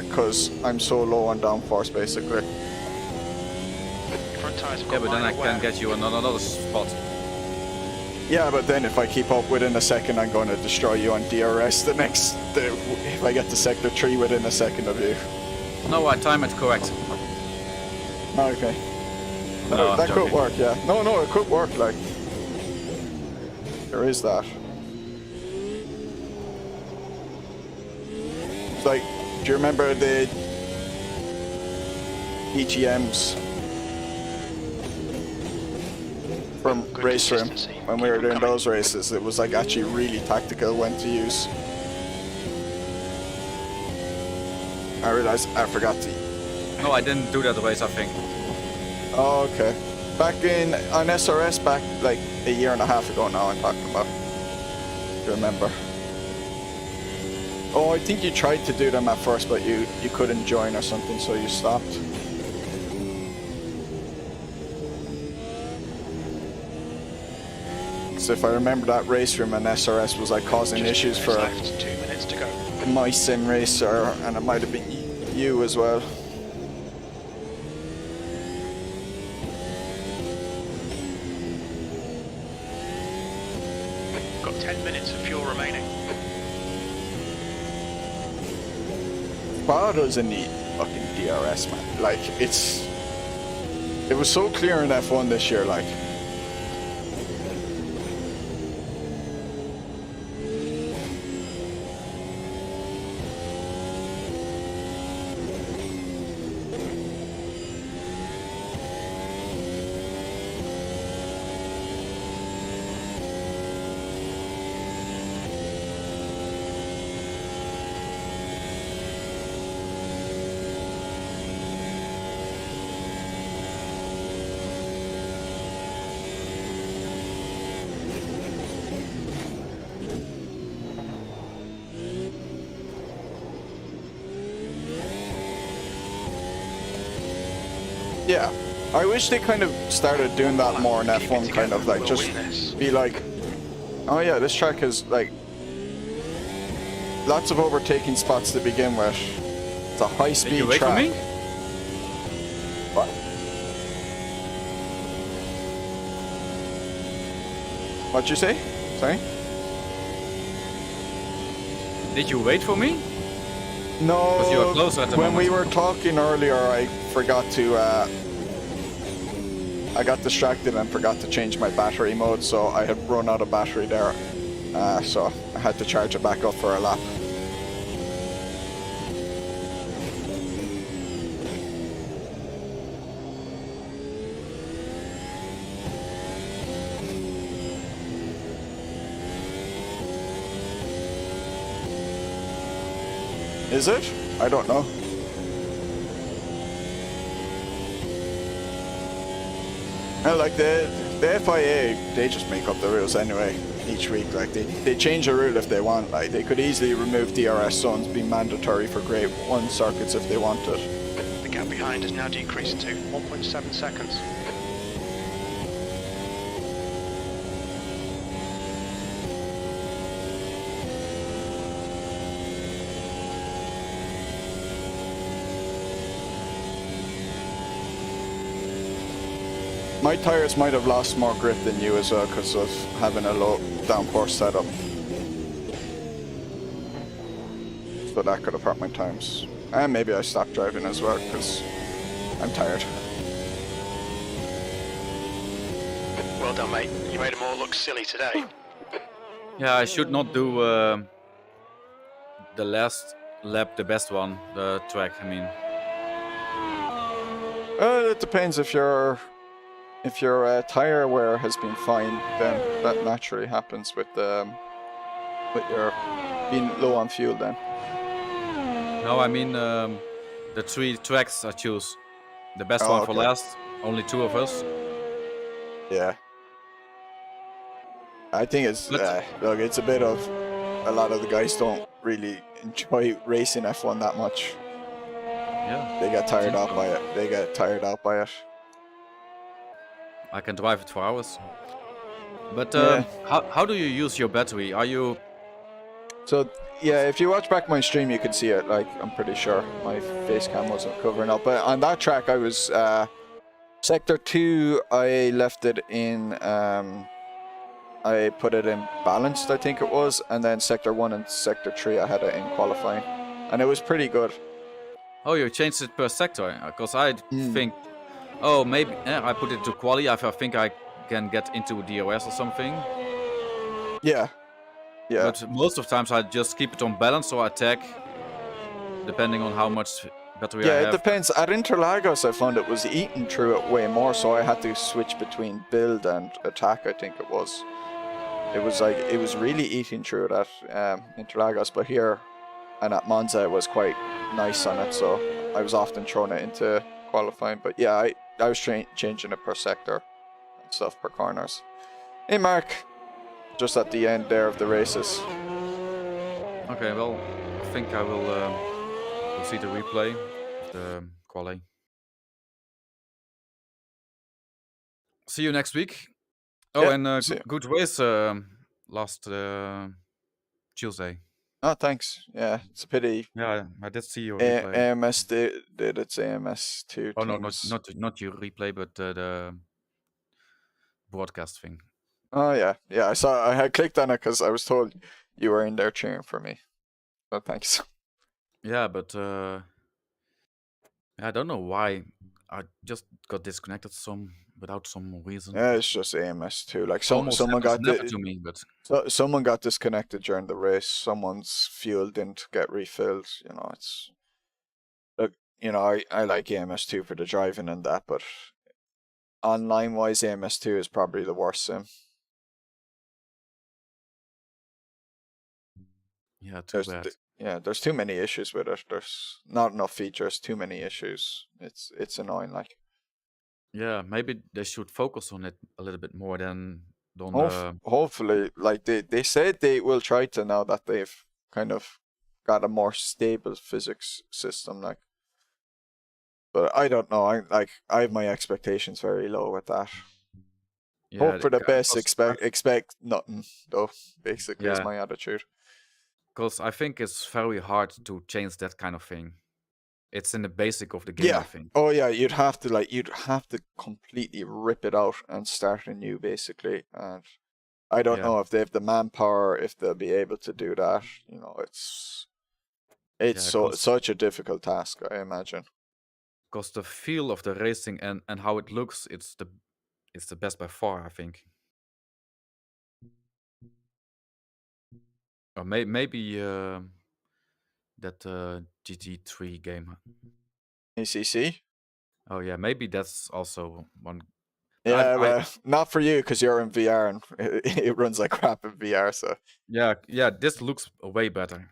because I'm so low on downforce basically. Front tyres have got Yeah, but then I minor wear. can get you on another spot. Yeah, but then if I keep up within a second, I'm going to destroy you on DRS if I get to Sector 3 within a second of you. No, I time it correct. Okay. No, I'm that could joking. work, yeah. No, it could work, like. There is that. It's like, do you remember the EGMs from Good Race Room? consistency. When we Keep were them doing coming. those races, it was like actually really tactical when to use. I realized I forgot to. No, I didn't do that race, I think. Oh, okay. Back on SRS, back like a year and a half ago now, I'm talking about. Do you remember? Oh, I think you tried to do them at first, but you couldn't join or something, so you stopped. So if I remember, that race room and SRS was like causing Just issues 2 for minutes left, 2 minutes to go. my sim racer, and it might have been you as well. Got 10 minutes of fuel remaining. Spa doesn't need fucking DRS, man. Like, it was so clear in F1 this year, like. Yeah, I wish they kind of started doing that more in Keep it F1, kind together, of like we'll just win this. be like, oh yeah, this track has like lots of overtaking spots to begin with. It's a Did high-speed you wait track. for me? What? What'd you say? Sorry? Did you wait for me? No, Because you are closer at the when moment. we were talking earlier, I forgot to, I got distracted and forgot to change my battery mode, so I had run out of battery there. So I had to charge it back up for a lap. Is it? I don't know. Well, like the FIA, they just make up the rules anyway each week. Like they change a rule if they want. Like they could easily remove DRS zones, be mandatory for Grade 1 circuits if they wanted. The gap behind has now decreased to 1.7 seconds. My tires might have lost more grip than you as well because of having a low downforce setup. So that could have hurt my times. And maybe I stopped driving as well because I'm tired. Well done, mate. You made them all look silly today. Yeah, I should not do the last lap, the best one, the track. I mean, It depends if your tire wear has been fine, then that naturally happens with your being low on fuel then. no, I mean the 3 tracks I choose. The best one for okay. last. Only 2 of us. Yeah. I think it's But- look, it's a bit of a lot of the guys don't really enjoy racing F1 that much. Yeah, They get tired think out so. by it. They get tired out by it. I can drive it for hours. But Yeah. how do you use your battery? Are you? So yeah, if you watch back my stream, you can see it. Like I'm pretty sure my face cam wasn't covering up, but on that track I was sector 2. I left it in. I put it in balanced, I think it was, and then sector 1 and sector 3 I had it in qualifying, and it was pretty good. Oh, you changed it per sector. Because I Mm. think, oh, maybe I put it to quali. I think I can get into DRS or something. Yeah. Yeah. But most of the times I just keep it on balance or attack, depending on how much battery I Yeah, have. it depends. At Interlagos, I found it was eating through it way more, so I had to switch between build and attack, I think it was. It was like, it was really eating through it at Interlagos, but here and at Monza it was quite nice on it, so I was often throwing it into qualifying. But yeah, I was changing it per sector and stuff, per corners. Hey Mark, just at the end there of the races. Okay, well, I think I will see the replay of the quali. See you next week. Oh, Yeah, and see you. good race last Tuesday. Oh, thanks. Yeah, it's a pity Yeah, I did see your replay. AMS did its AMS2 Oh no, things. not your replay, but the broadcast thing. Oh yeah, yeah. I had clicked on it because I was told you were in there cheering for me. So thanks. Yeah, but I don't know why. I just got disconnected without some reason. Yeah, it's just AMS2. Like Almost someone happens got never to me, but someone got disconnected during the race. Someone's fuel didn't get refilled. You know, it's look. You know, I like AMS2 for the driving and that, but online wise, AMS2 is probably the worst sim. yeah, too bad. There's too many issues with it. There's not enough features, too many issues. It's annoying. Like, Yeah, maybe they should focus on it a little bit more than hopefully, like they said they will try to now that they've kind of got a more stable physics system. Like, but I don't know. I have my expectations very low with that. Hope for the best. Expect nothing though. Basically, is Yeah. my attitude. Because I think it's very hard to change that kind of thing. It's in the basic of the game, I think. Oh yeah, you'd have to completely rip it out and start anew, basically. And I don't Yeah. know if they have the manpower, if they'll be able to do that. You know, it's Yeah, such a difficult task, I imagine. Because the feel of the racing and how it looks, it's the best by far, I think. Or maybe that GT3 game. ACC? Oh yeah, maybe that's also one. Yeah, I- well, not for you because you're in VR and it runs like crap in VR. So Yeah, this looks way better.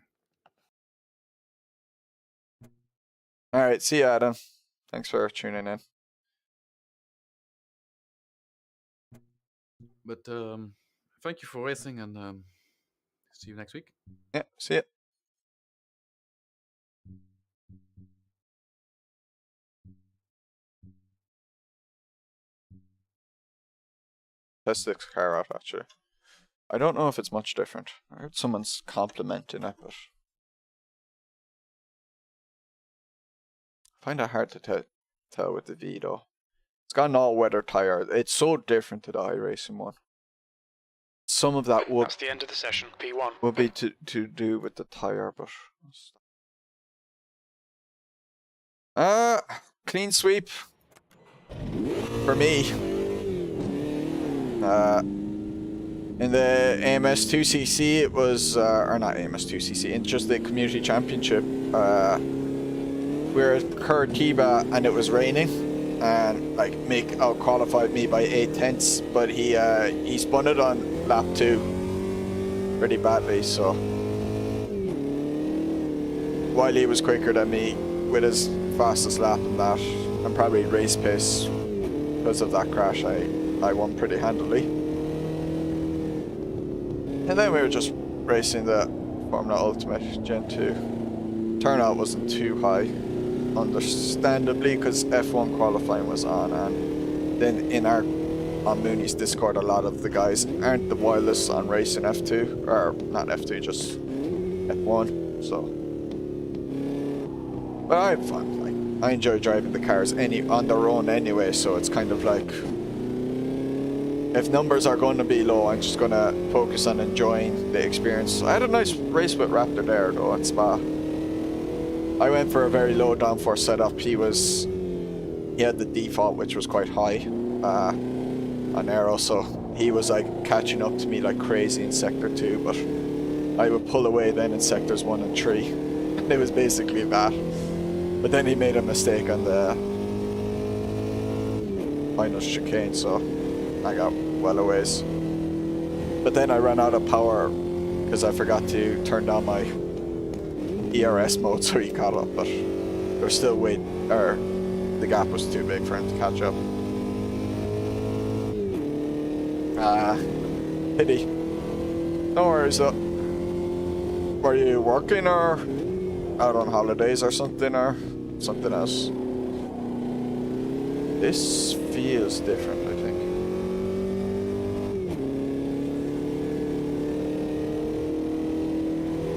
All right, see you, Adam. Thanks for tuning in. But thank you for racing, and see you next week. Yeah, see ya. Test this car out, actually. I don't know if it's much different. I heard someone's complimenting it, but I find it hard to tell with the V, though. It's got an all-weather tire. It's so different to the iRacing one. Some of that That's the end of the session. P1. will be to do with the tire, but clean sweep for me. In the AMS2CC, it was or not AMS2CC, in just the community championship. We were at Curitiba and it was raining, and like Mick out-qualified me by 8/10, but he spun it on lap 2 pretty badly, so while he was quicker than me with his fastest lap and that, and probably race pace because of that crash, I won pretty handily. And then we were just racing the Formula Ultimate Gen 2. Turnout wasn't too high, understandably, because F1 qualifying was on, and then on Mooney's Discord, a lot of the guys aren't the wildest on racing F2, or not F2, just F1, so. But I have fun. Like, I enjoy driving the cars on their own anyway, so it's kind of like, if numbers are going to be low, I'm just going to focus on enjoying the experience. I had a nice race with Raptor there, though, at Spa. I went for a very low downforce setup. He had the default, which was quite high on aero, so he was like catching up to me like crazy in Sector 2, but I would pull away then in Sectors 1 and 3. And it was basically that. But then he made a mistake on the final chicane, so I got well a ways. But then I ran out of power because I forgot to turn down my ERS mode, so he caught up, but there's still the gap was too big for him to catch up. Pity. No worries though. Were you working or out on holidays or something else? This feels different, I think.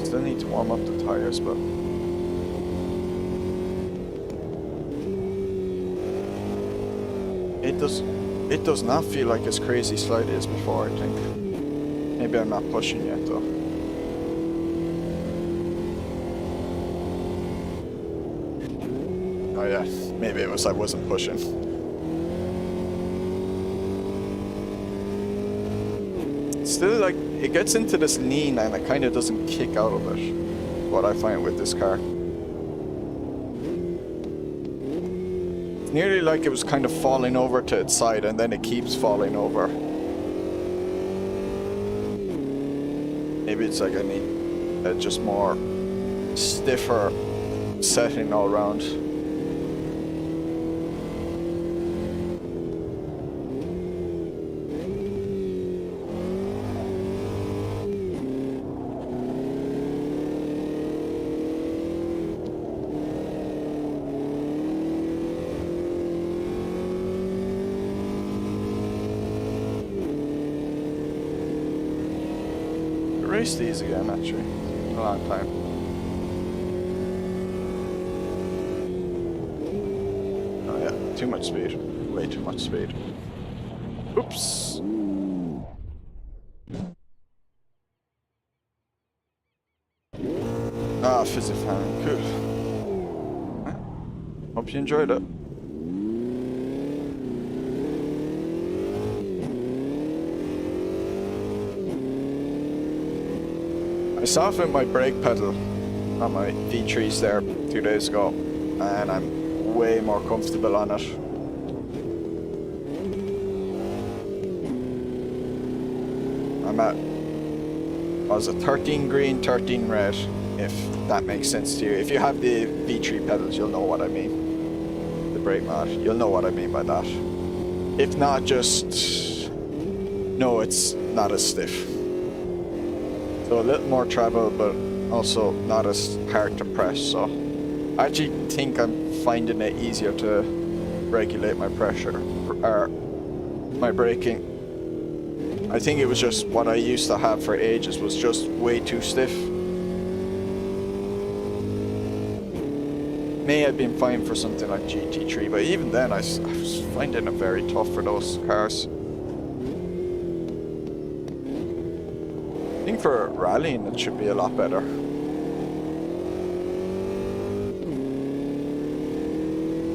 Still need to warm up the tires, but it does not feel like as crazy slidey as before, I think. Maybe I'm not pushing yet though. Oh yeah, maybe it was I wasn't pushing. Still, like, it gets into this lean and it kind of doesn't kick out of it, what I find with this car. It's nearly like it was kind of falling over to its side and then it keeps falling over. Maybe it's like I need a just more stiffer setting all around. Race these again, actually. A long time. Oh yeah, too much speed. Way too much speed. Oops. Ah, fizzy fan. Cool. Hope you enjoyed it. I softened my brake pedal on my V3s there 2 days ago, and I'm way more comfortable on it. I'm at, was it 13 green, 13 red if that makes sense to you. If you have the V3 pedals, you'll know what I mean. The brake mat, you'll know what I mean by that. If not, just know it's not as stiff. So a little more travel, but also not as hard to press. So I actually think I'm finding it easier to regulate my pressure, or my braking. I think it was just what I used to have for ages was just way too stiff. May have been fine for something like GT3, but even then I was finding it very tough for those cars. I think for rallying it should be a lot better.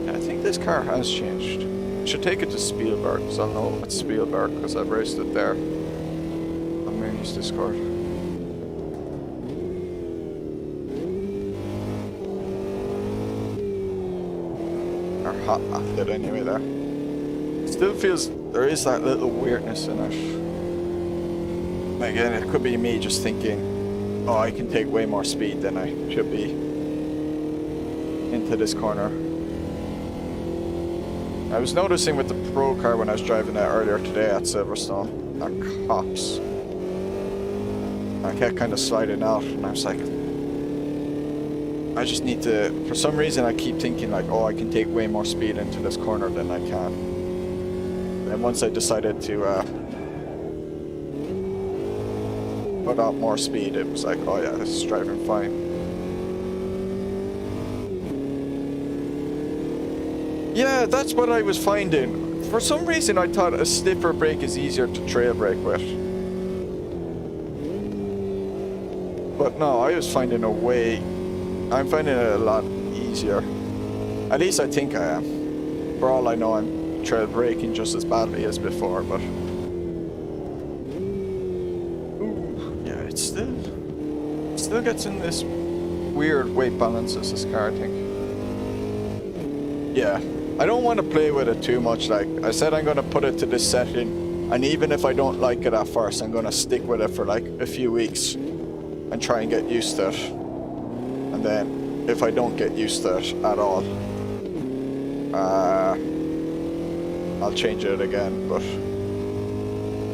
Yeah, I think this car has changed. I should take it to Spielberg, because I'll know it's Spielberg, because I've raced it there on Moonie's Discord. Hot athlete anyway there. Still feels there is that little weirdness in it. Again, it could be me just thinking, oh, I can take way more speed than I should be into this corner. I was noticing with the Pro car when I was driving that earlier today at Silverstone, at Cops, I kept kind of sliding out and I was like, I just need to, for some reason I keep thinking like, oh, I can take way more speed into this corner than I can. And once I decided to put out more speed, it was like, oh yeah, this is driving fine. Yeah, that's what I was finding. For some reason I thought a stiffer brake is easier to trail brake with. But no, I was finding I'm finding it a lot easier. At least I think I am. For all I know, I'm trail braking just as badly as before, but... Ooh, yeah, it still gets in this weird weight balances, this car, I think. Yeah, I don't want to play with it too much. Like I said, I'm going to put it to this setting, and even if I don't like it at first, I'm going to stick with it for like a few weeks and try and get used to it. And then, if I don't get used to it at all, I'll change it again. But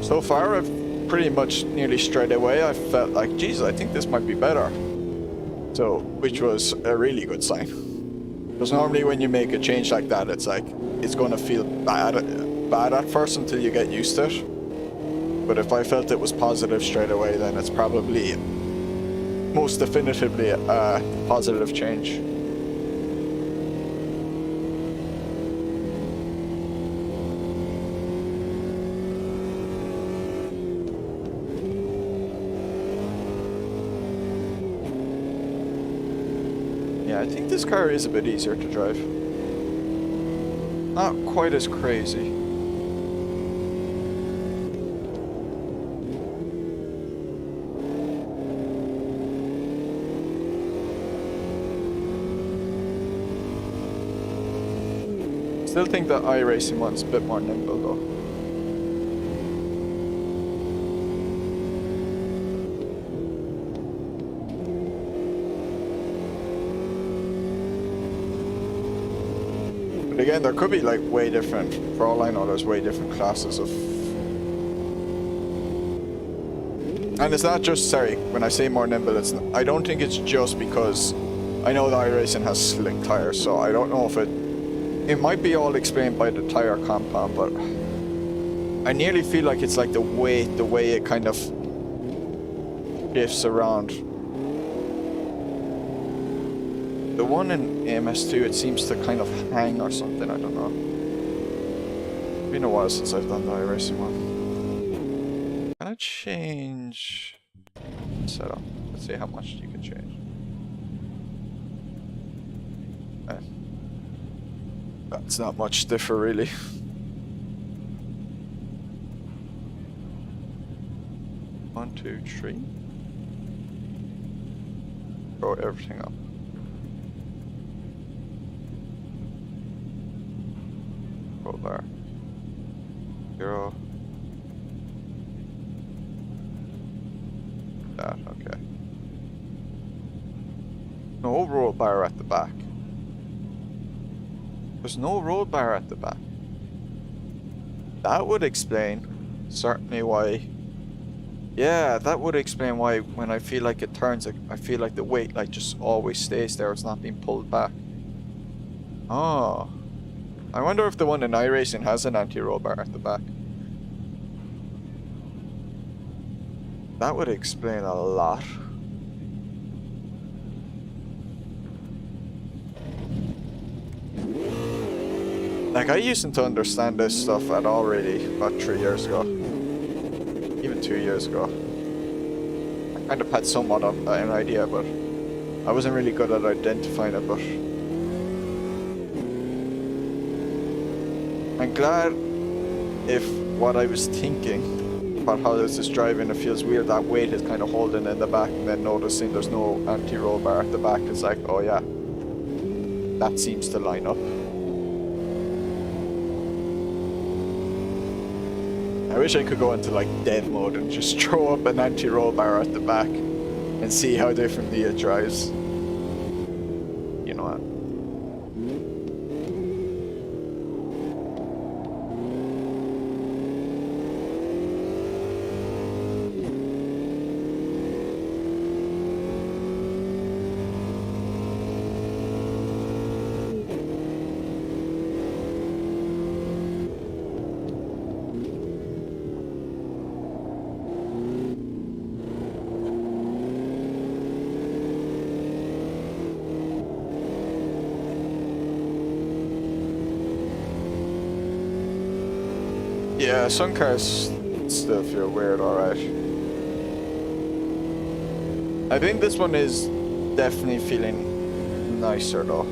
so far, I've pretty much nearly straight away, I felt like, geez, I think this might be better. So, which was a really good sign. Because normally when you make a change like that, it's like, it's going to feel bad at first until you get used to it. But if I felt it was positive straight away, then it's probably most definitively a positive change. Yeah, I think this car is a bit easier to drive. Not quite as crazy. Still think the iRacing one's a bit more nimble though. But again, there could be like way different, for all I know, there's way different classes of... And it's not just, sorry, when I say more nimble, I don't think it's just because I know the iRacing has slick tires, so I don't know if it might be all explained by the tire compound, but I nearly feel like it's like the way it kind of shifts around. The one in AMS2, it seems to kind of hang or something, I don't know. It's been a while since I've done the iRacing one. Can I change setup? Let's see how much you can change. That's not much stiffer, really. One, two, three. Throw everything up. Roll bar. 0. That, okay. no roll bar at the back. There's no roll bar at the back. That would explain certainly why. Yeah, that would explain why when I feel like it turns, I feel like the weight like just always stays there. It's not being pulled back. Oh. I wonder if the one in iRacing has an anti-roll bar at the back. That would explain a lot. Like, I used to understand this stuff at all, really, about 3 years ago. Even 2 years ago. I kind of had somewhat of an idea, but I wasn't really good at identifying it, but I'm glad if what I was thinking about how this is driving, it feels weird, that weight is kind of holding in the back, and then noticing there's no anti-roll bar at the back. It's like, oh yeah, that seems to line up. I wish I could go into like dev mode and just throw up an anti-roll bar at the back and see how differently it drives. You know what? Yeah, some cars still feel weird, alright. I think this one is definitely feeling nicer though.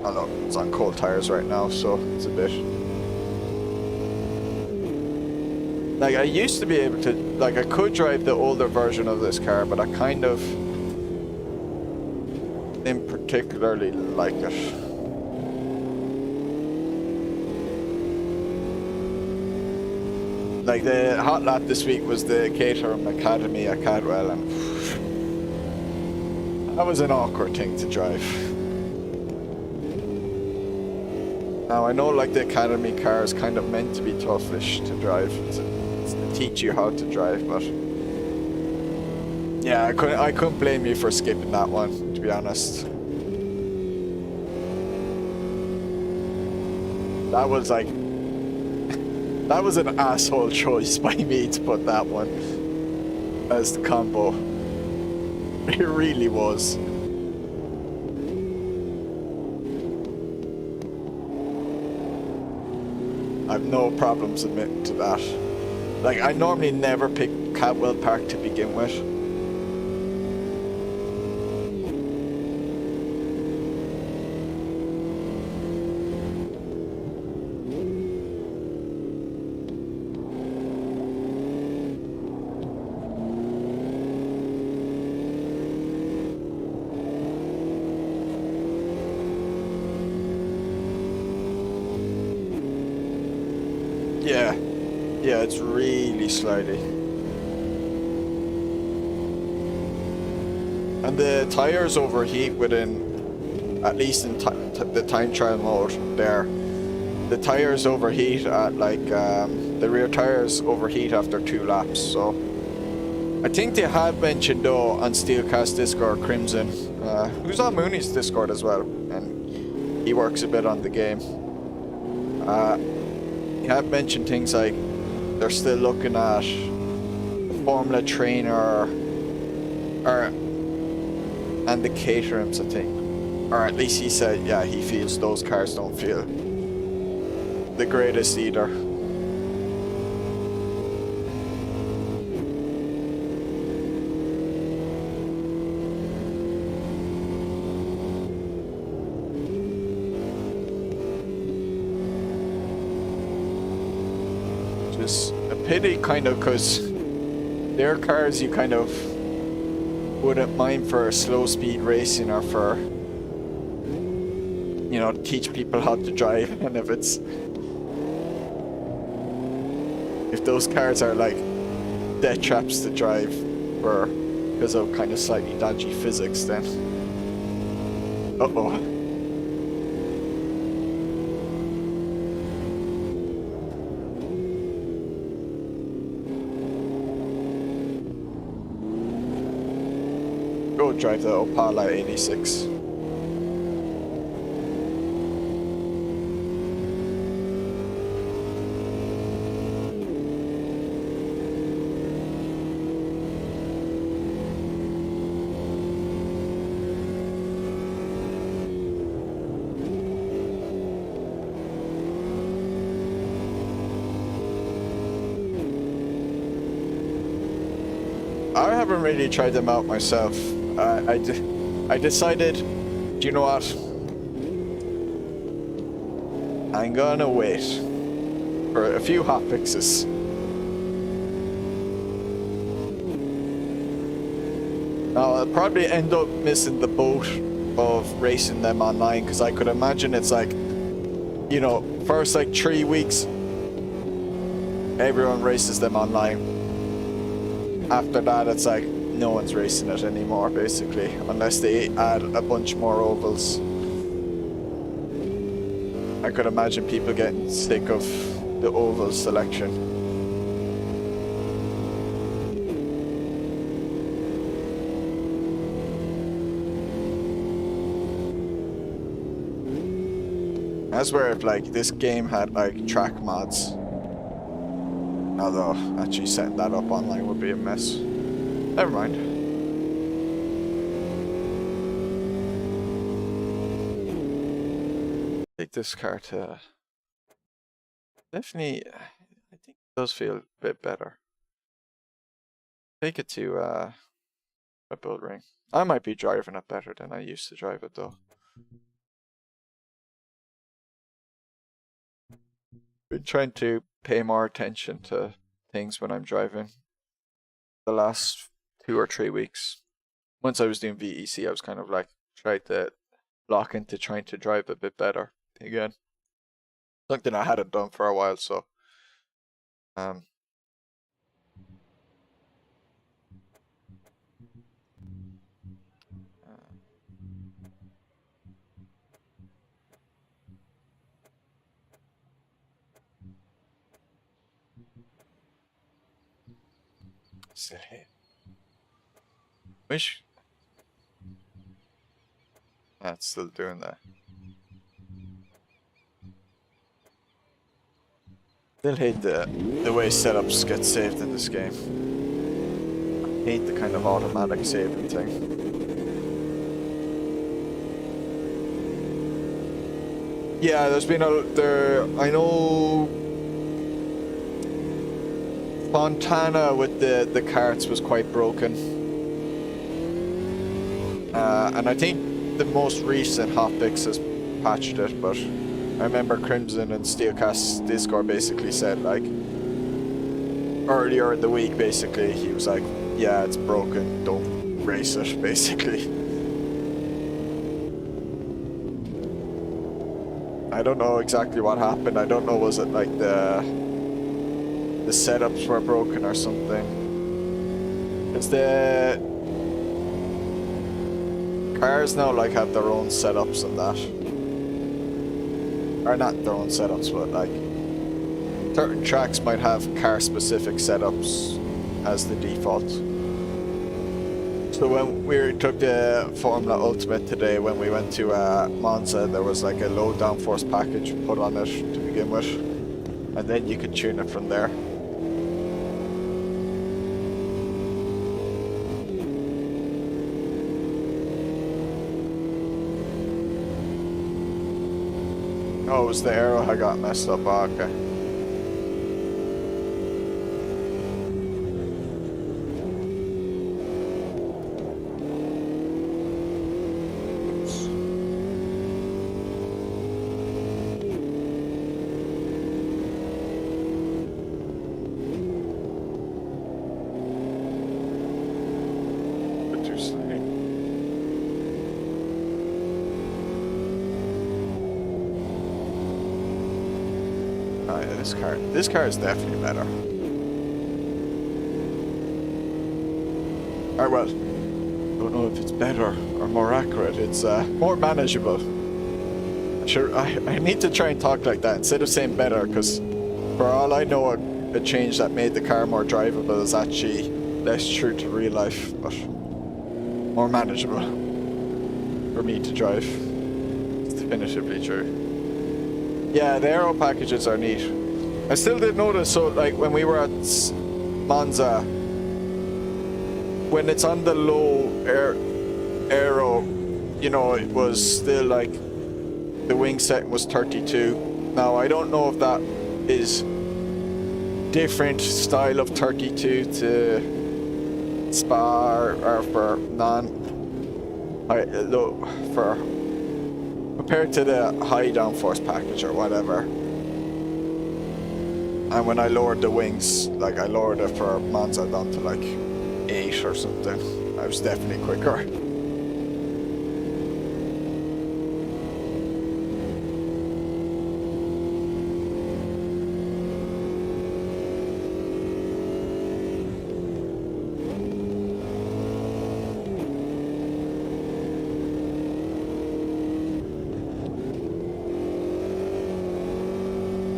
Although it's on cold tires right now, so it's a bit... Like, I used to be able to... Like, I could drive the older version of this car, but I kind of didn't particularly like it. Like, the hot lap this week was the Caterham Academy at Cadwell, and that was an awkward thing to drive. Now, I know, like, the Academy car is kind of meant to be toughish to drive, to teach you how to drive, but yeah, I couldn't blame you for skipping that one, to be honest. That was like... That was an asshole choice by me to put that one as the combo. It really was. I have no problems admitting to that. Like, I normally never pick Cadwell Park to begin with. Yeah, it's really slidey. And the tires overheat within, at least in the time trial mode there. The tires overheat at like, the rear tires overheat after 2 laps, so. I think they had mentioned though on Steelcast Discord, Crimson, who's on Mooney's Discord as well, and he works a bit on the game. He had mentioned things like they're still looking at the Formula Trainer and the Caterhams, I think. Or at least he said, yeah, he feels those cars don't feel the greatest either. A pity, kind of, because their cars you kind of wouldn't mind for slow speed racing or for, you know, teach people how to drive. And if those cars are like death traps to drive for because of kind of slightly dodgy physics then. Uh-oh. Go drive the Opala 86. I haven't really tried them out myself. I decided, do you know what? I'm gonna wait for a few hot fixes. Now, I'll probably end up missing the boat of racing them online, because I could imagine it's like, you know, first like 3 weeks, everyone races them online. After that, it's like no one's racing it anymore, basically, unless they add a bunch more ovals. I could imagine people getting sick of the oval selection. I swear if like this game had like track mods. Although actually setting that up online would be a mess. Never mind. Take this car to definitely, I think it does feel a bit better. Take it to a build ring. I might be driving it better than I used to drive it though. Been trying to pay more attention to things when I'm driving the last 2 or 3 weeks. Once I was doing VEC, I was kind of like tried to lock into trying to drive a bit better again. Something I hadn't done for a while, so still hit. Wish that's still doing that. Still hate the way setups get saved in this game. I hate the kind of automatic saving thing. Yeah, there's been I know Fontana with the carts was quite broken. And I think the most recent hotfix has patched it, but I remember Crimson and Steelcast's Discord basically said, like, earlier in the week, basically, he was like, yeah, it's broken, don't race it, basically. I don't know exactly what happened. I don't know, was it like the setups were broken or something? Because the cars now like have their own setups and that. Or not their own setups, but like certain tracks might have car specific setups as the default. So when we took the Formula Ultimate today, when we went to Monza, there was like a low downforce package put on it to begin with, and then you could tune it from there. Oh, it was the arrow I got messed up. Oh, okay. This car is definitely better. Or well, I don't know if it's better or more accurate. It's more manageable. Sure, I need to try and talk like that instead of saying better, because for all I know, a change that made the car more drivable is actually less true to real life, but more manageable for me to drive. It's definitively true. Yeah, the aero packages are neat. I still did notice, so like when we were at Monza, when it's on the low aero, you know, it was still like the wing setting was 32. Now I don't know if that is different style of 32 to Spa or for for compared to the high downforce package or whatever. And when I lowered the wings, like I lowered it for Monza down to like 8 or something, I was definitely quicker.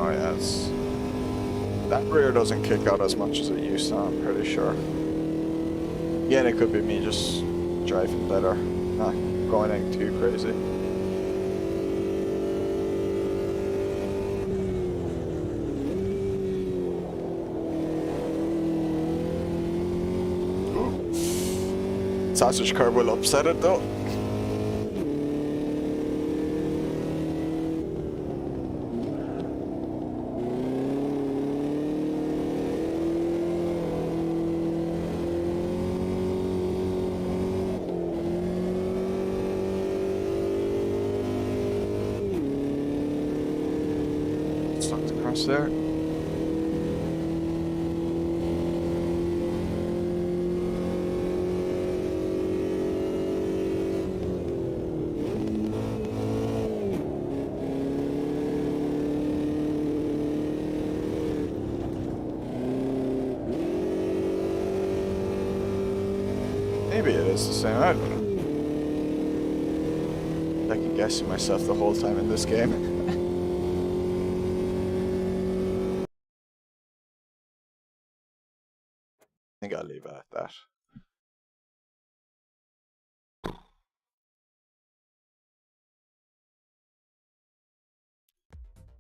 Oh yes. That rear doesn't kick out as much as it used to, I'm pretty sure. Again, it could be me just driving better, not going any too crazy. Ooh. Sausage curb will upset it though. There. Maybe it is the same, I don't know. I can guessing myself the whole time in this game. I think I'll leave it at that.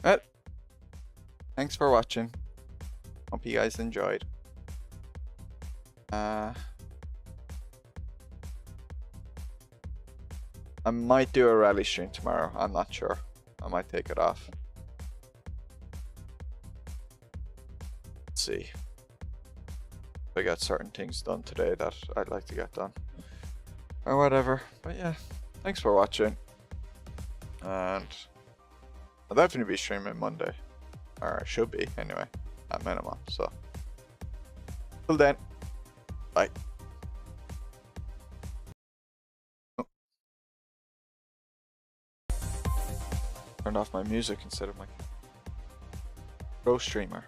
Well, thanks for watching. Hope you guys enjoyed. I might do a rally stream tomorrow. I'm not sure. I might take it off. Let's see. I got certain things done today that I'd like to get done or whatever, but yeah, thanks for watching, and I'll definitely be streaming Monday, or I should be anyway, at minimum. So till then, bye. Oh. Turned off my music instead of my pro streamer.